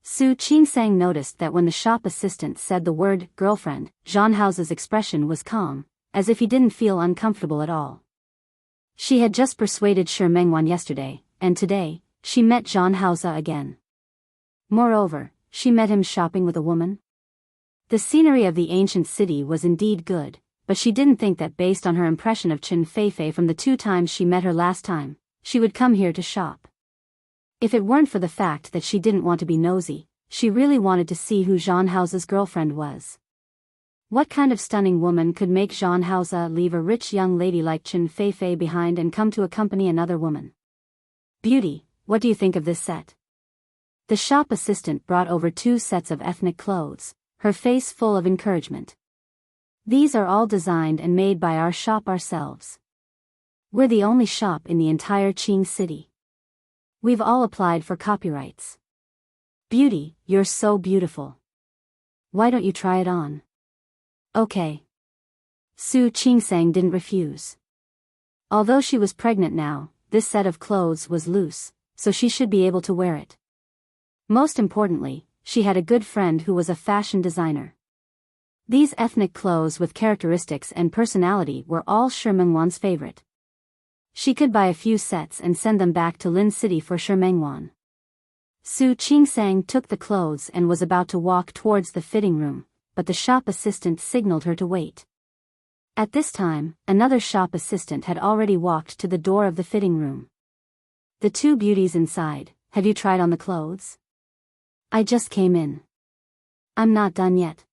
Su Qingsang noticed that when the shop assistant said the word girlfriend, Zhang Haoze's expression was calm, as if he didn't feel uncomfortable at all. She had just persuaded Shi Mengwan yesterday, and today, she met Zhang Haoze again. Moreover, she met him shopping with a woman. The scenery of the ancient city was indeed good, but she didn't think that based on her impression of Chen Feifei from the 2 times she met her last time, she would come here to shop. If it weren't for the fact that she didn't want to be nosy, she really wanted to see who Zhang Haoze's girlfriend was. What kind of stunning woman could make Zhang Haoze leave a rich young lady like Chen Feifei behind and come to accompany another woman? Beauty, what do you think of this set? The shop assistant brought over 2 sets of ethnic clothes, her face full of encouragement. These are all designed and made by our shop ourselves. We're the only shop in the entire Qing city. We've all applied for copyrights. Beauty, you're so beautiful. Why don't you try it on? Okay. Su Qingsang didn't refuse. Although she was pregnant now, this set of clothes was loose, so she should be able to wear it. Most importantly, she had a good friend who was a fashion designer. These ethnic clothes with characteristics and personality were all Shi Mengwan's favorite. She could buy a few sets and send them back to Lin City for Shi Mengwan. Su Qingsang took the clothes and was about to walk towards the fitting room, but the shop assistant signaled her to wait. At this time, another shop assistant had already walked to the door of the fitting room. The 2 beauties inside, have you tried on the clothes? I just came in. I'm not done yet.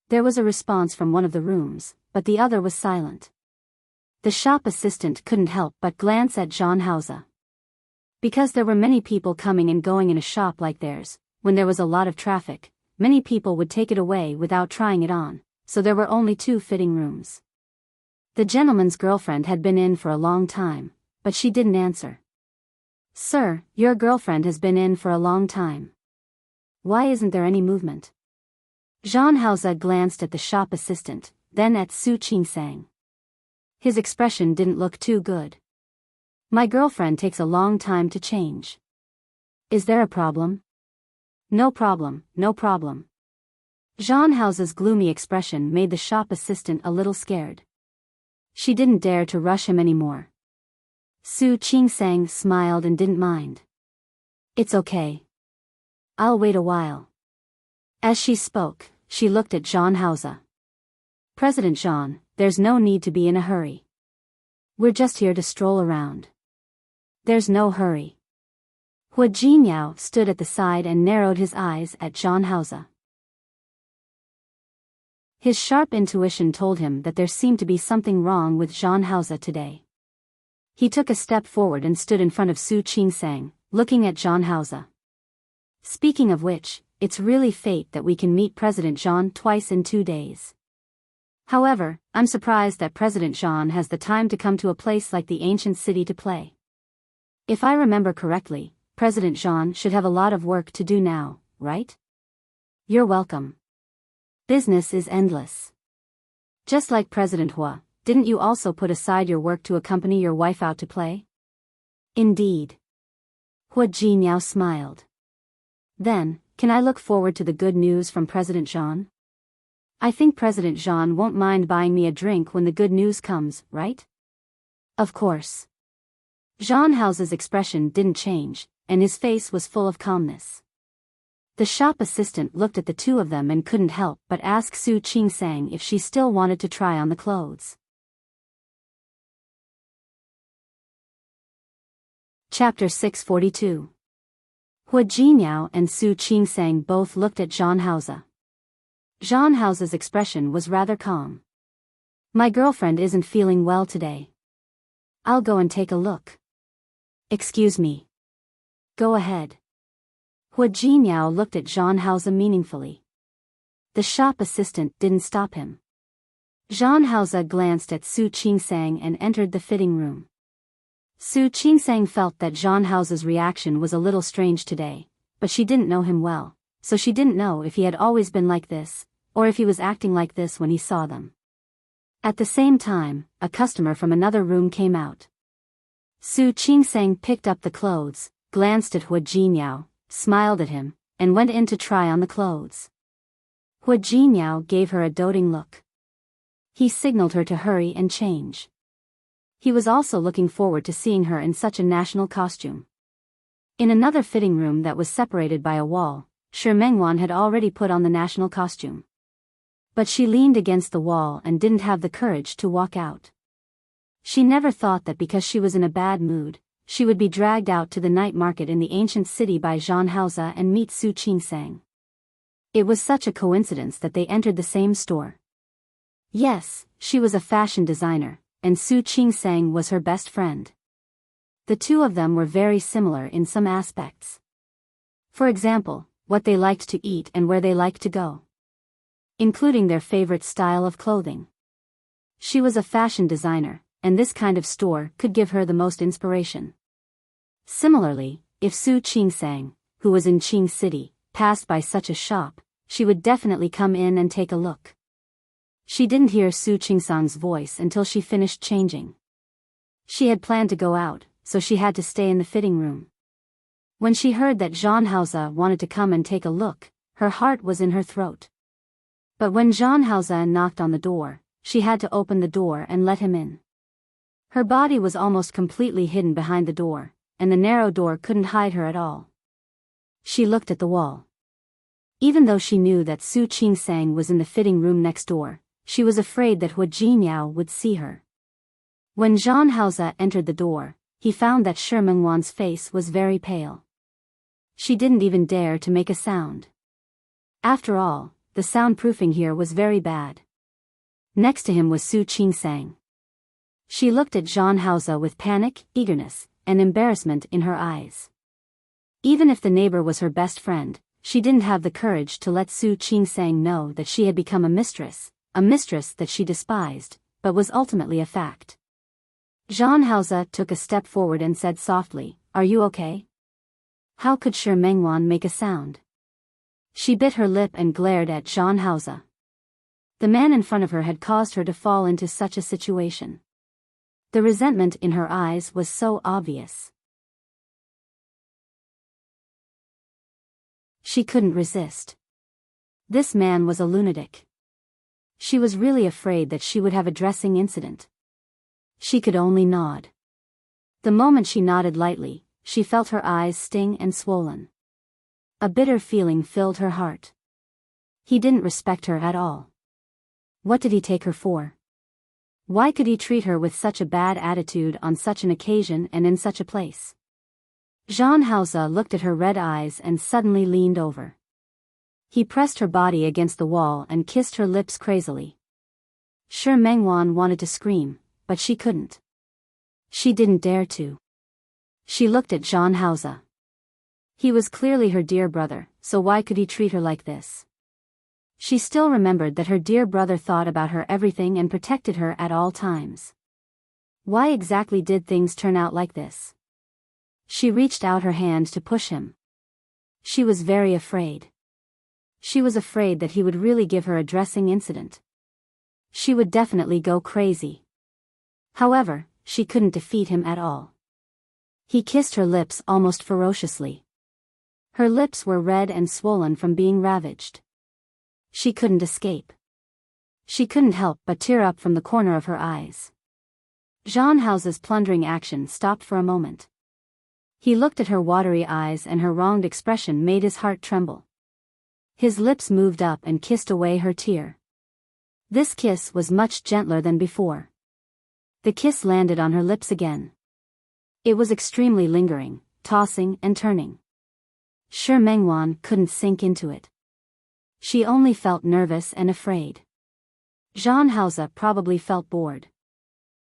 There was a response from one of the rooms, but the other was silent. The shop assistant couldn't help but glance at Zhang Haoze. Because there were many people coming and going in a shop like theirs, when there was a lot of traffic, many people would take it away without trying it on, so there were only 2 fitting rooms. The gentleman's girlfriend had been in for a long time, but she didn't answer. Sir, your girlfriend has been in for a long time. Why isn't there any movement? Zhang Haoze glanced at the shop assistant, then at Su Qingsang. His expression didn't look too good. My girlfriend takes a long time to change. Is there a problem? No problem, no problem. Zhang Haoze's gloomy expression made the shop assistant a little scared. She didn't dare to rush him anymore. Su Qingsang smiled and didn't mind. It's okay. I'll wait a while. As she spoke, she looked at Zhang Haoze. President Zhang, there's no need to be in a hurry. We're just here to stroll around. There's no hurry. Hua Jinyao stood at the side and narrowed his eyes at Zhang Haoze. His sharp intuition told him that there seemed to be something wrong with Zhang Haoze today. He took a step forward and stood in front of Su Qingsang, looking at Zhang Haoze. Speaking of which, it's really fate that we can meet President Zhang twice in 2 days. However, I'm surprised that President Zhang has the time to come to a place like the ancient city to play. If I remember correctly, President Zhang should have a lot of work to do now, right? You're welcome. Business is endless. Just like President Hua, didn't you also put aside your work to accompany your wife out to play? Indeed. Hua Jinyao smiled. Then, can I look forward to the good news from President Zhang? I think President Zhang won't mind buying me a drink when the good news comes, right? Of course. Zhang Hao's expression didn't change, and his face was full of calmness. The shop assistant looked at the two of them and couldn't help but ask Su Qingsang if she still wanted to try on the clothes. Chapter 642. Hua Jinyao and Su Qingsang both looked at Zhang Haoze. Zhang Hao's expression was rather calm. My girlfriend isn't feeling well today. I'll go and take a look. Excuse me. Go ahead. Hua Jinyao looked at Zhang Haoze meaningfully. The shop assistant didn't stop him. Zhang Haoze glanced at Su Qingsang and entered the fitting room. Su Qingsang felt that Zhang Hao's reaction was a little strange today, but she didn't know him well, so she didn't know if he had always been like this, or if he was acting like this when he saw them. At the same time, a customer from another room came out. Su Qingsang picked up the clothes, glanced at Hua Jinyao, smiled at him, and went in to try on the clothes. Hua Jinyao gave her a doting look. He signaled her to hurry and change. He was also looking forward to seeing her in such a national costume. In another fitting room that was separated by a wall, Shi Mengwan had already put on the national costume. But she leaned against the wall and didn't have the courage to walk out. She never thought that because she was in a bad mood, she would be dragged out to the night market in the ancient city by Zhang Haoze and meet Su Qingsang. It was such a coincidence that they entered the same store. Yes, she was a fashion designer, and Su Qingsang was her best friend. The two of them were very similar in some aspects. For example, what they liked to eat and where they liked to go, including their favorite style of clothing. She was a fashion designer, and this kind of store could give her the most inspiration. Similarly, if Su Qingsang, who was in Qing City, passed by such a shop, she would definitely come in and take a look. She didn't hear Su Qingsang's voice until she finished changing. She had planned to go out, so she had to stay in the fitting room. When she heard that Zhang Haoze wanted to come and take a look, her heart was in her throat. But when Zhang Haoze knocked on the door, she had to open the door and let him in. Her body was almost completely hidden behind the door, and the narrow door couldn't hide her at all. She looked at the wall. Even though she knew that Su Qingsang was in the fitting room next door, she was afraid that Hua Jinyao would see her. When Zhang Haoze entered the door, he found that Shi Mengwan's face was very pale. She didn't even dare to make a sound. After all, the soundproofing here was very bad. Next to him was Su Qingsang. She looked at Zhang Haoze with panic, eagerness, and embarrassment in her eyes. Even if the neighbor was her best friend, she didn't have the courage to let Su Qingsang know that she had become a mistress that she despised, but was ultimately a fact. Zhang Haoze took a step forward and said softly, "Are you okay?" How could Shi Mengwan make a sound? She bit her lip and glared at Zhang Haoze. The man in front of her had caused her to fall into such a situation. The resentment in her eyes was so obvious. She couldn't resist. This man was a lunatic. She was really afraid that she would have a dressing incident. She could only nod. The moment she nodded lightly, she felt her eyes sting and swollen. A bitter feeling filled her heart. He didn't respect her at all. What did he take her for? Why could he treat her with such a bad attitude on such an occasion and in such a place? Zhang Haoze looked at her red eyes and suddenly leaned over. He pressed her body against the wall and kissed her lips crazily. Shi Mengwan wanted to scream, but she couldn't. She didn't dare to. She looked at Zhang Haoze. He was clearly her dear brother, so why could he treat her like this? She still remembered that her dear brother thought about her everything and protected her at all times. Why exactly did things turn out like this? She reached out her hand to push him. She was very afraid. She was afraid that he would really give her a dressing incident. She would definitely go crazy. However, she couldn't defeat him at all. He kissed her lips almost ferociously. Her lips were red and swollen from being ravaged. She couldn't escape. She couldn't help but tear up from the corner of her eyes. Jean House's plundering action stopped for a moment. He looked at her watery eyes, and her wronged expression made his heart tremble. His lips moved up and kissed away her tear. This kiss was much gentler than before. The kiss landed on her lips again. It was extremely lingering, tossing and turning. Shi Mengwan couldn't sink into it. She only felt nervous and afraid. Jean House probably felt bored.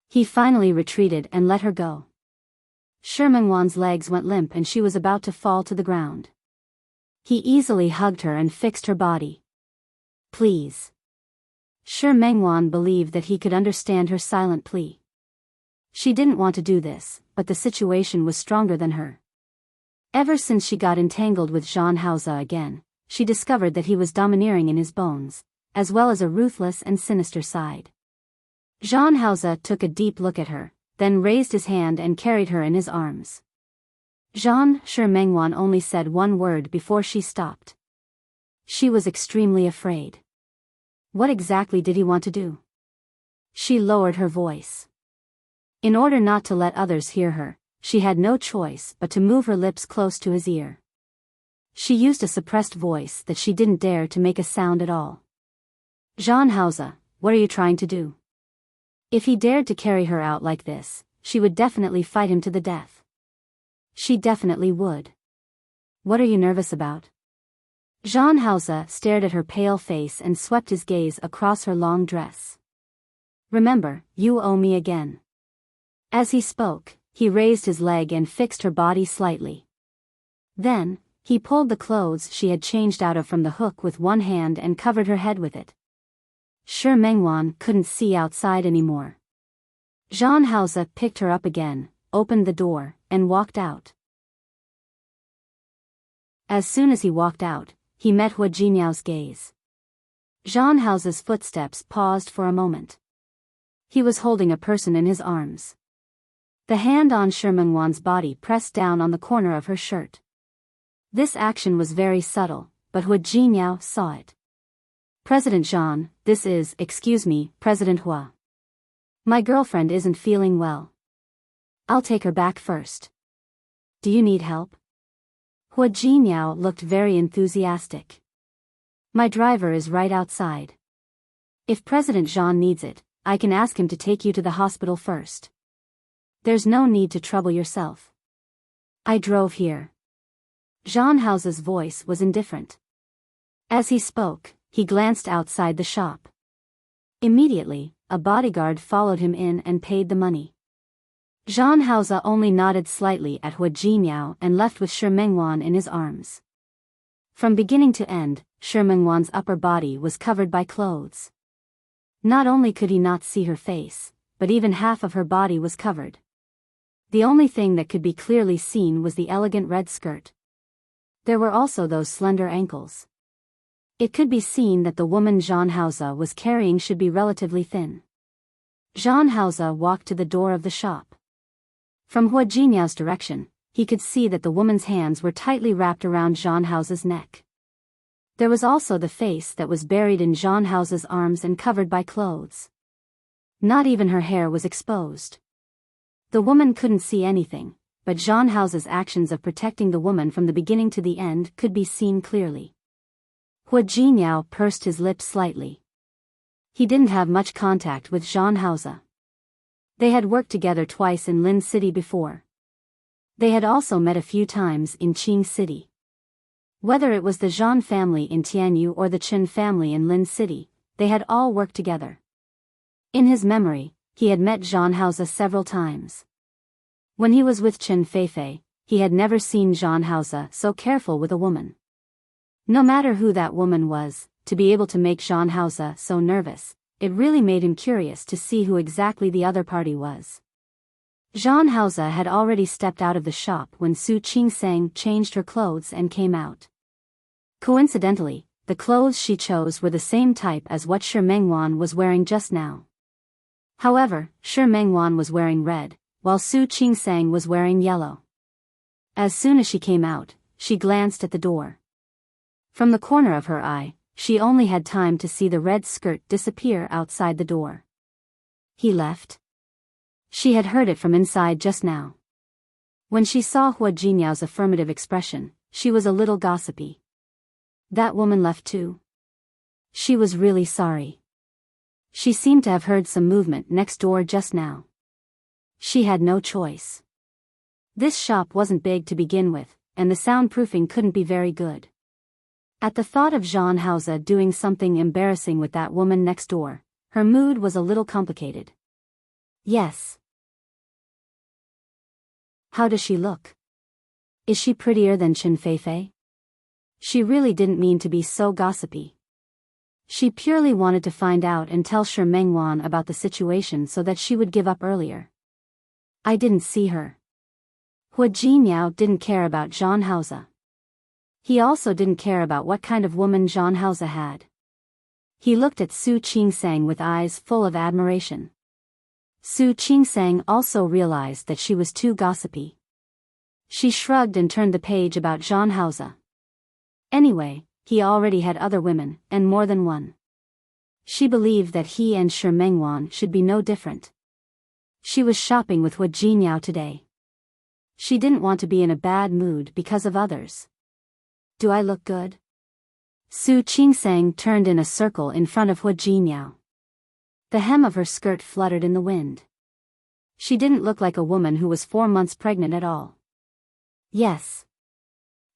He finally retreated and let her go. Shi Mengwan's legs went limp and she was about to fall to the ground. He easily hugged her and fixed her body. Please. Shi Mengwan believed that he could understand her silent plea. She didn't want to do this, but the situation was stronger than her. Ever since she got entangled with Jean House again, she discovered that he was domineering in his bones, as well as a ruthless and sinister side. Jean House took a deep look at her, then raised his hand and carried her in his arms. Shi Mengwan only said one word before she stopped. She was extremely afraid. What exactly did he want to do? She lowered her voice. In order not to let others hear her, she had no choice but to move her lips close to his ear. She used a suppressed voice that she didn't dare to make a sound at all. Jean House, what are you trying to do? If he dared to carry her out like this, she would definitely fight him to the death. She definitely would. What are you nervous about? Jean House stared at her pale face and swept his gaze across her long dress. Remember, you owe me again. As he spoke, he raised his leg and fixed her body slightly. Then, he pulled the clothes she had changed out of from the hook with one hand and covered her head with it. Shi Mengwan couldn't see outside anymore. Jean House picked her up again, opened the door, and walked out. As soon as he walked out, he met Hua Jinyao's gaze. Jean House's footsteps paused for a moment. He was holding a person in his arms. The hand on Shi Mengwan's body pressed down on the corner of her shirt. This action was very subtle, but Hua Jinyao saw it. President Jean, excuse me, President Hua. My girlfriend isn't feeling well. I'll take her back first. Do you need help? Hua Jinyao looked very enthusiastic. My driver is right outside. If President Jean needs it, I can ask him to take you to the hospital first. There's no need to trouble yourself. I drove here. Jean House's voice was indifferent. As he spoke, he glanced outside the shop. Immediately, a bodyguard followed him in and paid the money. Jean House only nodded slightly at Hua Jinyao and left with Shi Mengwan in his arms. From beginning to end, Shi Mengwan's upper body was covered by clothes. Not only could he not see her face, but even half of her body was covered. The only thing that could be clearly seen was the elegant red skirt. There were also those slender ankles. It could be seen that the woman Jean House was carrying should be relatively thin. Jean House walked to the door of the shop. From Hua Jinyao's direction, he could see that the woman's hands were tightly wrapped around Jean House's neck. There was also the face that was buried in Jean House's arms and covered by clothes. Not even her hair was exposed. The woman couldn't see anything, but Jean House's actions of protecting the woman from the beginning to the end could be seen clearly. Hua Jinyao pursed his lips slightly. He didn't have much contact with Jean House. They had worked together twice in Lin City before. They had also met a few times in Qing City. Whether it was the Jean family in Tianyu or the Chen family in Lin City, they had all worked together. In his memory, he had met Jean House several times. When he was with Chen Feifei, he had never seen Jean House so careful with a woman. No matter who that woman was, to be able to make Jean House so nervous, it really made him curious to see who exactly the other party was. Jean House had already stepped out of the shop when Su Qingsang changed her clothes and came out. Coincidentally, the clothes she chose were the same type as what Shi Mengwan was wearing just now. However, Shi Mengwan was wearing red, while Su Qingsang was wearing yellow. As soon as she came out, she glanced at the door. From the corner of her eye, she only had time to see the red skirt disappear outside the door. He left. She had heard it from inside just now. When she saw Hua Jinyao's affirmative expression, she was a little gossipy. That woman left too. She was really sorry. She seemed to have heard some movement next door just now. She had no choice. This shop wasn't big to begin with, and the soundproofing couldn't be very good. At the thought of Jean Hauser doing something embarrassing with that woman next door, her mood was a little complicated. Yes. How does she look? Is she prettier than Chen Feifei? She really didn't mean to be so gossipy. She purely wanted to find out and tell Shi Mengwan about the situation so that she would give up earlier. I didn't see her. Hua Jinyao didn't care about Jean Hauser. He also didn't care about what kind of woman Jean Hauser had. He looked at Su Qingsang with eyes full of admiration. Su Qingsang also realized that she was too gossipy. She shrugged and turned the page about Jean Hauser. Anyway, he already had other women, and more than one. She believed that he and Shi Mengwan should be no different. She was shopping with Hua Jinyao today. She didn't want to be in a bad mood because of others. Do I look good? Su Qingsang turned in a circle in front of Hua Jinyao. The hem of her skirt fluttered in the wind. She didn't look like a woman who was 4 months pregnant at all. Yes.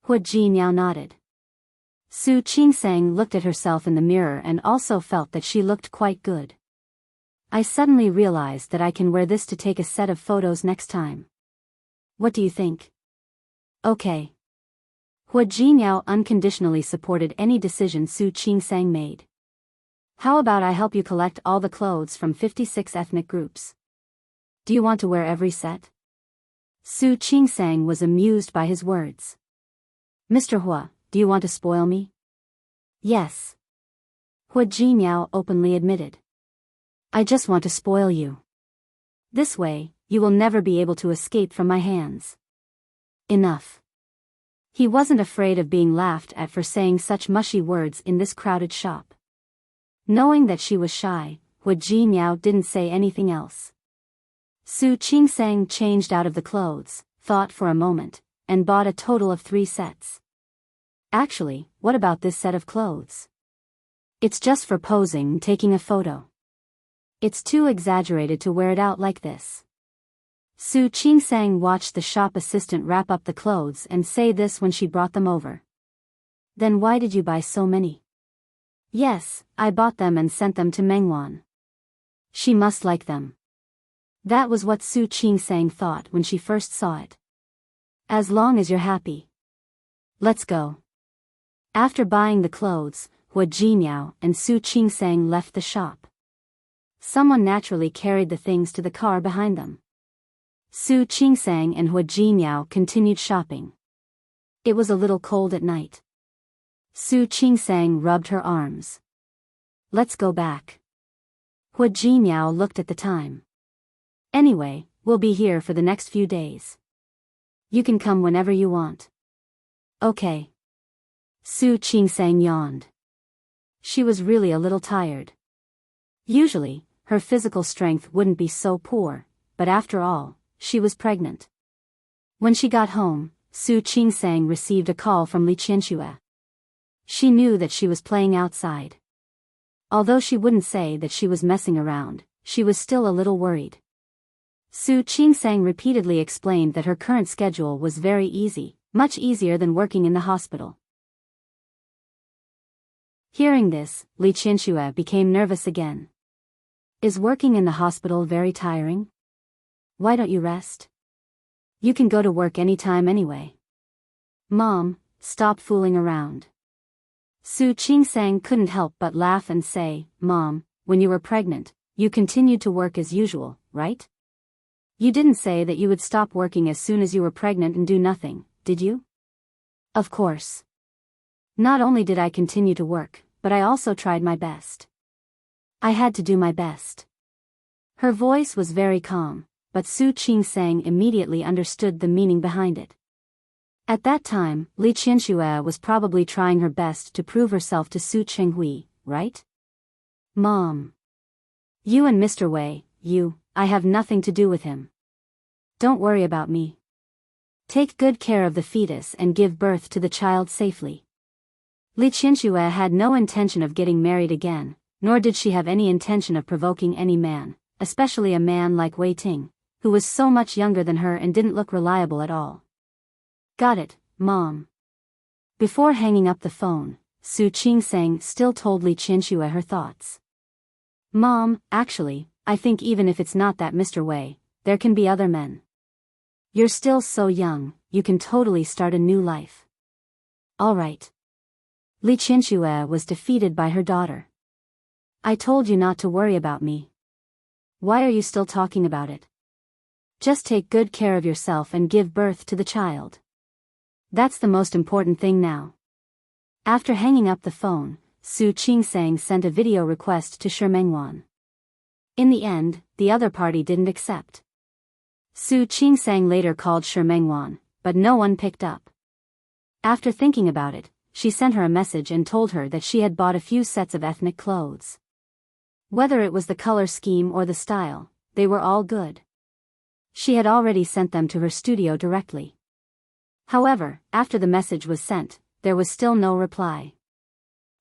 Hua Jinyao nodded. Su Qingsang looked at herself in the mirror and also felt that she looked quite good. I suddenly realized that I can wear this to take a set of photos next time. What do you think? Okay. Hua Jinyao unconditionally supported any decision Su Qingsang made. How about I help you collect all the clothes from 56 ethnic groups? Do you want to wear every set? Su Qingsang was amused by his words. Mr. Hua, do you want to spoil me? Yes. Hua Jinyao openly admitted. I just want to spoil you. This way, you will never be able to escape from my hands. Enough. He wasn't afraid of being laughed at for saying such mushy words in this crowded shop. Knowing that she was shy, Hua Jinyao didn't say anything else. Su Qingsang changed out of the clothes, thought for a moment, and bought a total of 3 sets. Actually, what about this set of clothes? It's just for posing and taking a photo. It's too exaggerated to wear it out like this. Su Qingsang watched the shop assistant wrap up the clothes and say this when she brought them over. Then why did you buy so many? Yes, I bought them and sent them to Mengwan. She must like them. That was what Su Qingsang thought when she first saw it. As long as you're happy. Let's go. After buying the clothes, Hua Jinyao and Su Qingsang left the shop. Someone naturally carried the things to the car behind them. Su Qingsang and Hua Jinyao continued shopping. It was a little cold at night. Su Qingsang rubbed her arms. Let's go back. Hua Jinyao looked at the time. Anyway, we'll be here for the next few days. You can come whenever you want. Okay. Su Qingsang yawned. She was really a little tired. Usually, her physical strength wouldn't be so poor, but after all, she was pregnant. When she got home, Su Qingsang received a call from Li Qianxue. She knew that she was playing outside. Although she wouldn't say that she was messing around, she was still a little worried. Su Qingsang repeatedly explained that her current schedule was very easy, much easier than working in the hospital. Hearing this, Li Qianxue became nervous again. Is working in the hospital very tiring? Why don't you rest? You can go to work anytime anyway. Mom, stop fooling around. Su Qingsang couldn't help but laugh and say, Mom, when you were pregnant, you continued to work as usual, right? You didn't say that you would stop working as soon as you were pregnant and do nothing, did you? Of course. Not only did I continue to work, but I also tried my best. I had to do my best. Her voice was very calm, but Su Qingsang immediately understood the meaning behind it. At that time, Li Qianxue was probably trying her best to prove herself to Su Qinghui, right? Mom. You and Mr. Wei, I have nothing to do with him. Don't worry about me. Take good care of the fetus and give birth to the child safely. Li Qianxue had no intention of getting married again, nor did she have any intention of provoking any man, especially a man like Wei Ting, who was so much younger than her and didn't look reliable at all. Got it, Mom. Before hanging up the phone, Su Qingsang still told Li Qianxue her thoughts. Mom, actually, I think even if it's not that Mr. Wei, there can be other men. You're still so young, you can totally start a new life. All right. Li Qianxue was defeated by her daughter. I told you not to worry about me. Why are you still talking about it? Just take good care of yourself and give birth to the child. That's the most important thing now. After hanging up the phone, Su Qingsang sent a video request to Shi Mengwan. In the end, the other party didn't accept. Su Qingsang later called Shi Mengwan, but no one picked up. After thinking about it, she sent her a message and told her that she had bought a few sets of ethnic clothes. Whether it was the color scheme or the style, they were all good. She had already sent them to her studio directly. However, after the message was sent, there was still no reply.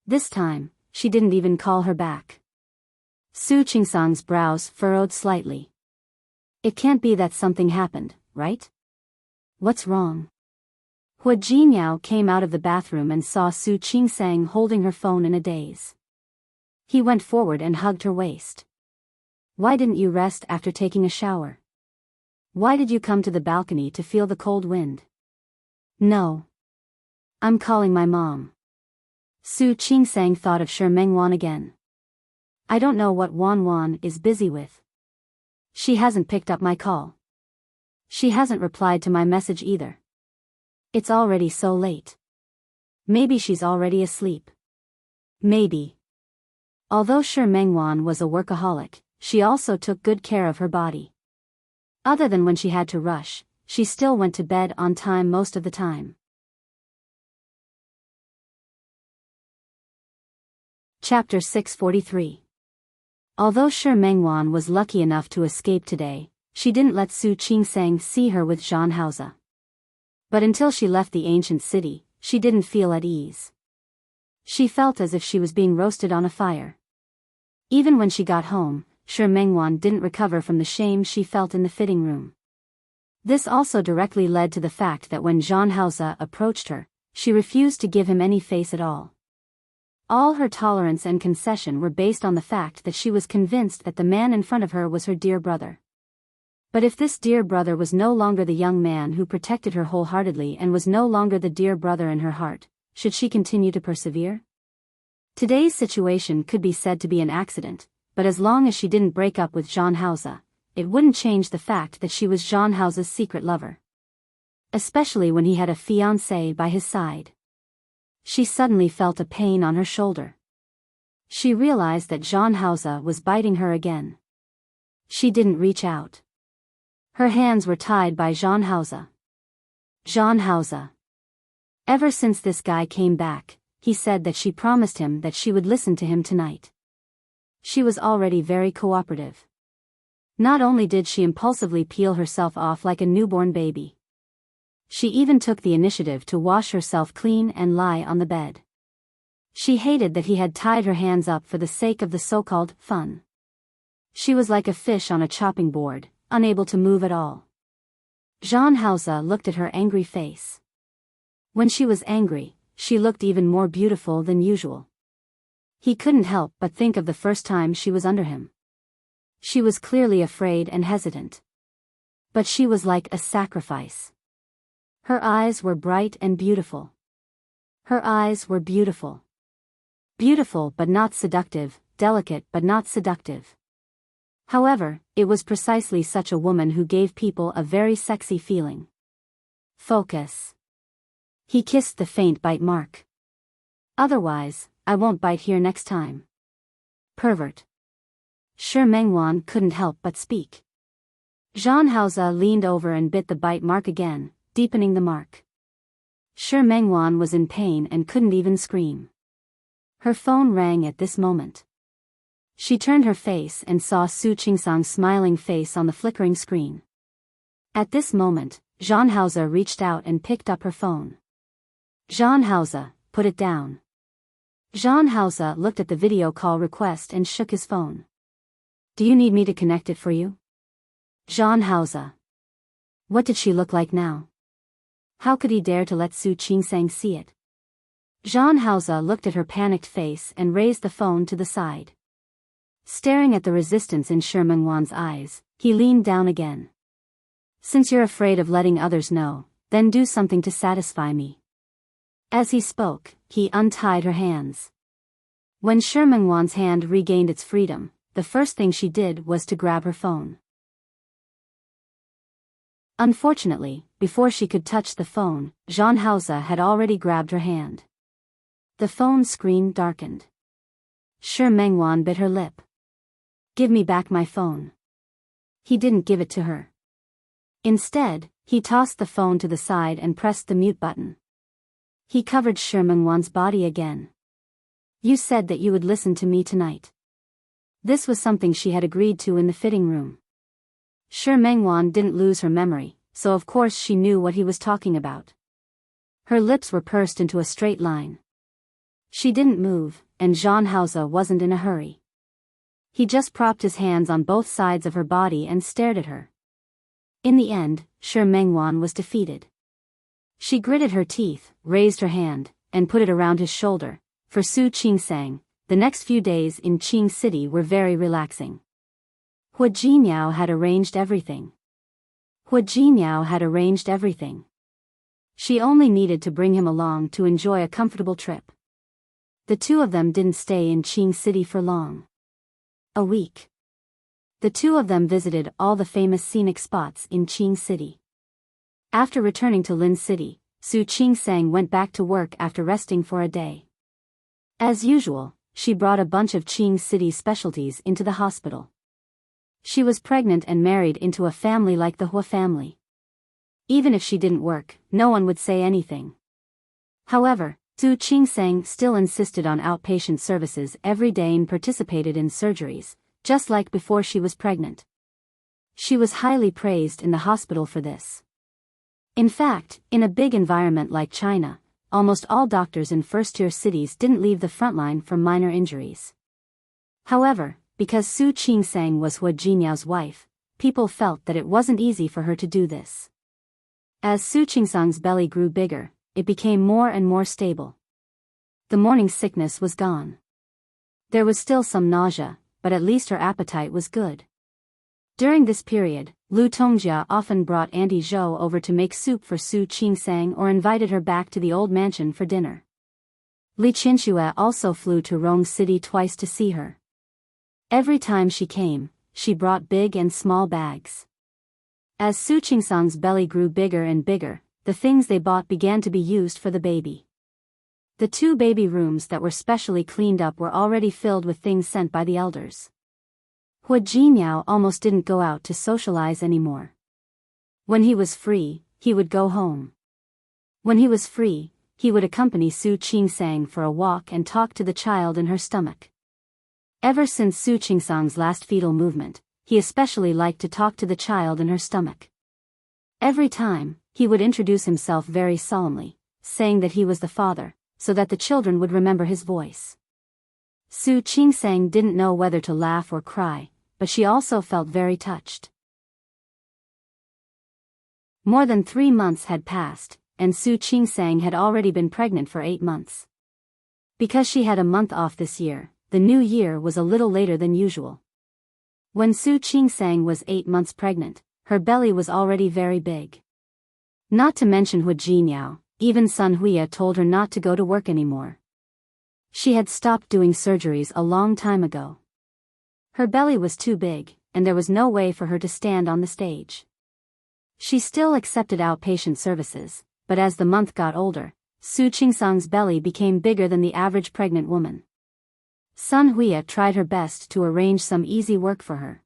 This time, she didn't even call her back. Su Qingsang's brows furrowed slightly. It can't be that something happened, right? What's wrong? Hua Jinyao came out of the bathroom and saw Su Qingsang holding her phone in a daze. He went forward and hugged her waist. Why didn't you rest after taking a shower? Why did you come to the balcony to feel the cold wind? No. I'm calling my mom. Su Qingsang thought of Shi Mengwan again. I don't know what Wan is busy with. She hasn't picked up my call. She hasn't replied to my message either. It's already so late. Maybe she's already asleep. Maybe. Although Shi Mengwan was a workaholic, she also took good care of her body. Other than when she had to rush, she still went to bed on time most of the time. Chapter 643. Although Shi Mengwan was lucky enough to escape today, she didn't let Su Qingsang see her with Zhan Haoze. But until she left the ancient city, she didn't feel at ease. She felt as if she was being roasted on a fire. Even when she got home, Shi Mengwan didn't recover from the shame she felt in the fitting room. This also directly led to the fact that when Zhan Haoze approached her, she refused to give him any face at all. All her tolerance and concession were based on the fact that she was convinced that the man in front of her was her dear brother. But if this dear brother was no longer the young man who protected her wholeheartedly and was no longer the dear brother in her heart, should she continue to persevere? Today's situation could be said to be an accident, but as long as she didn't break up with Zhan Haoze, it wouldn't change the fact that she was Zhan Haoze's secret lover. Especially when he had a fiancée by his side. She suddenly felt a pain on her shoulder. She realized that Zhan Haoze was biting her again. She didn't reach out. Her hands were tied by Zhan Haoze. Zhan Haoze. Ever since this guy came back, he said that she promised him that she would listen to him tonight. She was already very cooperative. Not only did she impulsively peel herself off like a newborn baby. She even took the initiative to wash herself clean and lie on the bed. She hated that he had tied her hands up for the sake of the so-called fun. She was like a fish on a chopping board, unable to move at all. Zhan Haoze looked at her angry face. When she was angry, she looked even more beautiful than usual. He couldn't help but think of the first time she was under him. She was clearly afraid and hesitant. But she was like a sacrifice. Her eyes were bright and beautiful. Her eyes were beautiful. Beautiful but not seductive, delicate but not seductive. However, it was precisely such a woman who gave people a very sexy feeling. Focus. He kissed the faint bite mark. Otherwise, I won't bite here next time. Pervert. Shi Mengwan couldn't help but speak. Zhang Haoze leaned over and bit the bite mark again, deepening the mark. Shi Mengwan was in pain and couldn't even scream. Her phone rang at this moment. She turned her face and saw Su Qingsang's smiling face on the flickering screen. At this moment, Zhang Haoze reached out and picked up her phone. Zhang Haoze, put it down. Zhang Haoze looked at the video call request and shook his phone. Do you need me to connect it for you? Zhang Haoze. What did she look like now? How could he dare to let Su Qingsang see it? Zhang Haoze looked at her panicked face and raised the phone to the side. Staring at the resistance in Shi Mengwan's eyes, he leaned down again. Since you're afraid of letting others know, then do something to satisfy me. As he spoke, he untied her hands. When Shi Mengwan's hand regained its freedom, the first thing she did was to grab her phone. Unfortunately, before she could touch the phone, Zhang Haoze had already grabbed her hand. The phone screen darkened. Shi Mengwan bit her lip. Give me back my phone. He didn't give it to her. Instead, he tossed the phone to the side and pressed the mute button. He covered Shi Mengwan's body again. You said that you would listen to me tonight. This was something she had agreed to in the fitting room. Shi Mengwan didn't lose her memory, so of course she knew what he was talking about. Her lips were pursed into a straight line. She didn't move, and Zhang Haoze wasn't in a hurry. He just propped his hands on both sides of her body and stared at her. In the end, Shi Mengwan was defeated. She gritted her teeth, raised her hand, and put it around his shoulder. For Su Qingsang, the next few days in Qing City were very relaxing. Hua Jinmiao had arranged everything. She only needed to bring him along to enjoy a comfortable trip. The two of them didn't stay in Qing City for long. A week. The two of them visited all the famous scenic spots in Qing City. After returning to Lin City, Su Qingsang went back to work after resting for a day. As usual, she brought a bunch of Qing City's specialties into the hospital. She was pregnant and married into a family like the Hua family. Even if she didn't work, no one would say anything. However, Su Qingsang still insisted on outpatient services every day and participated in surgeries, just like before she was pregnant. She was highly praised in the hospital for this. In fact, in a big environment like China, almost all doctors in first-tier cities didn't leave the front line for minor injuries. However, because Su Qingsang was Hua Jinmiao's wife, people felt that it wasn't easy for her to do this. As Su Qingsang's belly grew bigger, it became more and more stable. The morning sickness was gone. There was still some nausea, but at least her appetite was good. During this period, Lu Tongjia often brought Auntie Zhou over to make soup for Su Qingsang or invited her back to the old mansion for dinner. Li Qinxue also flew to Rong City twice to see her. Every time she came, she brought big and small bags. As Su Qingsang's belly grew bigger and bigger, the things they bought began to be used for the baby. The 2 baby rooms that were specially cleaned up were already filled with things sent by the elders. Hua Jinmiao almost didn't go out to socialize anymore. When he was free, he would go home. When he was free, he would accompany Su Qingsang for a walk and talk to the child in her stomach. Ever since Su Qingsang's last fetal movement, he especially liked to talk to the child in her stomach. Every time, he would introduce himself very solemnly, saying that he was the father, so that the children would remember his voice. Su Qingsang didn't know whether to laugh or cry, but she also felt very touched. More than 3 months had passed, and Su Qingsang had already been pregnant for 8 months. Because she had a month off this year, the new year was a little later than usual. When Su Qingsang was 8 months pregnant, her belly was already very big. Not to mention Hua Jinmiao, even Sun Huya told her not to go to work anymore. She had stopped doing surgeries a long time ago. Her belly was too big, and there was no way for her to stand on the stage. She still accepted outpatient services, but as the month got older, Su Qingsang's belly became bigger than the average pregnant woman. Sun Huya tried her best to arrange some easy work for her.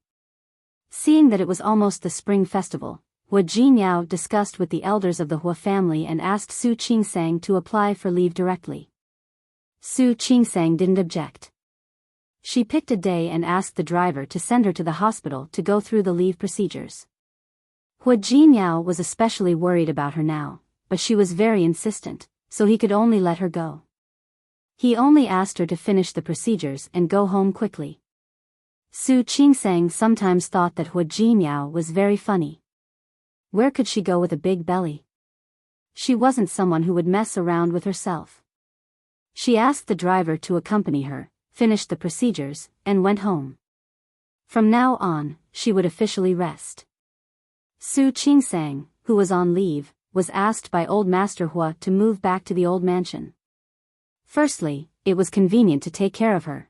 Seeing that it was almost the spring festival, Hua Jinyao discussed with the elders of the Hua family and asked Su Qingsang to apply for leave directly. Su Qingsang didn't object. She picked a day and asked the driver to send her to the hospital to go through the leave procedures. Hua Jinyao was especially worried about her now, but she was very insistent, so he could only let her go. He only asked her to finish the procedures and go home quickly. Su Qingsang sometimes thought that Hua Jinyao was very funny. Where could she go with a big belly? She wasn't someone who would mess around with herself. She asked the driver to accompany her, finished the procedures, and went home. From now on, she would officially rest. Su Qingsang, who was on leave, was asked by Old Master Hua to move back to the old mansion. Firstly, it was convenient to take care of her.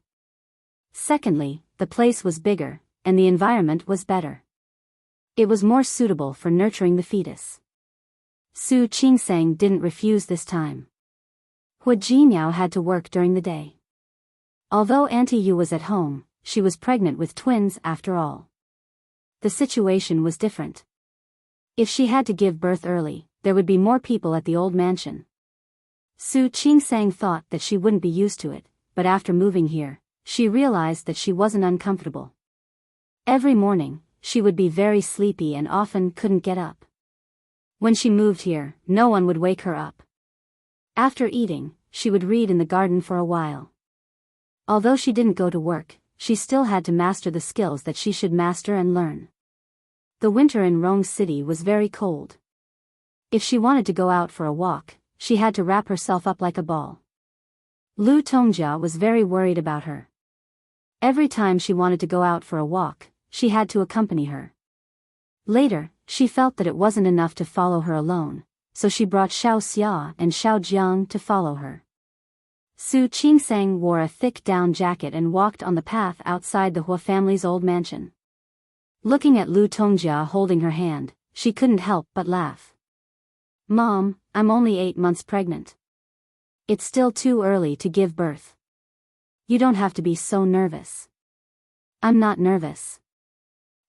Secondly, the place was bigger, and the environment was better. It was more suitable for nurturing the fetus. Su Qingsang didn't refuse this time. Hua Jinyao had to work during the day. Although Auntie Yu was at home, she was pregnant with twins after all. The situation was different. If she had to give birth early, there would be more people at the old mansion. Su Qingsang thought that she wouldn't be used to it, but after moving here, she realized that she wasn't uncomfortable. Every morning, she would be very sleepy and often couldn't get up. When she moved here, no one would wake her up. After eating, she would read in the garden for a while. Although she didn't go to work, she still had to master the skills that she should master and learn. The winter in Rong City was very cold. If she wanted to go out for a walk, she had to wrap herself up like a ball. Lu Tongjia was very worried about her. Every time she wanted to go out for a walk, she had to accompany her. Later, she felt that it wasn't enough to follow her alone, so she brought Xiao Xia and Xiao Jiang to follow her. Su Qingsang wore a thick down jacket and walked on the path outside the Hua family's old mansion. Looking at Lu Tongjia holding her hand, she couldn't help but laugh. "Mom, I'm only 8 months pregnant. It's still too early to give birth. You don't have to be so nervous." "I'm not nervous."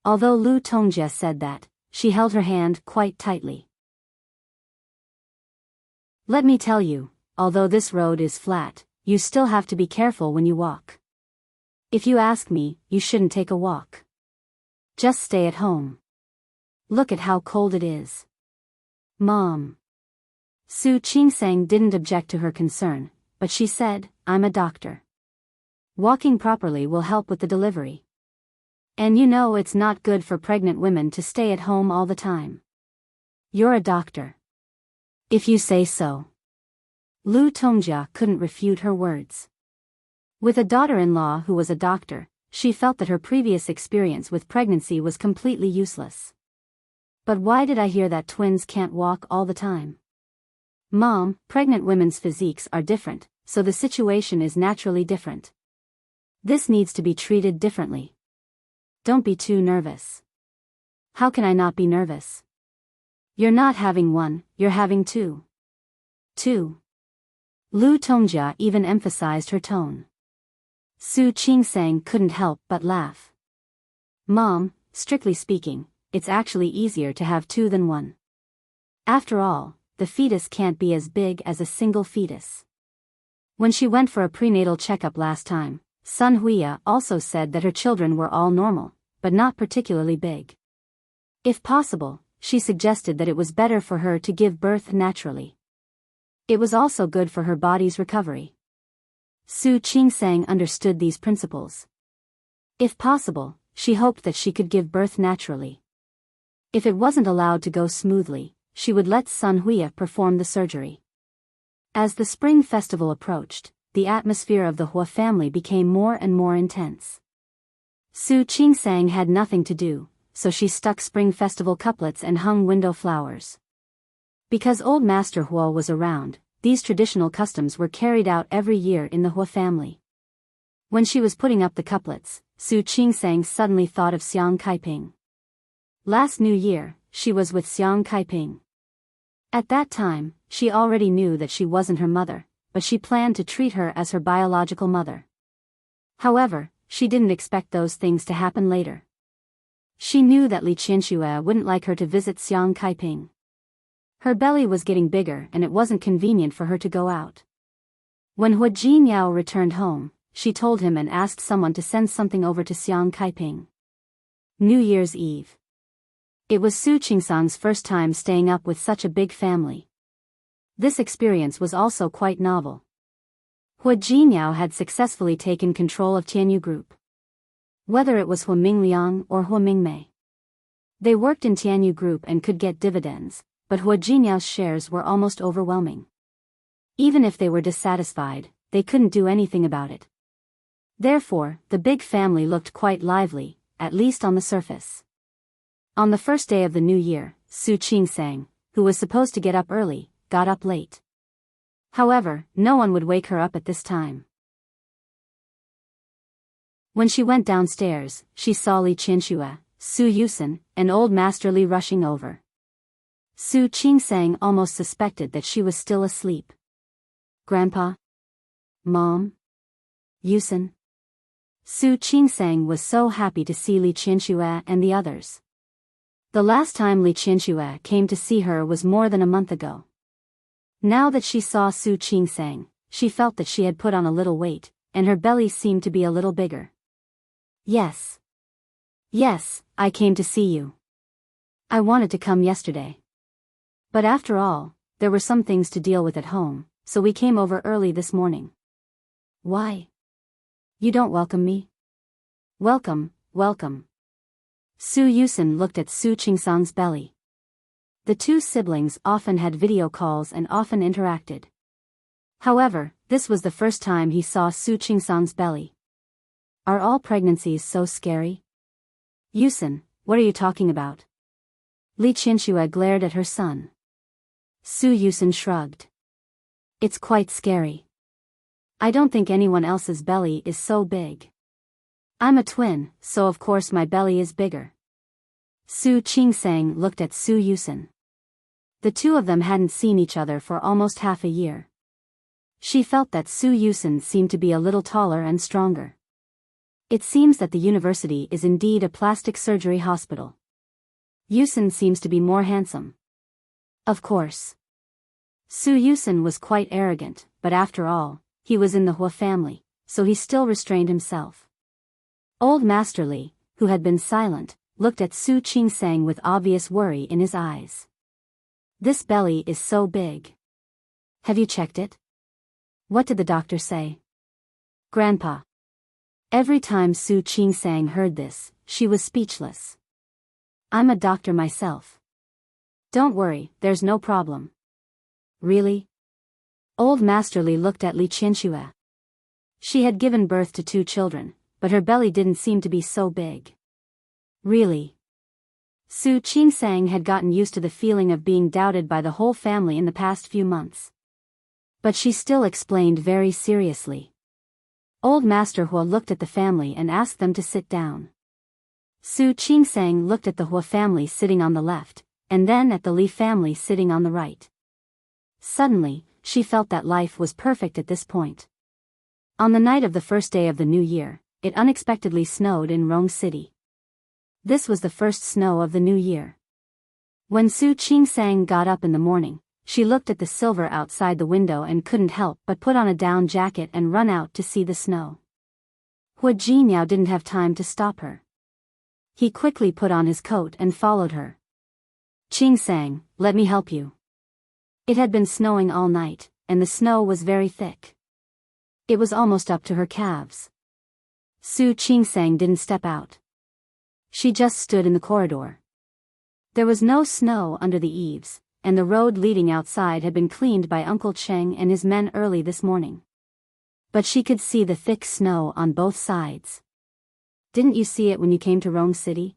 Although Lu Tongjia said that, she held her hand quite tightly. "Let me tell you, although this road is flat, you still have to be careful when you walk. If you ask me, you shouldn't take a walk. Just stay at home. Look at how cold it is." "Mom." Su Qingsang didn't object to her concern, but she said, "I'm a doctor. Walking properly will help with the delivery. And you know it's not good for pregnant women to stay at home all the time. You're a doctor. If you say so." Lu Tongjia couldn't refute her words. With a daughter-in-law who was a doctor, she felt that her previous experience with pregnancy was completely useless. "But why did I hear that twins can't walk all the time?" "Mom, pregnant women's physiques are different, so the situation is naturally different. This needs to be treated differently. Don't be too nervous." "How can I not be nervous? You're not having one, you're having two." "Two." Lu Tongjia even emphasized her tone. Su Qingsang couldn't help but laugh. "Mom, strictly speaking, it's actually easier to have two than one. After all, the fetus can't be as big as a single fetus." When she went for a prenatal checkup last time, Sun Huya also said that her children were all normal, but not particularly big. If possible, she suggested that it was better for her to give birth naturally. It was also good for her body's recovery. Su Qingsang understood these principles. If possible, she hoped that she could give birth naturally. If it wasn't allowed to go smoothly, she would let Sun Huya perform the surgery. As the spring festival approached, the atmosphere of the Hua family became more and more intense. Su Qingsang had nothing to do, so she stuck spring festival couplets and hung window flowers. Because old Master Hua was around, these traditional customs were carried out every year in the Hua family. When she was putting up the couplets, Su Qingsang suddenly thought of Xiang Kaiping. Last New Year, she was with Xiang Kaiping. At that time, she already knew that she wasn't her mother, but she planned to treat her as her biological mother. However, she didn't expect those things to happen later. She knew that Li Qianxue wouldn't like her to visit Xiang Kaiping. Her belly was getting bigger and it wasn't convenient for her to go out. When Hu Jinyao returned home, she told him and asked someone to send something over to Xiang Kaiping. New Year's Eve. It was Su Qingsang's first time staying up with such a big family. This experience was also quite novel. Hu Jinyao had successfully taken control of Tianyu Group. Whether it was Hu Mingliang or Hu Mingmei. They worked in Tianyu Group and could get dividends, but Hu Jinyao's shares were almost overwhelming. Even if they were dissatisfied, they couldn't do anything about it. Therefore, the big family looked quite lively, at least on the surface. On the first day of the new year, Su Qingsang, who was supposed to get up early, got up late. However, no one would wake her up at this time. When she went downstairs, she saw Li Qianxue, Su Yusen, and old Master Li rushing over. Su Qingsang almost suspected that she was still asleep. Grandpa? Mom? Yusen? Su Qingsang was so happy to see Li Qianxue and the others. The last time Li Qianxue came to see her was more than a month ago. Now that she saw Su Qingsang, she felt that she had put on a little weight, and her belly seemed to be a little bigger. Yes. Yes, I came to see you. I wanted to come yesterday. But after all, there were some things to deal with at home, so we came over early this morning. Why? You don't welcome me? Welcome, welcome. Su Yusen looked at Su Qingsang's belly. The two siblings often had video calls and often interacted. However, this was the first time he saw Su Qingsang's belly. Are all pregnancies so scary? Yusen, what are you talking about? Li Qianxue glared at her son. Su Yusen shrugged. It's quite scary. I don't think anyone else's belly is so big. I'm a twin, so of course my belly is bigger. Su Qingsang looked at Su Yusen. The two of them hadn't seen each other for almost half a year. She felt that Su Yusen seemed to be a little taller and stronger. It seems that the university is indeed a plastic surgery hospital. Yusen seems to be more handsome. Of course. Su Yusen was quite arrogant, but after all, he was in the Hua family, so he still restrained himself. Old Master Li, who had been silent, looked at Su Qingsang with obvious worry in his eyes. This belly is so big. Have you checked it? What did the doctor say? Grandpa. Every time Su Qingsang heard this, she was speechless. I'm a doctor myself. Don't worry, there's no problem. Really? Old Master Li looked at Li Qianxue. She had given birth to 2 children, but her belly didn't seem to be so big. Really? Su Qingsang had gotten used to the feeling of being doubted by the whole family in the past few months. But she still explained very seriously. Old Master Hua looked at the family and asked them to sit down. Su Qingsang looked at the Hua family sitting on the left, and then at the Li family sitting on the right. Suddenly, she felt that life was perfect at this point. On the night of the first day of the new year, it unexpectedly snowed in Rong City. This was the first snow of the new year. When Su Qingsang got up in the morning, she looked at the silver outside the window and couldn't help but put on a down jacket and run out to see the snow. Hu Jinyao didn't have time to stop her. He quickly put on his coat and followed her. Qingsang, let me help you. It had been snowing all night, and the snow was very thick. It was almost up to her calves. Su Qingsang didn't step out. She just stood in the corridor. There was no snow under the eaves, and the road leading outside had been cleaned by Uncle Cheng and his men early this morning. But she could see the thick snow on both sides. Didn't you see it when you came to Rome City?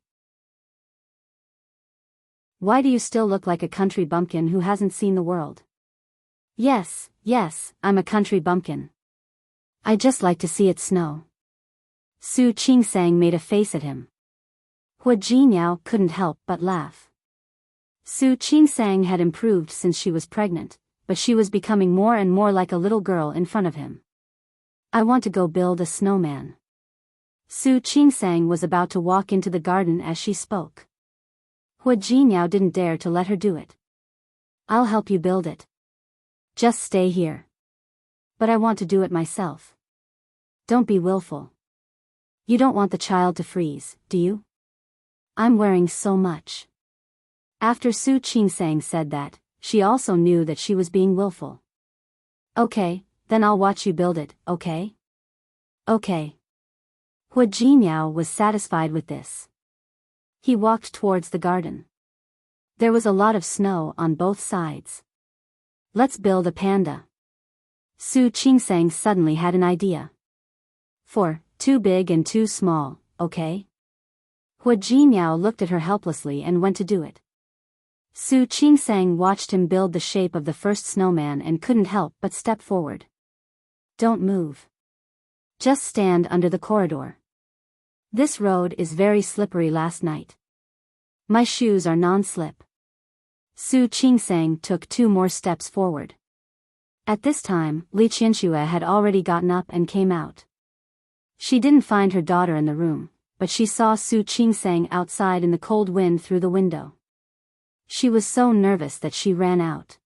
Why do you still look like a country bumpkin who hasn't seen the world? Yes, I'm a country bumpkin. I just like to see it snow. Su Qingsang made a face at him. Hu Jinyao couldn't help but laugh. Su Qingsang had improved since she was pregnant, but she was becoming more and more like a little girl in front of him. I want to go build a snowman. Su Qingsang was about to walk into the garden as she spoke. Hua Jinyao didn't dare to let her do it. I'll help you build it. Just stay here. But I want to do it myself. Don't be willful. You don't want the child to freeze, do you? I'm wearing so much. After Su Qingsang said that, she also knew that she was being willful. Okay, then I'll watch you build it, okay? Okay. Hua Jinyao was satisfied with this. He walked towards the garden. There was a lot of snow on both sides. Let's build a panda. Su Qingsang suddenly had an idea. 4, too big and too small, okay? Hua Jinyao looked at her helplessly and went to do it. Su Qingsang watched him build the shape of the first snowman and couldn't help but step forward. Don't move. Just stand under the corridor. This road is very slippery last night. My shoes are non-slip. Su Qingsang took 2 more steps forward. At this time, Li Qianxue had already gotten up and came out. She didn't find her daughter in the room, but she saw Su Qingsang outside in the cold wind through the window. She was so nervous that she ran out.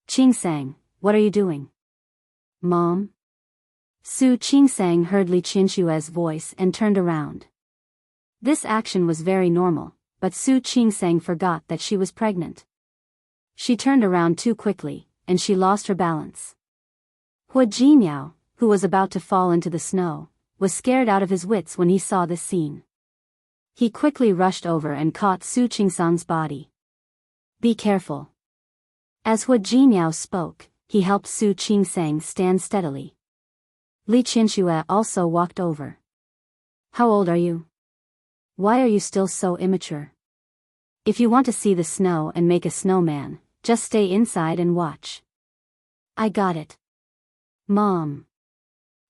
Qingsang, what are you doing? Mom? Su Qingsang heard Li Qianxue's voice and turned around. This action was very normal, but Su Qingsang forgot that she was pregnant. She turned around too quickly, and she lost her balance. Hua Jinyao, who was about to fall into the snow, was scared out of his wits when he saw this scene. He quickly rushed over and caught Su Qingsang's body. Be careful. As Hua Jinyao spoke, he helped Su Qingsang stand steadily. Li Qianxue also walked over. How old are you? Why are you still so immature? If you want to see the snow and make a snowman, just stay inside and watch. I got it. Mom.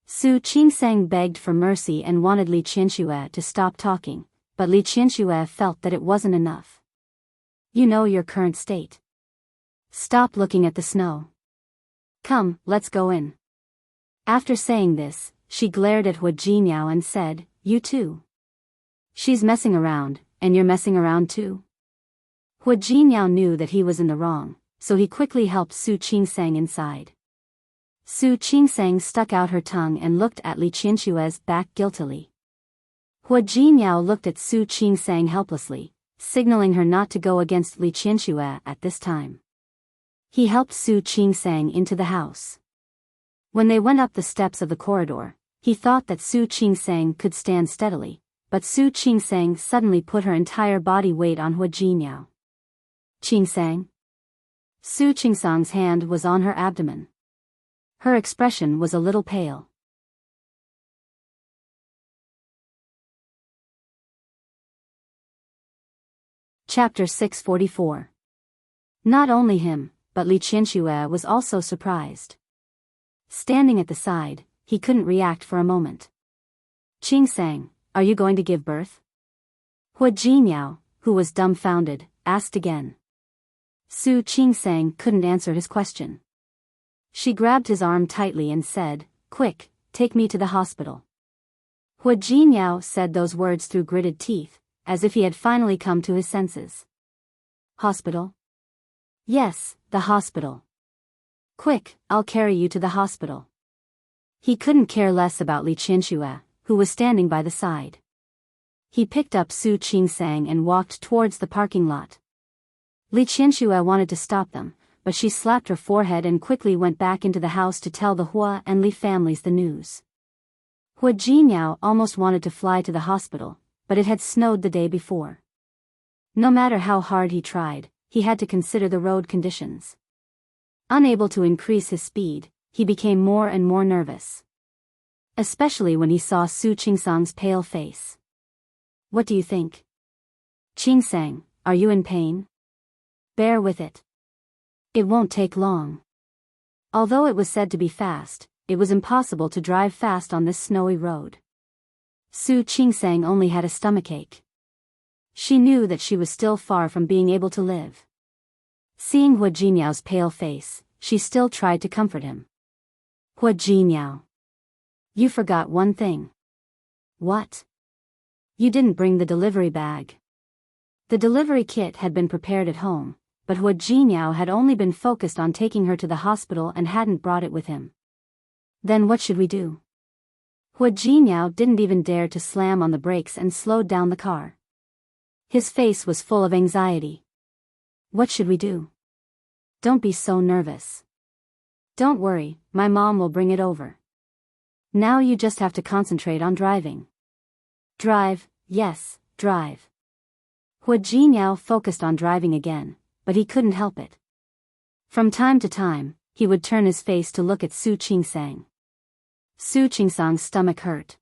Su Qingsang begged for mercy and wanted Li Qianxue to stop talking, but Li Qianxue felt that it wasn't enough. You know your current state. Stop looking at the snow. Come, let's go in. After saying this, she glared at Hua Jinyao and said, You too. She's messing around, and you're messing around too? Hua Jinyao knew that he was in the wrong, so he quickly helped Su Qingsang inside. Su Qingsang stuck out her tongue and looked at Li Qianxue's back guiltily. Hua Jinyao looked at Su Qingsang helplessly, signaling her not to go against Li Qianxue at this time. He helped Su Qingsang into the house. When they went up the steps of the corridor, he thought that Su Qingsang could stand steadily, but Su Qingsang suddenly put her entire body weight on Hua Jinyao. Qingsang? Su Qingsang's hand was on her abdomen. Her expression was a little pale. Chapter 644. Not only him, but Li Qianxue was also surprised. Standing at the side, he couldn't react for a moment. Qingsang, are you going to give birth? Hua Jinyao, who was dumbfounded, asked again. Su Qingsang couldn't answer his question. She grabbed his arm tightly and said, Quick, take me to the hospital. Hua Jinyao said those words through gritted teeth, as if he had finally come to his senses. Hospital? Yes, the hospital. Quick, I'll carry you to the hospital. He couldn't care less about Li Qianxue, who was standing by the side. He picked up Su Qingsang and walked towards the parking lot. Li Qianxue wanted to stop them, but she slapped her forehead and quickly went back into the house to tell the Hua and Li families the news. Hua Jinyao almost wanted to fly to the hospital, but it had snowed the day before. No matter how hard he tried, he had to consider the road conditions. Unable to increase his speed, he became more and more nervous. Especially when he saw Su Qingsang's pale face. What do you think? Qingsang, are you in pain? Bear with it. It won't take long. Although it was said to be fast, it was impossible to drive fast on this snowy road. Su Qingsang only had a stomachache. She knew that she was still far from being able to live. Seeing Hua Jinyao's pale face, she still tried to comfort him. Hua Jinyao. You forgot one thing. What? You didn't bring the delivery bag. The delivery kit had been prepared at home, but Hua Jinyao had only been focused on taking her to the hospital and hadn't brought it with him. Then what should we do? Hua Jinyao didn't even dare to slam on the brakes and slowed down the car. His face was full of anxiety. What should we do? Don't be so nervous. Don't worry, my mom will bring it over. Now you just have to concentrate on driving. Drive, yes, drive. Hua Jinyao focused on driving again, but he couldn't help it. From time to time, he would turn his face to look at Su Qingsang. Su Qingsang's stomach hurt.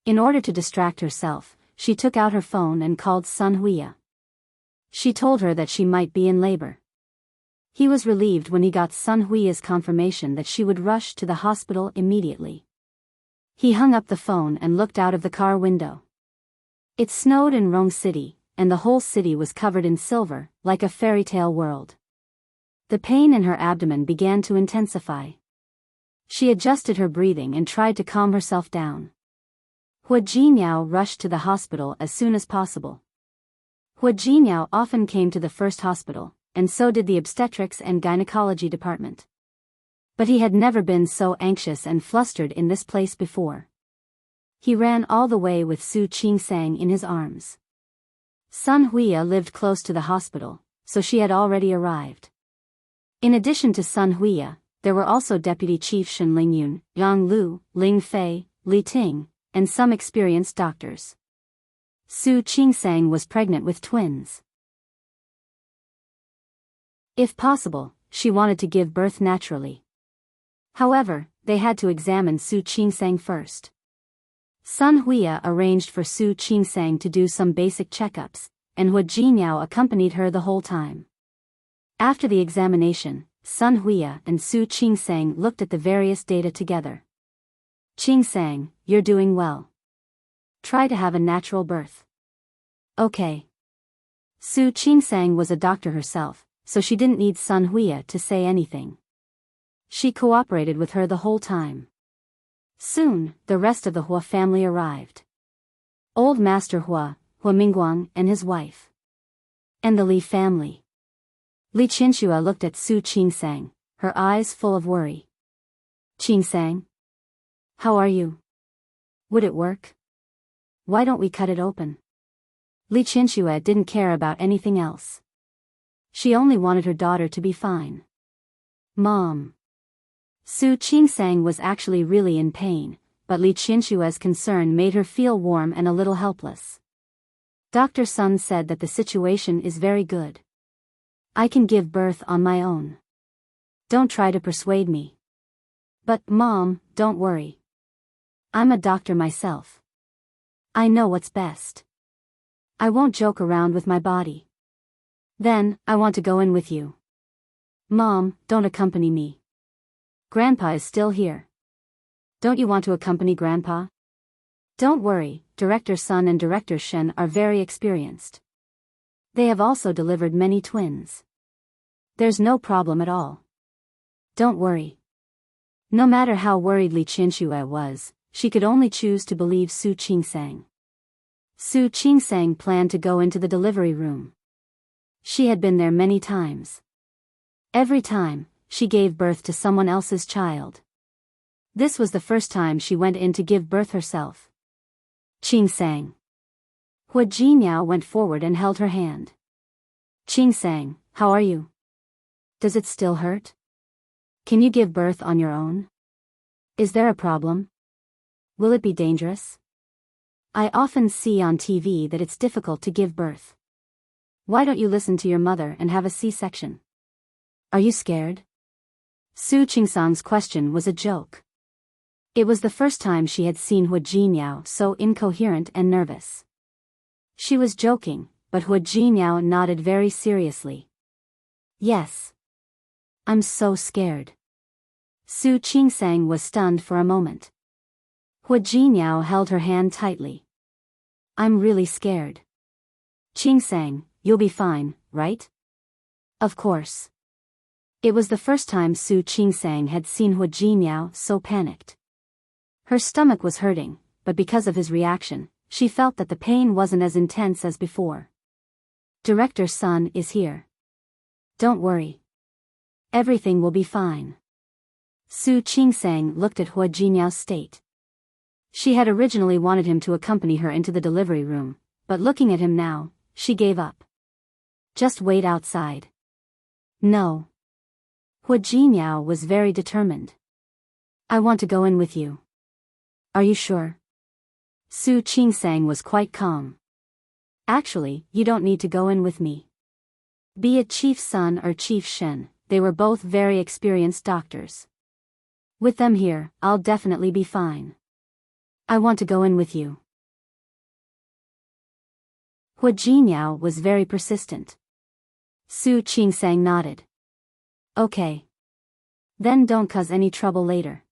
In order to distract herself, she took out her phone and called Sun Huiya. She told her that she might be in labor. He was relieved when he got Sun Huiya's confirmation that she would rush to the hospital immediately. He hung up the phone and looked out of the car window. It snowed in Rong City, and the whole city was covered in silver, like a fairy tale world. The pain in her abdomen began to intensify. She adjusted her breathing and tried to calm herself down. Hua Jinyao rushed to the hospital as soon as possible. Hua Jinyao often came to the first hospital, and so did the obstetrics and gynecology department. But he had never been so anxious and flustered in this place before. He ran all the way with Su Qingsang in his arms. Sun Huiya lived close to the hospital, so she had already arrived. In addition to Sun Huiya, there were also Deputy Chief Shen Lingyun, Yang Lu, Ling Fei, Li Ting, and some experienced doctors. Su Qingsang was pregnant with twins. If possible, she wanted to give birth naturally. However, they had to examine Su Qingsang first. Sun Huiya arranged for Su Qingsang to do some basic checkups, and Hua Jinyao accompanied her the whole time. After the examination, Sun Huiya and Su Qingsang looked at the various data together. Qingsang, you're doing well. Try to have a natural birth. Okay. Su Qingsang was a doctor herself, so she didn't need Sun Huiya to say anything. She cooperated with her the whole time. Soon, the rest of the Hua family arrived. Old Master Hua, Hua Mingguang and his wife. And the Li family. Li Qinxue looked at Su Qingsang, her eyes full of worry. Qingsang? How are you? Would it work? Why don't we cut it open? Li Qinxue didn't care about anything else. She only wanted her daughter to be fine. Mom. Su Qingsang was actually really in pain, but Li Qinshue's concern made her feel warm and a little helpless. Dr. Sun said that the situation is very good. I can give birth on my own. Don't try to persuade me. But, Mom, don't worry. I'm a doctor myself. I know what's best. I won't joke around with my body. Then, I want to go in with you. Mom, don't accompany me. Grandpa is still here. Don't you want to accompany Grandpa? Don't worry, Director Sun and Director Shen are very experienced. They have also delivered many twins. There's no problem at all. Don't worry. No matter how worried Li Qinxue was, she could only choose to believe Su Qingsang. Su Qingsang planned to go into the delivery room. She had been there many times. Every time, she gave birth to someone else's child. This was the first time she went in to give birth herself. Qingsang. Hua Jinyao went forward and held her hand. Qingsang, how are you? Does it still hurt? Can you give birth on your own? Is there a problem? Will it be dangerous? I often see on TV that it's difficult to give birth. Why don't you listen to your mother and have a C-section? Are you scared? Su Qingsang's question was a joke. It was the first time she had seen Hua Jinyao so incoherent and nervous. She was joking, but Hua Jinyao nodded very seriously. Yes. I'm so scared. Su Qingsang was stunned for a moment. Hua Jinyao held her hand tightly. I'm really scared. Qingsang, you'll be fine, right? Of course. It was the first time Su Qingsang had seen Hua Jinyao so panicked. Her stomach was hurting, but because of his reaction, she felt that the pain wasn't as intense as before. Director Sun is here. Don't worry. Everything will be fine. Su Qingsang looked at Hua Jinyao's state. She had originally wanted him to accompany her into the delivery room, but looking at him now, she gave up. Just wait outside. No. Hua Jinyao was very determined. I want to go in with you. Are you sure? Su Qingsang was quite calm. Actually, you don't need to go in with me. Be it Chief Sun or Chief Shen, they were both very experienced doctors. With them here, I'll definitely be fine. I want to go in with you. Hua Jinyao was very persistent. Su Qingsang nodded. Okay. Then don't cause any trouble later.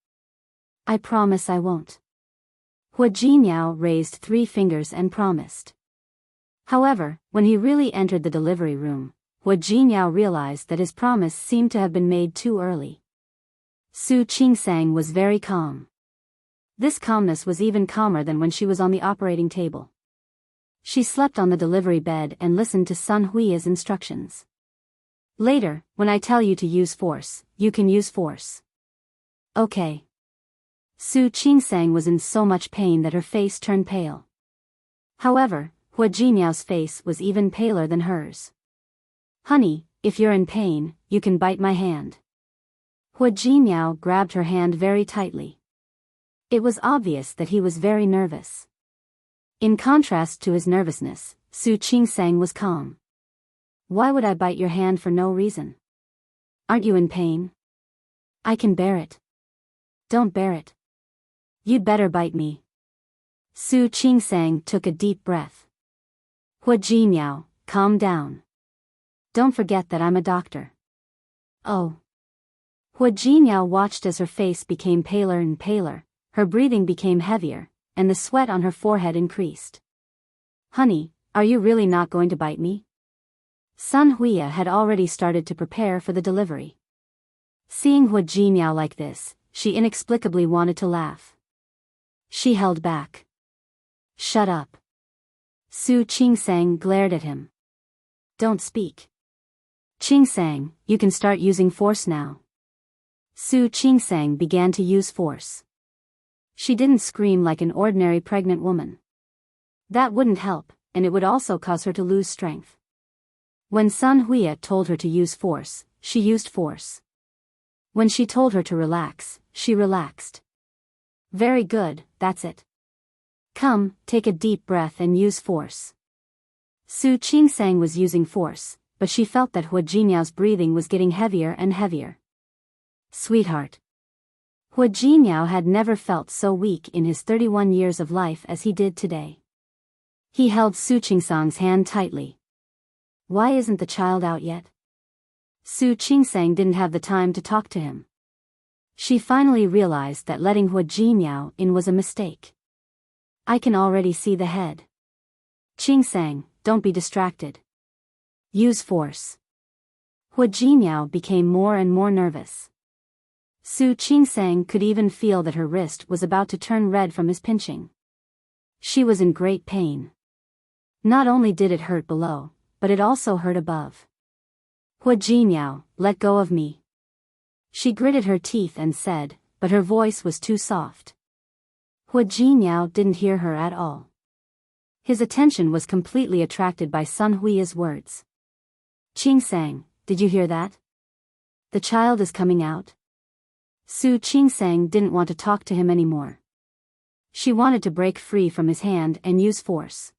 I promise I won't. Hua Jinyao raised 3 fingers and promised. However, when he really entered the delivery room, Hua Jinyao realized that his promise seemed to have been made too early. Su Qingsang was very calm. This calmness was even calmer than when she was on the operating table. She slept on the delivery bed and listened to Sun Hui's instructions. Later, when I tell you to use force, you can use force. Okay. Su Qingsang was in so much pain that her face turned pale. However, Hua Jinyao's face was even paler than hers. Honey, if you're in pain, you can bite my hand. Hua Jinyao grabbed her hand very tightly. It was obvious that he was very nervous. In contrast to his nervousness, Su Qingsang was calm. Why would I bite your hand for no reason? Aren't you in pain? I can bear it. Don't bear it. You'd better bite me. Su Qingsang took a deep breath. Hua Jinyao, calm down. Don't forget that I'm a doctor. Oh. Hua Jinyao watched as her face became paler and paler, her breathing became heavier, and the sweat on her forehead increased. Honey, are you really not going to bite me? Sun Hui had already started to prepare for the delivery. Seeing Hua Jinyao like this, she inexplicably wanted to laugh. She held back. Shut up. Su Qingsang glared at him. Don't speak. Qingsang, you can start using force now. Su Qingsang began to use force. She didn't scream like an ordinary pregnant woman. That wouldn't help, and it would also cause her to lose strength. When Sun Hui told her to use force, she used force. When she told her to relax, she relaxed. Very good, that's it. Come, take a deep breath and use force. Su Qingsang was using force, but she felt that Hua Jinyao's breathing was getting heavier and heavier. Sweetheart. Hua Jinyao had never felt so weak in his 31 years of life as he did today. He held Su Qingsang's hand tightly. Why isn't the child out yet? Su Qingsang didn't have the time to talk to him. She finally realized that letting Hua Jinyao in was a mistake. I can already see the head. Qingsang, don't be distracted. Use force. Hua Jinyao became more and more nervous. Su Qingsang could even feel that her wrist was about to turn red from his pinching. She was in great pain. Not only did it hurt below, but it also hurt above. Hua Jinyao, let go of me. She gritted her teeth and said, but her voice was too soft. Hua Jinyao didn't hear her at all. His attention was completely attracted by Sun Hui's words. Qingsang, did you hear that? The child is coming out. Su Qingsang didn't want to talk to him anymore. She wanted to break free from his hand and use force.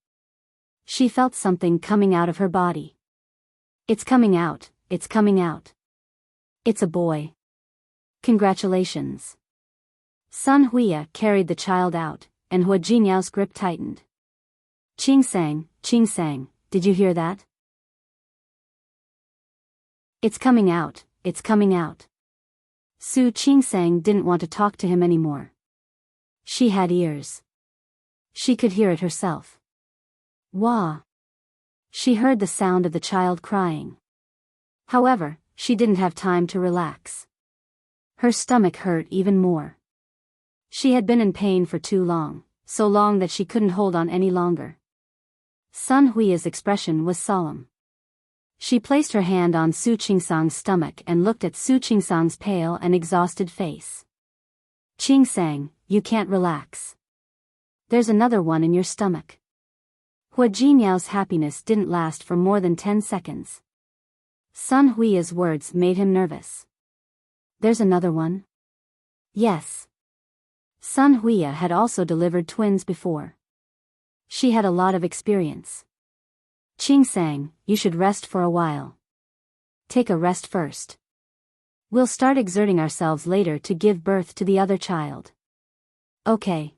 She felt something coming out of her body. It's coming out, it's coming out. It's a boy. Congratulations. Sun Hui carried the child out, and Hua Jinyao's grip tightened. Qingsang, did you hear that? It's coming out, it's coming out. Su Qingsang didn't want to talk to him anymore. She had ears. She could hear it herself. Wah! She heard the sound of the child crying. However, she didn't have time to relax. Her stomach hurt even more. She had been in pain for too long, so long that she couldn't hold on any longer. Sun Hui's expression was solemn. She placed her hand on Su Qingsang's stomach and looked at Su Qingsang's pale and exhausted face. Qingsang, you can't relax. There's another one in your stomach. Hua Jinyao's happiness didn't last for more than 10 seconds. Sun Hui's words made him nervous. There's another one? Yes. Sun Hui had also delivered twins before. She had a lot of experience. Qingsang, you should rest for a while. Take a rest first. We'll start exerting ourselves later to give birth to the other child. Okay.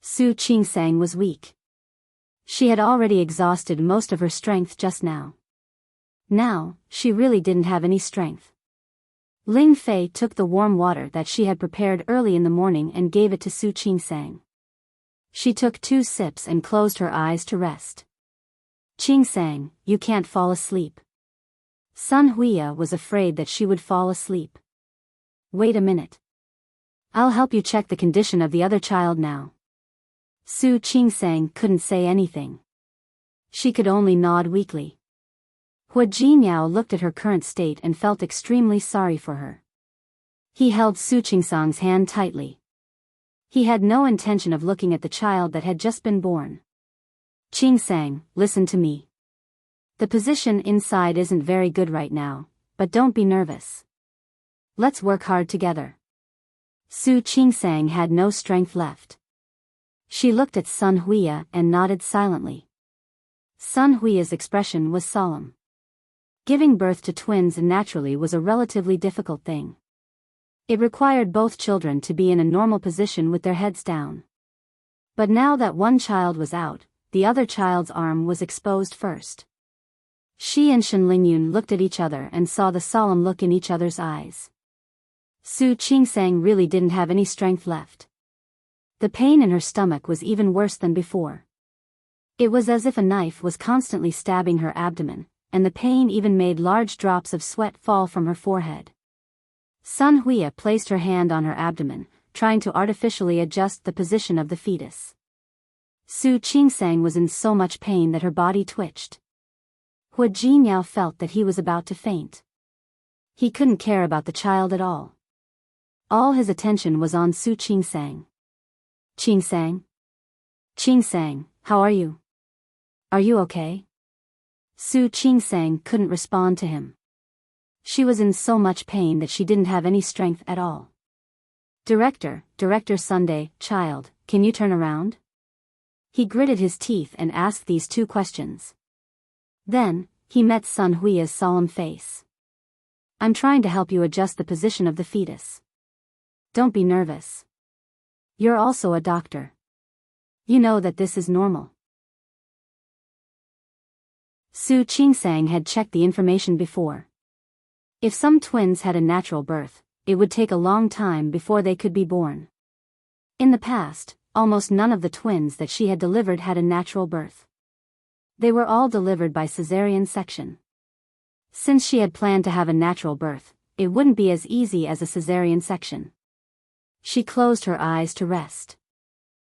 Su Qingsang was weak. She had already exhausted most of her strength just now. Now, she really didn't have any strength. Ling Fei took the warm water that she had prepared early in the morning and gave it to Su Qingsang. She took 2 sips and closed her eyes to rest. Qingsang, you can't fall asleep. Sun Hui was afraid that she would fall asleep. Wait a minute. I'll help you check the condition of the other child now. Su Qingsang couldn't say anything. She could only nod weakly. Hua Jinyao looked at her current state and felt extremely sorry for her. He held Su Qingsang's hand tightly. He had no intention of looking at the child that had just been born. Qingsang, listen to me. The position inside isn't very good right now, but don't be nervous. Let's work hard together. Su Qingsang had no strength left. She looked at Sun Hui and nodded silently. Sun Hui's expression was solemn. Giving birth to twins naturally was a relatively difficult thing. It required both children to be in a normal position with their heads down. But now that one child was out, the other child's arm was exposed first. She and Shen Lingyun looked at each other and saw the solemn look in each other's eyes. Su Qingsang really didn't have any strength left. The pain in her stomach was even worse than before. It was as if a knife was constantly stabbing her abdomen, and the pain even made large drops of sweat fall from her forehead. Sun Hui placed her hand on her abdomen, trying to artificially adjust the position of the fetus. Su Qingsang was in so much pain that her body twitched. Hua Jinyao felt that he was about to faint. He couldn't care about the child at all. All his attention was on Su Qingsang. Qingsang? Qingsang, how are you? Are you okay? Su Qingsang couldn't respond to him. She was in so much pain that she didn't have any strength at all. Director Sunday, child, can you turn around? He gritted his teeth and asked these 2 questions. Then, he met Sun Hui's solemn face. I'm trying to help you adjust the position of the fetus. Don't be nervous. You're also a doctor. You know that this is normal. Su Qingsang had checked the information before. If some twins had a natural birth, it would take a long time before they could be born. In the past, almost none of the twins that she had delivered had a natural birth. They were all delivered by cesarean section. Since she had planned to have a natural birth, it wouldn't be as easy as a cesarean section. She closed her eyes to rest.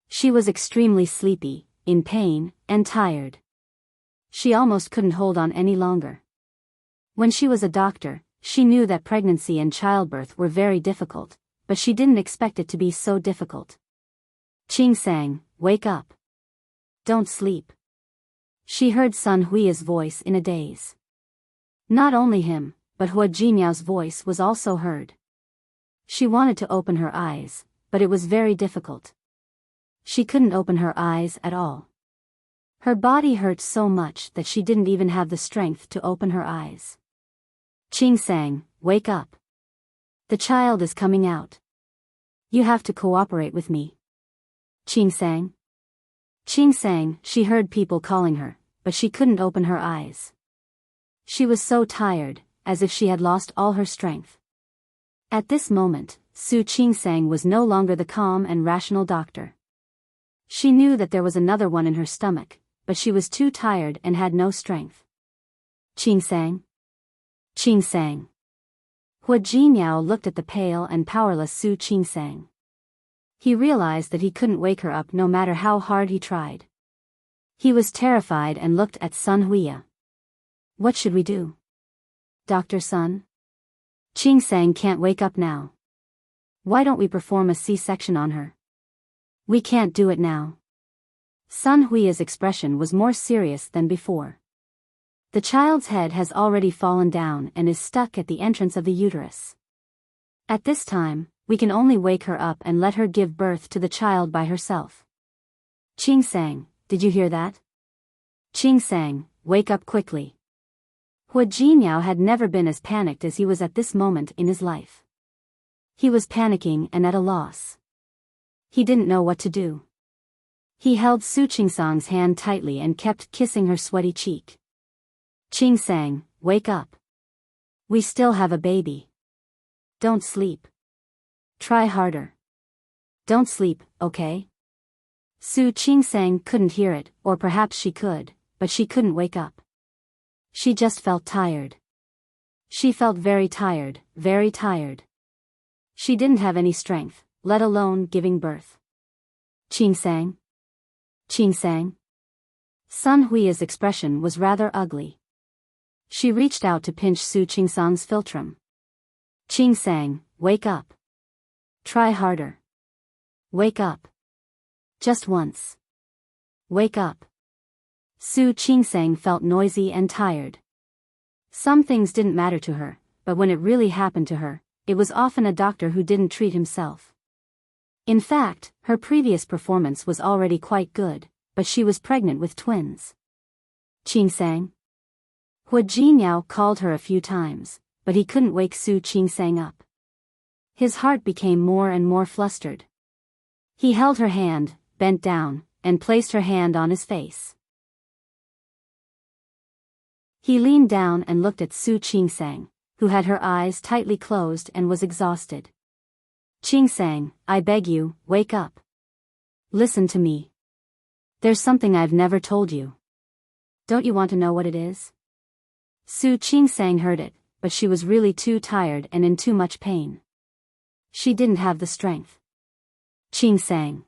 She was extremely sleepy, in pain, and tired. She almost couldn't hold on any longer. When she was a doctor, she knew that pregnancy and childbirth were very difficult, but she didn't expect it to be so difficult. Qingsang, wake up. Don't sleep. She heard Sun Hui's voice in a daze. Not only him, but Hua Jinyao's voice was also heard. She wanted to open her eyes, but it was very difficult. She couldn't open her eyes at all. Her body hurt so much that she didn't even have the strength to open her eyes. Qingsang, wake up. The child is coming out. You have to cooperate with me. Qingsang. Qingsang, she heard people calling her, but she couldn't open her eyes. She was so tired, as if she had lost all her strength. At this moment, Su Qingsang was no longer the calm and rational doctor. She knew that there was another one in her stomach, but she was too tired and had no strength. Qingsang. Qingsang. Hua Jinyao looked at the pale and powerless Su Qingsang. He realized that he couldn't wake her up no matter how hard he tried. He was terrified and looked at Sun Huya. What should we do? Dr. Sun? Qing Sang can't wake up now. Why don't we perform a C-section on her? We can't do it now. Sun Huya's expression was more serious than before. The child's head has already fallen down and is stuck at the entrance of the uterus. At this time, we can only wake her up and let her give birth to the child by herself. Qing Sang, did you hear that? Qing Sang, wake up quickly. Hua Jinyao had never been as panicked as he was at this moment in his life. He was panicking and at a loss. He didn't know what to do. He held Su Qingsang's hand tightly and kept kissing her sweaty cheek. Qing Sang, wake up. We still have a baby. Don't sleep. Try harder. Don't sleep, okay? Su Qingsang couldn't hear it, or perhaps she could, but she couldn't wake up. She just felt tired. She felt very tired, very tired. She didn't have any strength, let alone giving birth. Qing Sang? Qing Sang? Sun Huya's expression was rather ugly. She reached out to pinch Su Qingsang's philtrum. Qing Sang, wake up. Try harder. Wake up. Just once. Wake up. Su Qingsang felt noisy and tired. Some things didn't matter to her, but when it really happened to her, it was often a doctor who didn't treat himself. In fact, her previous performance was already quite good, but she was pregnant with twins. Qing Sang? Hua Jinyao called her a few times, but he couldn't wake Su Qingsang up. His heart became more and more flustered. He held her hand, bent down, and placed her hand on his face. He leaned down and looked at Su Qingsang, who had her eyes tightly closed and was exhausted. Qing Sang, I beg you, wake up. Listen to me. There's something I've never told you. Don't you want to know what it is? Su Qingsang heard it, but she was really too tired and in too much pain. She didn't have the strength. Qing Sang.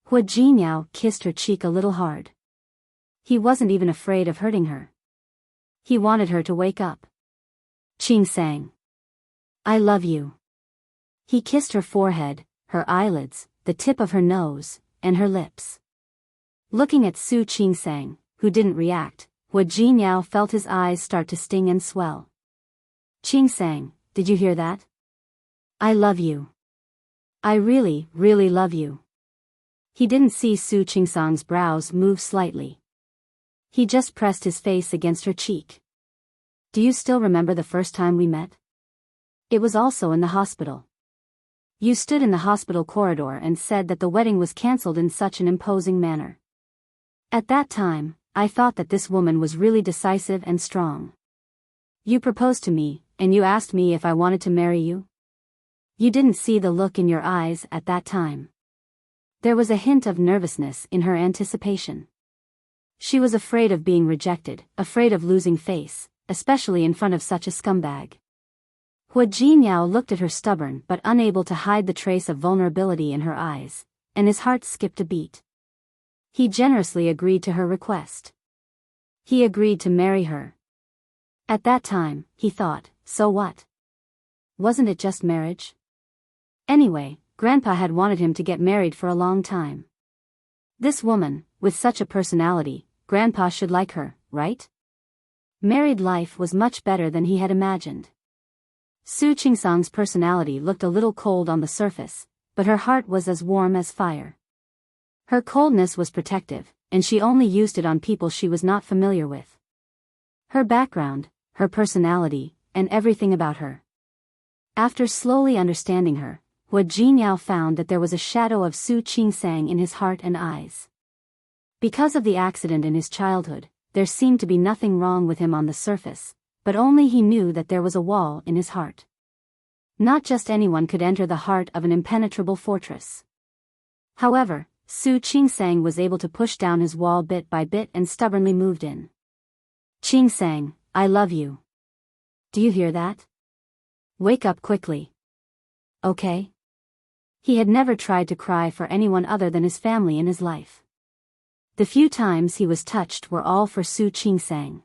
Hua Jinyao kissed her cheek a little hard. He wasn't even afraid of hurting her. He wanted her to wake up. Qing Sang. I love you. He kissed her forehead, her eyelids, the tip of her nose, and her lips. Looking at Su Qingsang, who didn't react, Hua Jinyao felt his eyes start to sting and swell. Qing Sang, did you hear that? I love you. I really, really love you. He didn't see Su Qingsang's brows move slightly. He just pressed his face against her cheek. Do you still remember the first time we met? It was also in the hospital. You stood in the hospital corridor and said that the wedding was cancelled in such an imposing manner. At that time, I thought that this woman was really decisive and strong. You proposed to me, and you asked me if I wanted to marry you. You didn't see the look in your eyes at that time. There was a hint of nervousness in her anticipation. She was afraid of being rejected, afraid of losing face, especially in front of such a scumbag. Hua Jinyao looked at her stubborn but unable to hide the trace of vulnerability in her eyes, and his heart skipped a beat. He generously agreed to her request. He agreed to marry her. At that time, he thought, so what? Wasn't it just marriage? Anyway, Grandpa had wanted him to get married for a long time. This woman, with such a personality, Grandpa should like her, right? Married life was much better than he had imagined. Su Qingsang's personality looked a little cold on the surface, but her heart was as warm as fire. Her coldness was protective, and she only used it on people she was not familiar with. Her background, her personality, and everything about her. After slowly understanding her, Hua Jinyao found that there was a shadow of Su Qingsang in his heart and eyes. Because of the accident in his childhood, there seemed to be nothing wrong with him on the surface, but only he knew that there was a wall in his heart. Not just anyone could enter the heart of an impenetrable fortress. However, Su Qingsang was able to push down his wall bit by bit and stubbornly moved in. Qing Sang, I love you. Do you hear that? Wake up quickly. Okay? He had never tried to cry for anyone other than his family in his life. The few times he was touched were all for Su Qingsang.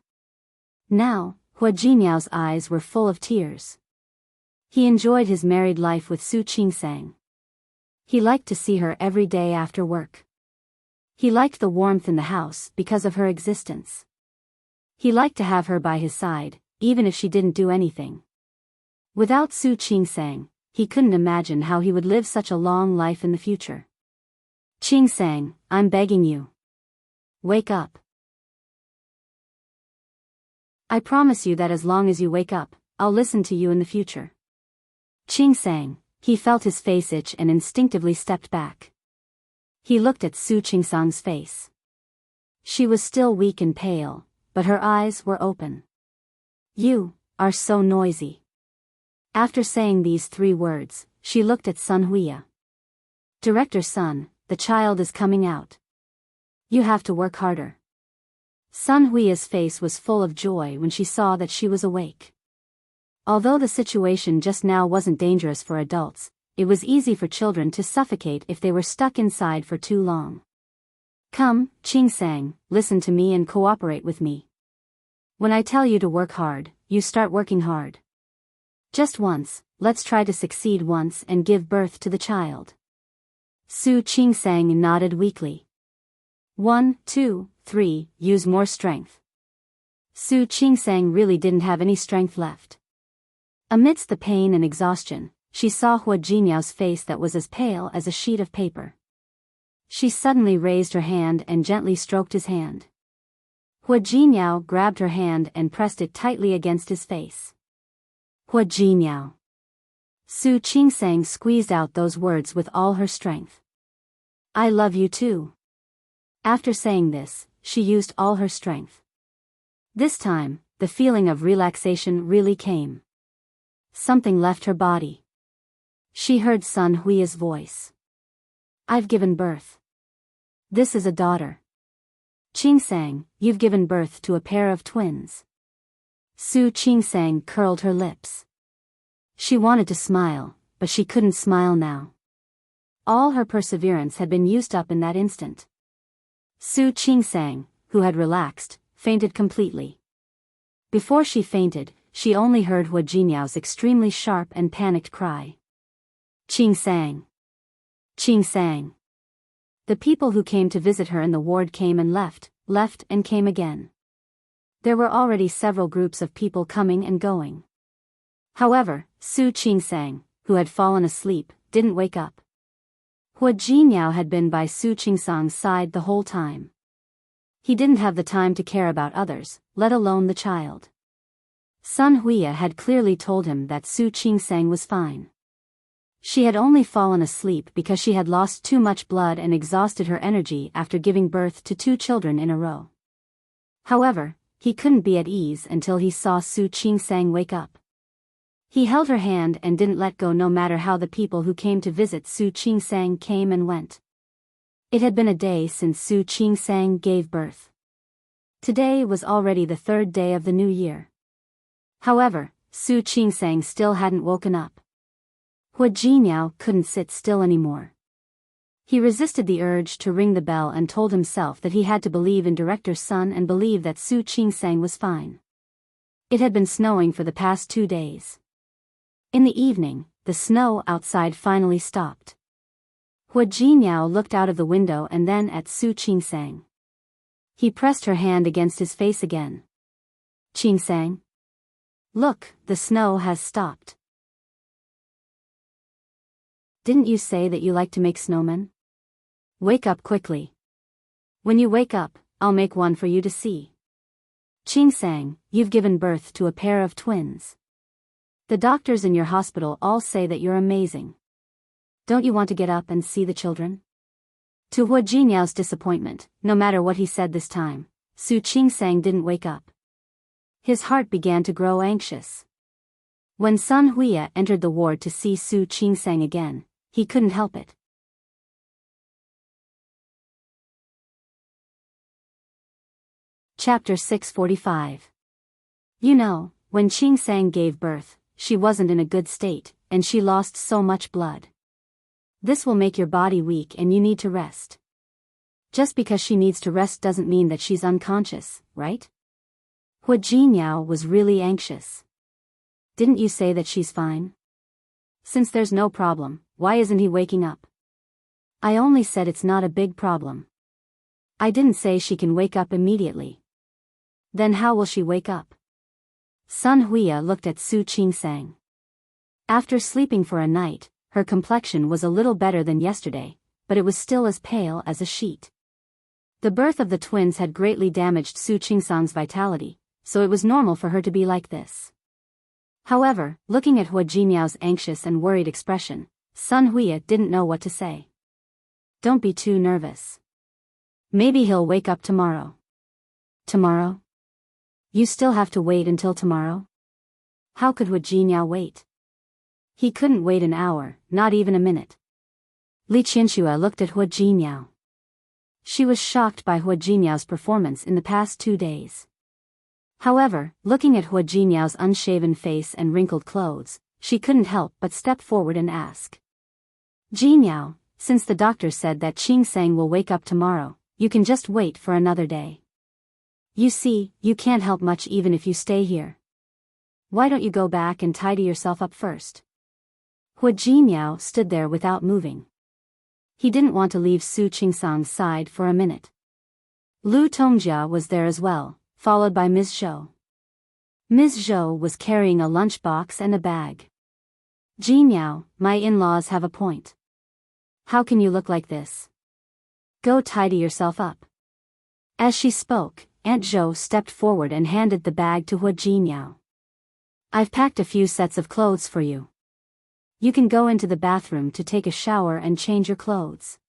Now, Hua Jinyao's eyes were full of tears. He enjoyed his married life with Su Qingsang. He liked to see her every day after work. He liked the warmth in the house because of her existence. He liked to have her by his side, even if she didn't do anything. Without Su Qingsang, he couldn't imagine how he would live such a long life in the future. Qingsang, I'm begging you. Wake up. I promise you that as long as you wake up, I'll listen to you in the future. Qingsang, he felt his face itch and instinctively stepped back. He looked at Su Qingsang's face. She was still weak and pale, but her eyes were open. You are so noisy. After saying these 3 words, she looked at Sun Huiya. Director Sun, the child is coming out. You have to work harder. Sun Huiya's face was full of joy when she saw that she was awake. Although the situation just now wasn't dangerous for adults, it was easy for children to suffocate if they were stuck inside for too long. Come, Qingsang, listen to me and cooperate with me. When I tell you to work hard, you start working hard. Just once, let's try to succeed once and give birth to the child. Su Qingsang nodded weakly. 1, 2, 3, use more strength. Su Qingsang really didn't have any strength left. Amidst the pain and exhaustion, she saw Hua Jinyao's face that was as pale as a sheet of paper. She suddenly raised her hand and gently stroked his hand. Hua Jinyao grabbed her hand and pressed it tightly against his face. Hua Jinyao. Su Qingsang squeezed out those words with all her strength. I love you too. After saying this, she used all her strength. This time, the feeling of relaxation really came. Something left her body. She heard Sun Huiya's voice. I've given birth. This is a daughter. Qingsang, you've given birth to a pair of twins. Su Qingsang curled her lips. She wanted to smile, but she couldn't smile now. All her perseverance had been used up in that instant. Su Qingsang, who had relaxed, fainted completely. Before she fainted, she only heard Hua Jinyao's extremely sharp and panicked cry. Qingsang! Qingsang! The people who came to visit her in the ward came and left and came again. There were already several groups of people coming and going. However, Su Qingsang, who had fallen asleep, didn't wake up. Hua Jinyao had been by Su Qingsang's side the whole time. He didn't have the time to care about others, let alone the child. Sun Huiya had clearly told him that Su Qingsang was fine. She had only fallen asleep because she had lost too much blood and exhausted her energy after giving birth to 2 children in a row. However, he couldn't be at ease until he saw Su Qingsang wake up. He held her hand and didn't let go no matter how the people who came to visit Su Qingsang came and went. It had been a day since Su Qingsang gave birth. Today was already the 3rd day of the new year. However, Su Qingsang still hadn't woken up. Hua Jinyao couldn't sit still anymore. He resisted the urge to ring the bell and told himself that he had to believe in Director Sun and believe that Su Qingsang was fine. It had been snowing for the past 2 days. In the evening, the snow outside finally stopped. Hua Jinyao looked out of the window and then at Su Qingsang. He pressed her hand against his face again. Qingsang? Look, the snow has stopped. Didn't you say that you like to make snowmen? Wake up quickly. When you wake up, I'll make one for you to see. Qingsang, you've given birth to a pair of twins. The doctors in your hospital all say that you're amazing. Don't you want to get up and see the children? To Hua Jinyao's disappointment, no matter what he said this time, Su Qingsang didn't wake up. His heart began to grow anxious. When Sun Huiya entered the ward to see Su Qingsang again, he couldn't help it. Chapter 645. You know, when Qingsang gave birth, she wasn't in a good state, and she lost so much blood. This will make your body weak and you need to rest. Just because she needs to rest doesn't mean that she's unconscious, right? Hua Jinyao was really anxious. Didn't you say that she's fine? Since there's no problem, why isn't he waking up? I only said it's not a big problem. I didn't say she can wake up immediately. Then how will she wake up? Sun Huya looked at Su Qingsang. After sleeping for a night, her complexion was a little better than yesterday, but it was still as pale as a sheet. The birth of the twins had greatly damaged Su Qingsang's vitality, so it was normal for her to be like this. However, looking at Hua Jinyao's anxious and worried expression, Sun Huya didn't know what to say. Don't be too nervous. Maybe he'll wake up tomorrow. Tomorrow? You still have to wait until tomorrow? How could Hua Jinyao wait? He couldn't wait an hour, not even a minute. Li Qianxue looked at Hua Jinyao. She was shocked by Hua Jinyao's performance in the past 2 days. However, looking at Hua Jinyao's unshaven face and wrinkled clothes, she couldn't help but step forward and ask. Jinyao, since the doctor said that Qingsang will wake up tomorrow, you can just wait for another day. You see, you can't help much even if you stay here. Why don't you go back and tidy yourself up first? Hua Jinyao stood there without moving. He didn't want to leave Su Qingsang's side for a minute. Lu Tongjia was there as well, followed by Ms. Zhou. Ms. Zhou was carrying a lunchbox and a bag. Jinyao, my in-laws have a point. How can you look like this? Go tidy yourself up. As she spoke, Aunt Zhou stepped forward and handed the bag to Hua Jinyao. I've packed a few sets of clothes for you. You can go into the bathroom to take a shower and change your clothes.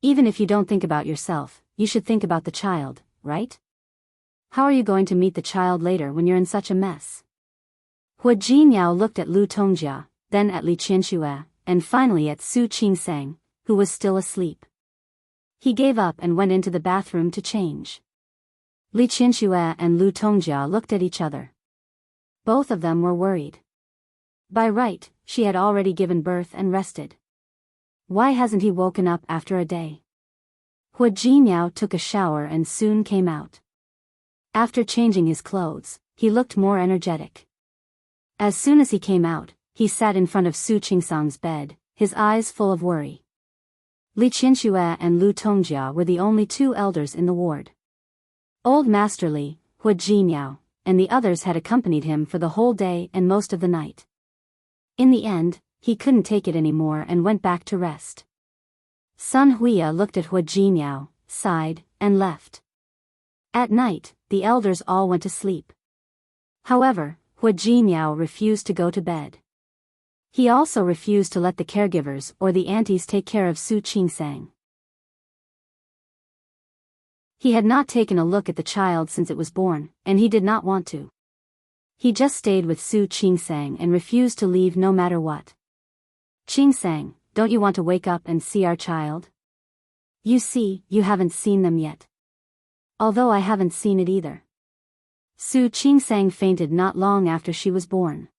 Even if you don't think about yourself, you should think about the child, right? How are you going to meet the child later when you're in such a mess? Hua Jinyao looked at Lu Tongjia, then at Li Qianxue, and finally at Su Qingsang, who was still asleep. He gave up and went into the bathroom to change. Li Qianxue and Lu Tongjia looked at each other. Both of them were worried. By right, she had already given birth and rested. Why hasn't he woken up after a day? Hua Jinyao took a shower and soon came out. After changing his clothes, he looked more energetic. As soon as he came out, he sat in front of Su Qingsang's bed, his eyes full of worry. Li Qianxue and Lu Tongjia were the only 2 elders in the ward. Old Master Li, Hua Jinyao, and the others had accompanied him for the whole day and most of the night. In the end, he couldn't take it anymore and went back to rest. Sun Huya looked at Hua Jinyao, sighed, and left. At night, the elders all went to sleep. However, Hua Jinyao refused to go to bed. He also refused to let the caregivers or the aunties take care of Su Qingsang. He had not taken a look at the child since it was born, and he did not want to. He just stayed with Su Qingsang and refused to leave no matter what. Qingsang, don't you want to wake up and see our child? You see, you haven't seen them yet. Although I haven't seen it either. Su Qingsang fainted not long after she was born.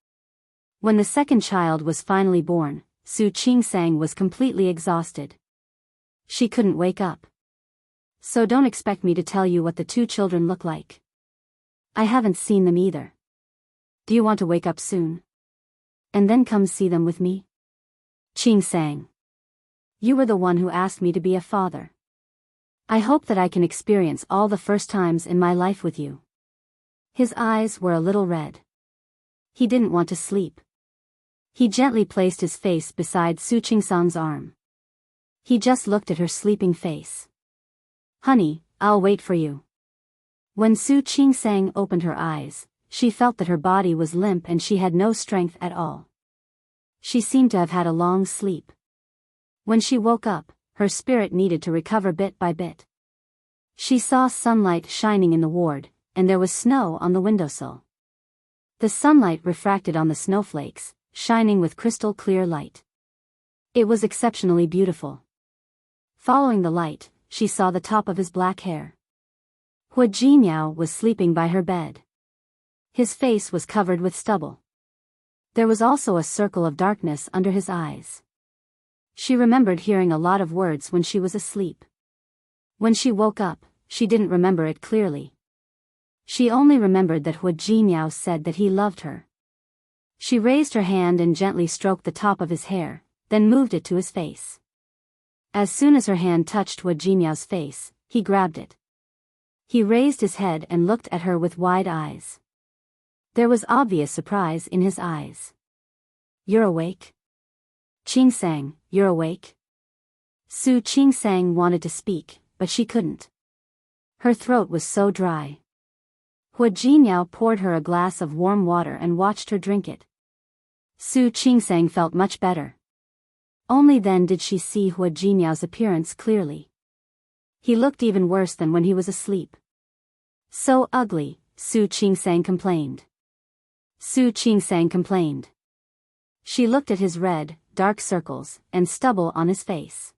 When the second child was finally born, Su Qingsang was completely exhausted. She couldn't wake up. So don't expect me to tell you what the 2 children look like. I haven't seen them either. Do you want to wake up soon? And then come see them with me? Qingsang. You were the one who asked me to be a father. I hope that I can experience all the first times in my life with you. His eyes were a little red. He didn't want to sleep. He gently placed his face beside Su Qingsang's arm. He just looked at her sleeping face. Honey, I'll wait for you. When Su Qingsang opened her eyes, she felt that her body was limp and she had no strength at all. She seemed to have had a long sleep. When she woke up, her spirit needed to recover bit by bit. She saw sunlight shining in the ward, and there was snow on the windowsill. The sunlight refracted on the snowflakes, shining with crystal clear light. It was exceptionally beautiful. Following the light, she saw the top of his black hair. Hua Jinyao was sleeping by her bed. His face was covered with stubble. There was also a circle of darkness under his eyes. She remembered hearing a lot of words when she was asleep. When she woke up, she didn't remember it clearly. She only remembered that Hua Jinmiao said that he loved her. She raised her hand and gently stroked the top of his hair, then moved it to his face. As soon as her hand touched Hua Jinmiao's face, he grabbed it. He raised his head and looked at her with wide eyes. There was obvious surprise in his eyes. "You're awake? Qingsang, you're awake?" Su Qingsang wanted to speak, but she couldn't. Her throat was so dry. Hua Jinmiao poured her a glass of warm water and watched her drink it. Su Qingsang felt much better. Only then did she see Hua Jinmiao's appearance clearly. He looked even worse than when he was asleep. "So ugly," Su Qingsang complained. Su Qingsang complained. She looked at his red, dark circles, and stubble on his face.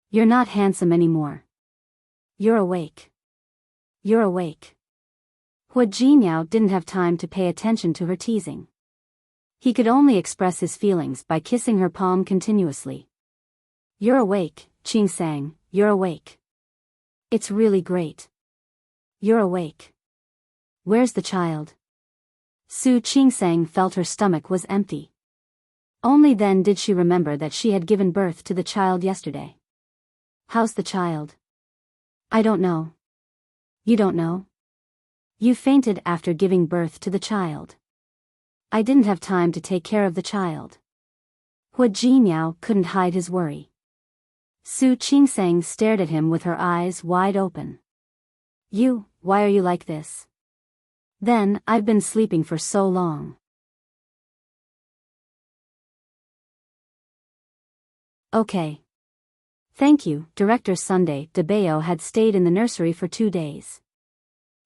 "You're not handsome anymore. You're awake. You're awake." Hua Jinmiao didn't have time to pay attention to her teasing. He could only express his feelings by kissing her palm continuously. "You're awake, Qingsang, you're awake. It's really great. You're awake. Where's the child?" Su Qingsang felt her stomach was empty. Only then did she remember that she had given birth to the child yesterday. "How's the child?" "I don't know." "You don't know? You fainted after giving birth to the child." "I didn't have time to take care of the child." Hua Jinmiao couldn't hide his worry. Su Qingsang stared at him with her eyes wide open. Why are you like this?" "Then, I've been sleeping for so long." "Okay. Thank you." Director Sunday DeBeo had stayed in the nursery for 2 days.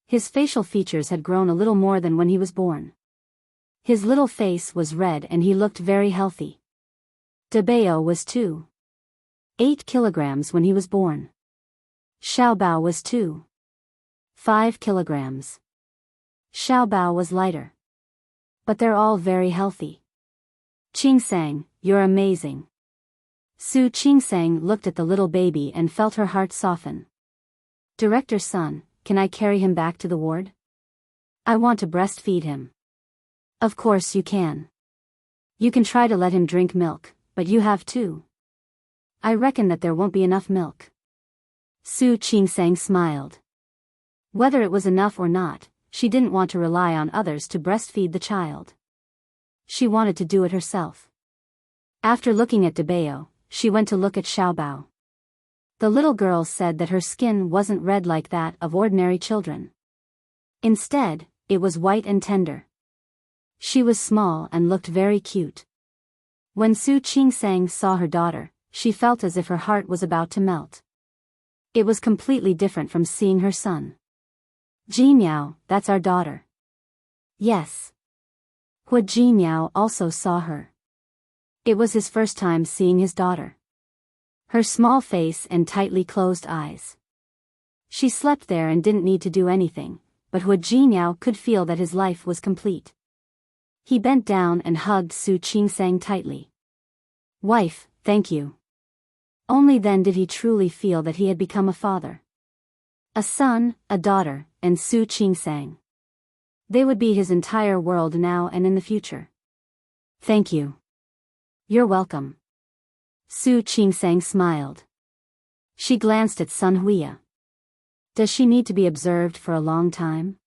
His facial features had grown a little more than when he was born. His little face was red and he looked very healthy. DeBeo was 2.8 kilograms when he was born. Xiaobao was 2.5 kilograms. Xiaobao was lighter. But they're all very healthy. "Qingsang, you're amazing." Su Qingsang looked at the little baby and felt her heart soften. "Director Sun, can I carry him back to the ward? I want to breastfeed him." "Of course you can. You can try to let him drink milk, but you have to. I reckon that there won't be enough milk." Su Qingsang smiled. Whether it was enough or not, she didn't want to rely on others to breastfeed the child. She wanted to do it herself. After looking at DeBeo, she went to look at Xiaobao. The little girl said that her skin wasn't red like that of ordinary children. Instead, it was white and tender. She was small and looked very cute. When Su Qingsang saw her daughter, she felt as if her heart was about to melt. It was completely different from seeing her son. "Jinmiao, that's our daughter." "Yes." Hua Jinmiao also saw her. It was his first time seeing his daughter. Her small face and tightly closed eyes. She slept there and didn't need to do anything, but Hua Jinmiao could feel that his life was complete. He bent down and hugged Su Qingsang tightly. "Wife, thank you." Only then did he truly feel that he had become a father. A son, a daughter, and Su Qingsang. They would be his entire world now and in the future. "Thank you." "You're welcome." Su Qingsang smiled. She glanced at Sun Huya. "Does she need to be observed for a long time?"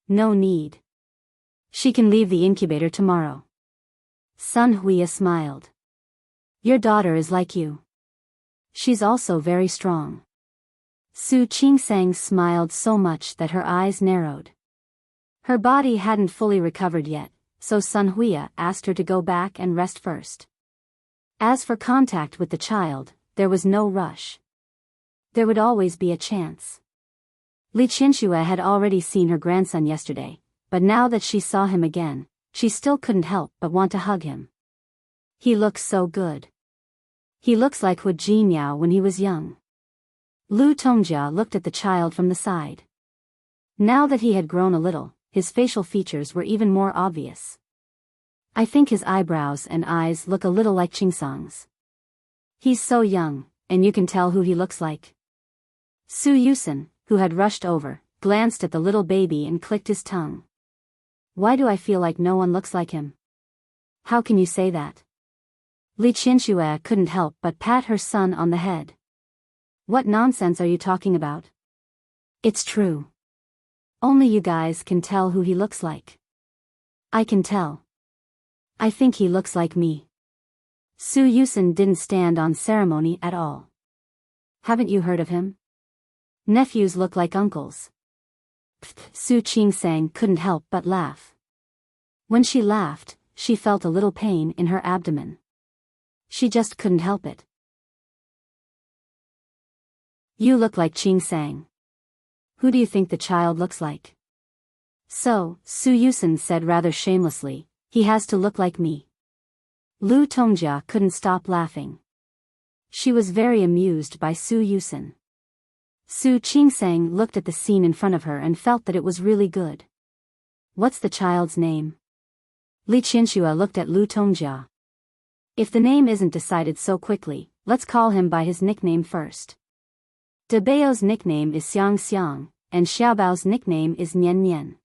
"No need. She can leave the incubator tomorrow." Sun Huya smiled. "Your daughter is like you. She's also very strong." Su Qingsang smiled so much that her eyes narrowed. Her body hadn't fully recovered yet, so Sun Huya asked her to go back and rest first. As for contact with the child, there was no rush. There would always be a chance. Li Qianxue had already seen her grandson yesterday, but now that she saw him again, she still couldn't help but want to hug him. He looks so good. He looks like Hua Jinmiao when he was young. Lu Tongjia looked at the child from the side. Now that he had grown a little, his facial features were even more obvious. "I think his eyebrows and eyes look a little like Qingsang's." He's so young, and you can tell who he looks like. Su Yusen, who had rushed over, glanced at the little baby and clicked his tongue. Why do I feel like no one looks like him? How can you say that? Li Qianxue couldn't help but pat her son on the head. What nonsense are you talking about? It's true. Only you guys can tell who he looks like. I can tell. I think he looks like me. Su Yusen didn't stand on ceremony at all. Haven't you heard of him? Nephews look like uncles. Su Qingsang couldn't help but laugh. When she laughed, she felt a little pain in her abdomen. She just couldn't help it. You look like Qingsang. Who do you think the child looks like? So, Su Yusen said rather shamelessly, he has to look like me. Lu Tongjia couldn't stop laughing. She was very amused by Su Yusen. Su Qingsang looked at the scene in front of her and felt that it was really good. What's the child's name? Li Qianxue looked at Lu Tongjia. If the name isn't decided so quickly, let's call him by his nickname first. De Bao's nickname is Xiang Xiang, and Xiaobao's nickname is Nian Nian.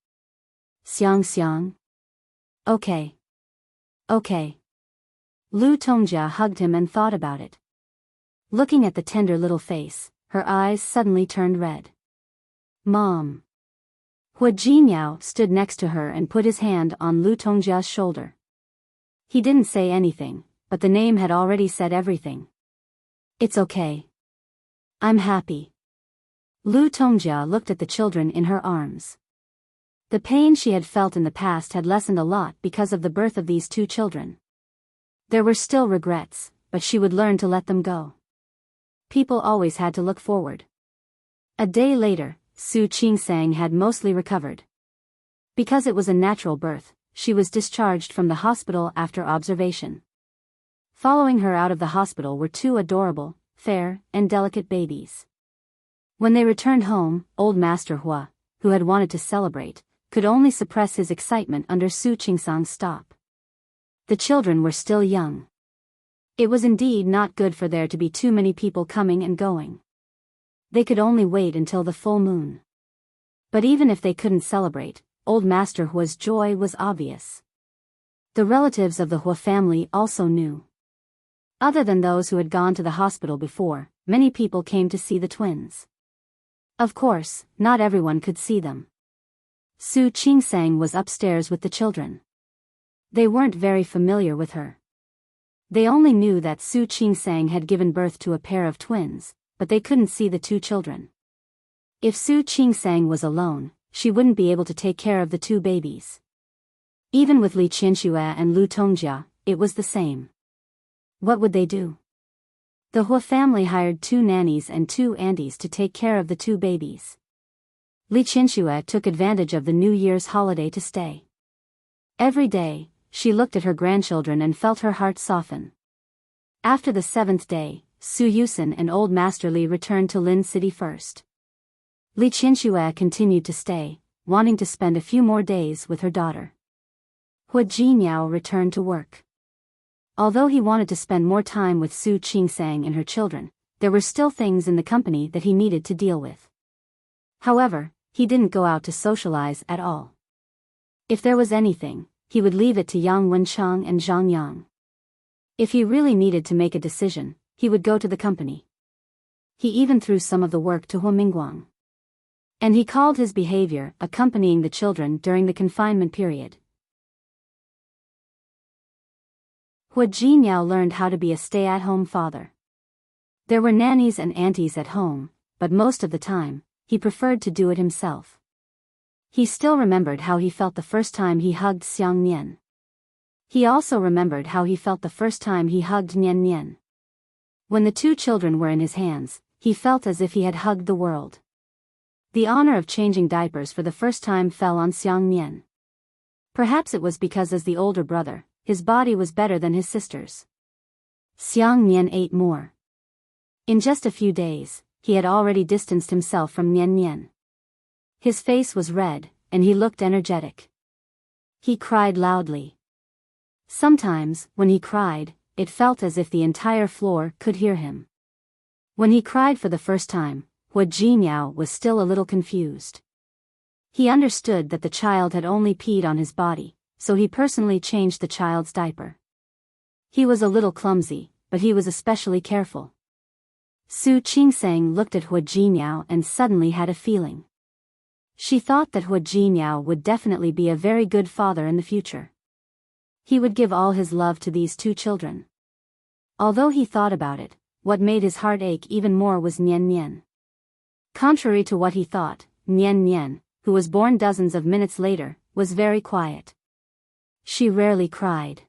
Xiang Xiang? Okay. Okay. Lu Tongjia hugged him and thought about it. Looking at the tender little face, her eyes suddenly turned red. Mom. Hua Jinyao stood next to her and put his hand on Lu Tongjia's shoulder. He didn't say anything, but the name had already said everything. It's okay. I'm happy. Lu Tongjia looked at the children in her arms. The pain she had felt in the past had lessened a lot because of the birth of these two children. There were still regrets, but she would learn to let them go. People always had to look forward. A day later, Su Qingsang had mostly recovered. Because it was a natural birth, she was discharged from the hospital after observation. Following her out of the hospital were two adorable, fair, and delicate babies. When they returned home, old Master Hua, who had wanted to celebrate, could only suppress his excitement under Su Qingsang's stop. The children were still young. It was indeed not good for there to be too many people coming and going. They could only wait until the full moon. But even if they couldn't celebrate, old Master Hua's joy was obvious. The relatives of the Hua family also knew. Other than those who had gone to the hospital before, many people came to see the twins. Of course, not everyone could see them. Su Qingsang was upstairs with the children. They weren't very familiar with her. They only knew that Su Qingsang had given birth to a pair of twins, but they couldn't see the two children. If Su Qingsang was alone, she wouldn't be able to take care of the two babies. Even with Li Qianxue and Lu Tongjia, it was the same. What would they do? The Hua family hired 2 nannies and 2 aunties to take care of the 2 babies. Li Qianxue took advantage of the New Year's holiday to stay. Every day, she looked at her grandchildren and felt her heart soften. After the 7th day, Su Yusen and old Master Li returned to Lin City first. Li Qianxue continued to stay, wanting to spend a few more days with her daughter. Hua Jinyao returned to work. Although he wanted to spend more time with Su Qingsang and her children, there were still things in the company that he needed to deal with. However, he didn't go out to socialize at all. If there was anything, he would leave it to Yang Wencheng and Zhang Yang. If he really needed to make a decision, he would go to the company. He even threw some of the work to Hua Mingguang. And he called his behavior accompanying the children during the confinement period. Hua Jinyao learned how to be a stay-at-home father. There were nannies and aunties at home, but most of the time, he preferred to do it himself. He still remembered how he felt the first time he hugged Xiang Nian. He also remembered how he felt the first time he hugged Nian Nian. When the 2 children were in his hands, he felt as if he had hugged the world. The honor of changing diapers for the first time fell on Xiang Nian. Perhaps it was because as the older brother, his body was better than his sister's. Xiang Nian ate more. In just a few days, he had already distanced himself from Nian Nian. His face was red, and he looked energetic. He cried loudly. Sometimes, when he cried, it felt as if the entire floor could hear him. When he cried for the first time, Hua Jinyao was still a little confused. He understood that the child had only peed on his body, so he personally changed the child's diaper. He was a little clumsy, but he was especially careful. Su Qingsang looked at Hua Jinyao and suddenly had a feeling. She thought that Hua Jinyao would definitely be a very good father in the future. He would give all his love to these two children. Although he thought about it, what made his heart ache even more was Nian Nian. Contrary to what he thought, Nian Nian, who was born dozens of minutes later, was very quiet. She rarely cried.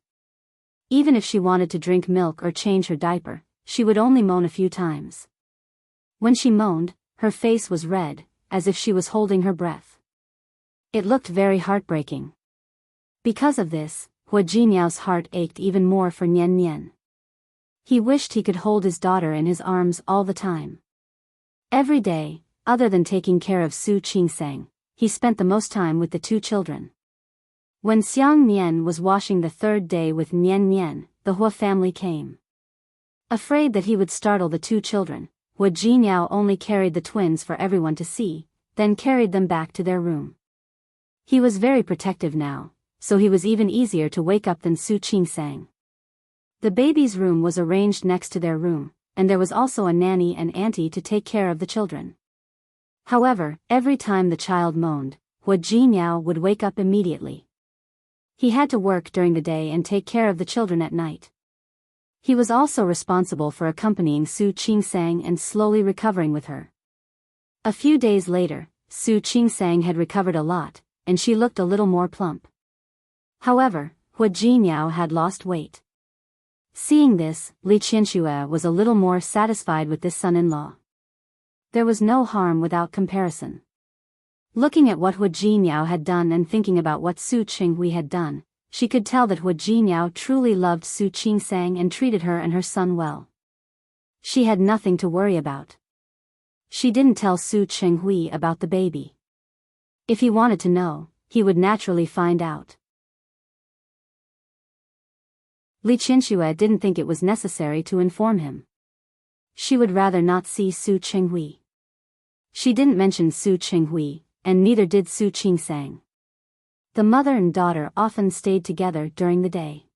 Even if she wanted to drink milk or change her diaper, she would only moan a few times. When she moaned, her face was red, as if she was holding her breath. It looked very heartbreaking. Because of this, Hua Jinyao's heart ached even more for Nian Nian. He wished he could hold his daughter in his arms all the time. Every day, other than taking care of Su Qingsang, he spent the most time with the two children. When Xiang Nian was washing the third day with Nian Nian, the Hua family came. Afraid that he would startle the two children, Hua Jinyao only carried the twins for everyone to see, then carried them back to their room. He was very protective now, so he was even easier to wake up than Su Qingsang. The baby's room was arranged next to their room, and there was also a nanny and auntie to take care of the children. However, every time the child moaned, Hua Jinyao would wake up immediately. He had to work during the day and take care of the children at night. He was also responsible for accompanying Su Qingsang and slowly recovering with her. A few days later, Su Qingsang had recovered a lot, and she looked a little more plump. However, Hua Jinyao had lost weight. Seeing this, Li Qianxue was a little more satisfied with this son-in-law. There was no harm without comparison. Looking at what Hua Jinyao had done and thinking about what Su Qinghui had done, she could tell that Hua Jinyao truly loved Su Qingsang and treated her and her son well. She had nothing to worry about. She didn't tell Su Qinghui about the baby. If he wanted to know, he would naturally find out. Li Qianxue didn't think it was necessary to inform him. She would rather not see Su Qinghui. She didn't mention Su Qinghui, and neither did Su Qingsang. The mother and daughter often stayed together during the day.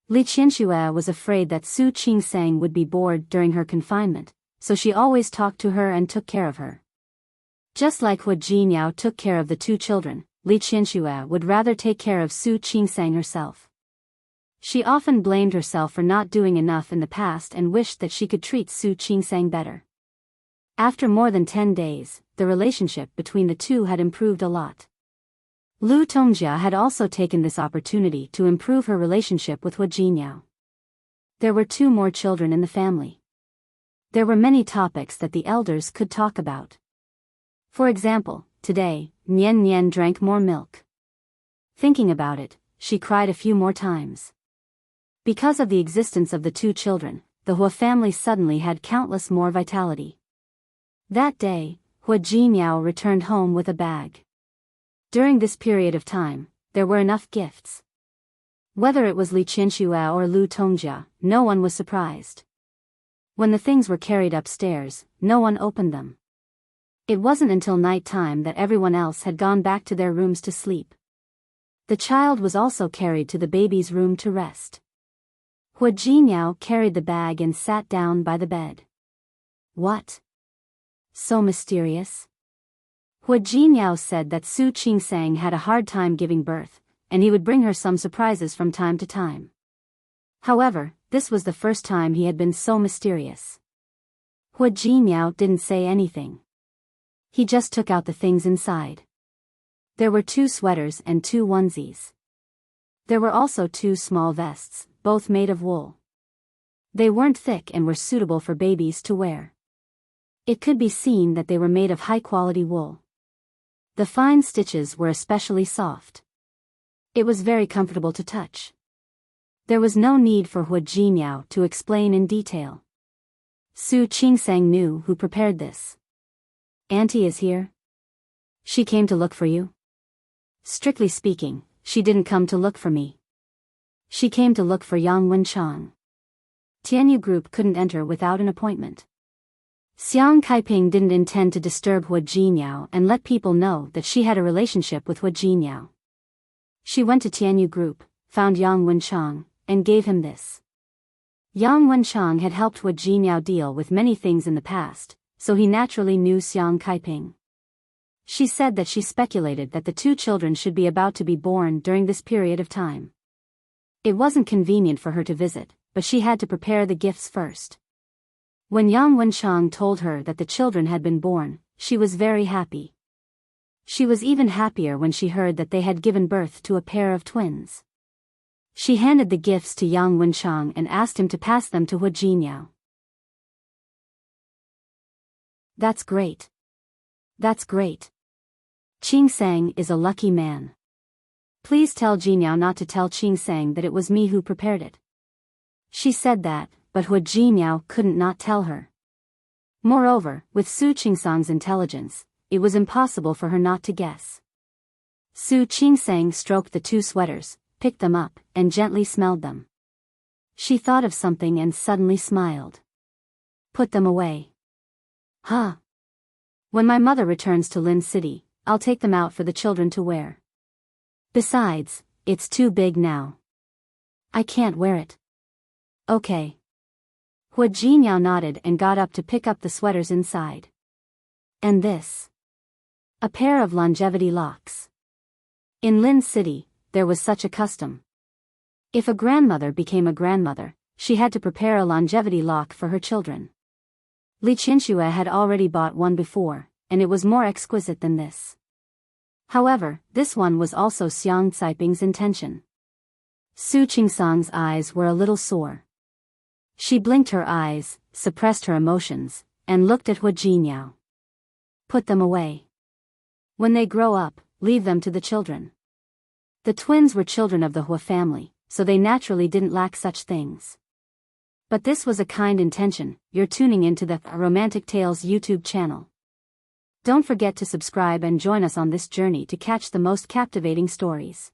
Li Qianxue was afraid that Su Qingsang would be bored during her confinement, so she always talked to her and took care of her. Just like Hua Jinyao took care of the two children, Li Qianxue would rather take care of Su Qingsang herself. She often blamed herself for not doing enough in the past and wished that she could treat Su Qingsang better. After more than 10 days, the relationship between the two had improved a lot. Lu Tongjia had also taken this opportunity to improve her relationship with Hua Jinyao. There were 2 more children in the family. There were many topics that the elders could talk about. For example, today, Nian Nian drank more milk. Thinking about it, she cried a few more times. Because of the existence of the 2 children, the Hua family suddenly had countless more vitality. That day, Hua Jinyao returned home with a bag. During this period of time, there were enough gifts. Whether it was Li Qianxue or Lu Tongjia, no one was surprised. When the things were carried upstairs, no one opened them. It wasn't until night time that everyone else had gone back to their rooms to sleep. The child was also carried to the baby's room to rest. Hua Jinyao carried the bag and sat down by the bed. What? So mysterious? Hua Jinyao said that Su Qingsang had a hard time giving birth, and he would bring her some surprises from time to time. However, this was the first time he had been so mysterious. Hua Jinyao didn't say anything. He just took out the things inside. There were 2 sweaters and 2 onesies. There were also 2 small vests, both made of wool. They weren't thick and were suitable for babies to wear. It could be seen that they were made of high-quality wool. The fine stitches were especially soft. It was very comfortable to touch. There was no need for Hua Jinyao to explain in detail. Su Qingsang knew who prepared this. Auntie is here? She came to look for you? Strictly speaking, she didn't come to look for me. She came to look for Yang Wenchang. Tianyu Group couldn't enter without an appointment. Xiang Kaiping didn't intend to disturb Hua Jinyao and let people know that she had a relationship with Hua Jinyao. She went to Tianyu Group, found Yang Wenchang, and gave him this. Yang Wenchang had helped Hua Jinyao deal with many things in the past, so he naturally knew Xiang Kaiping. She said that she speculated that the two children should be about to be born during this period of time. It wasn't convenient for her to visit, but she had to prepare the gifts first. When Yang Wenchang told her that the children had been born, she was very happy. She was even happier when she heard that they had given birth to a pair of twins. She handed the gifts to Yang Wenchang and asked him to pass them to Hua Jinyao. That's great. That's great. Qing Sang is a lucky man. Please tell Jinyao not to tell Qing Sang that it was me who prepared it. She said that, but Hua Jinyao couldn't not tell her. Moreover, with Su Qingsang's intelligence, it was impossible for her not to guess. Su Qingsang stroked the two sweaters, picked them up, and gently smelled them. She thought of something and suddenly smiled. Put them away. Huh. When my mother returns to Lin City, I'll take them out for the children to wear. Besides, it's too big now. I can't wear it. Okay. Hua Jinyao nodded and got up to pick up the sweaters inside. And this. A pair of longevity locks. In Lin City, there was such a custom. If a grandmother became a grandmother, she had to prepare a longevity lock for her children. Li Qianxue had already bought one before, and it was more exquisite than this. However, this one was also Xiang Caiping's intention. Su Qingsang's eyes were a little sore. She blinked her eyes, suppressed her emotions, and looked at Hua Jinyao. Put them away. When they grow up, leave them to the children. The twins were children of the Hua family, so they naturally didn't lack such things. But this was a kind intention. You're tuning into the Romantic Tales YouTube channel. Don't forget to subscribe and join us on this journey to catch the most captivating stories.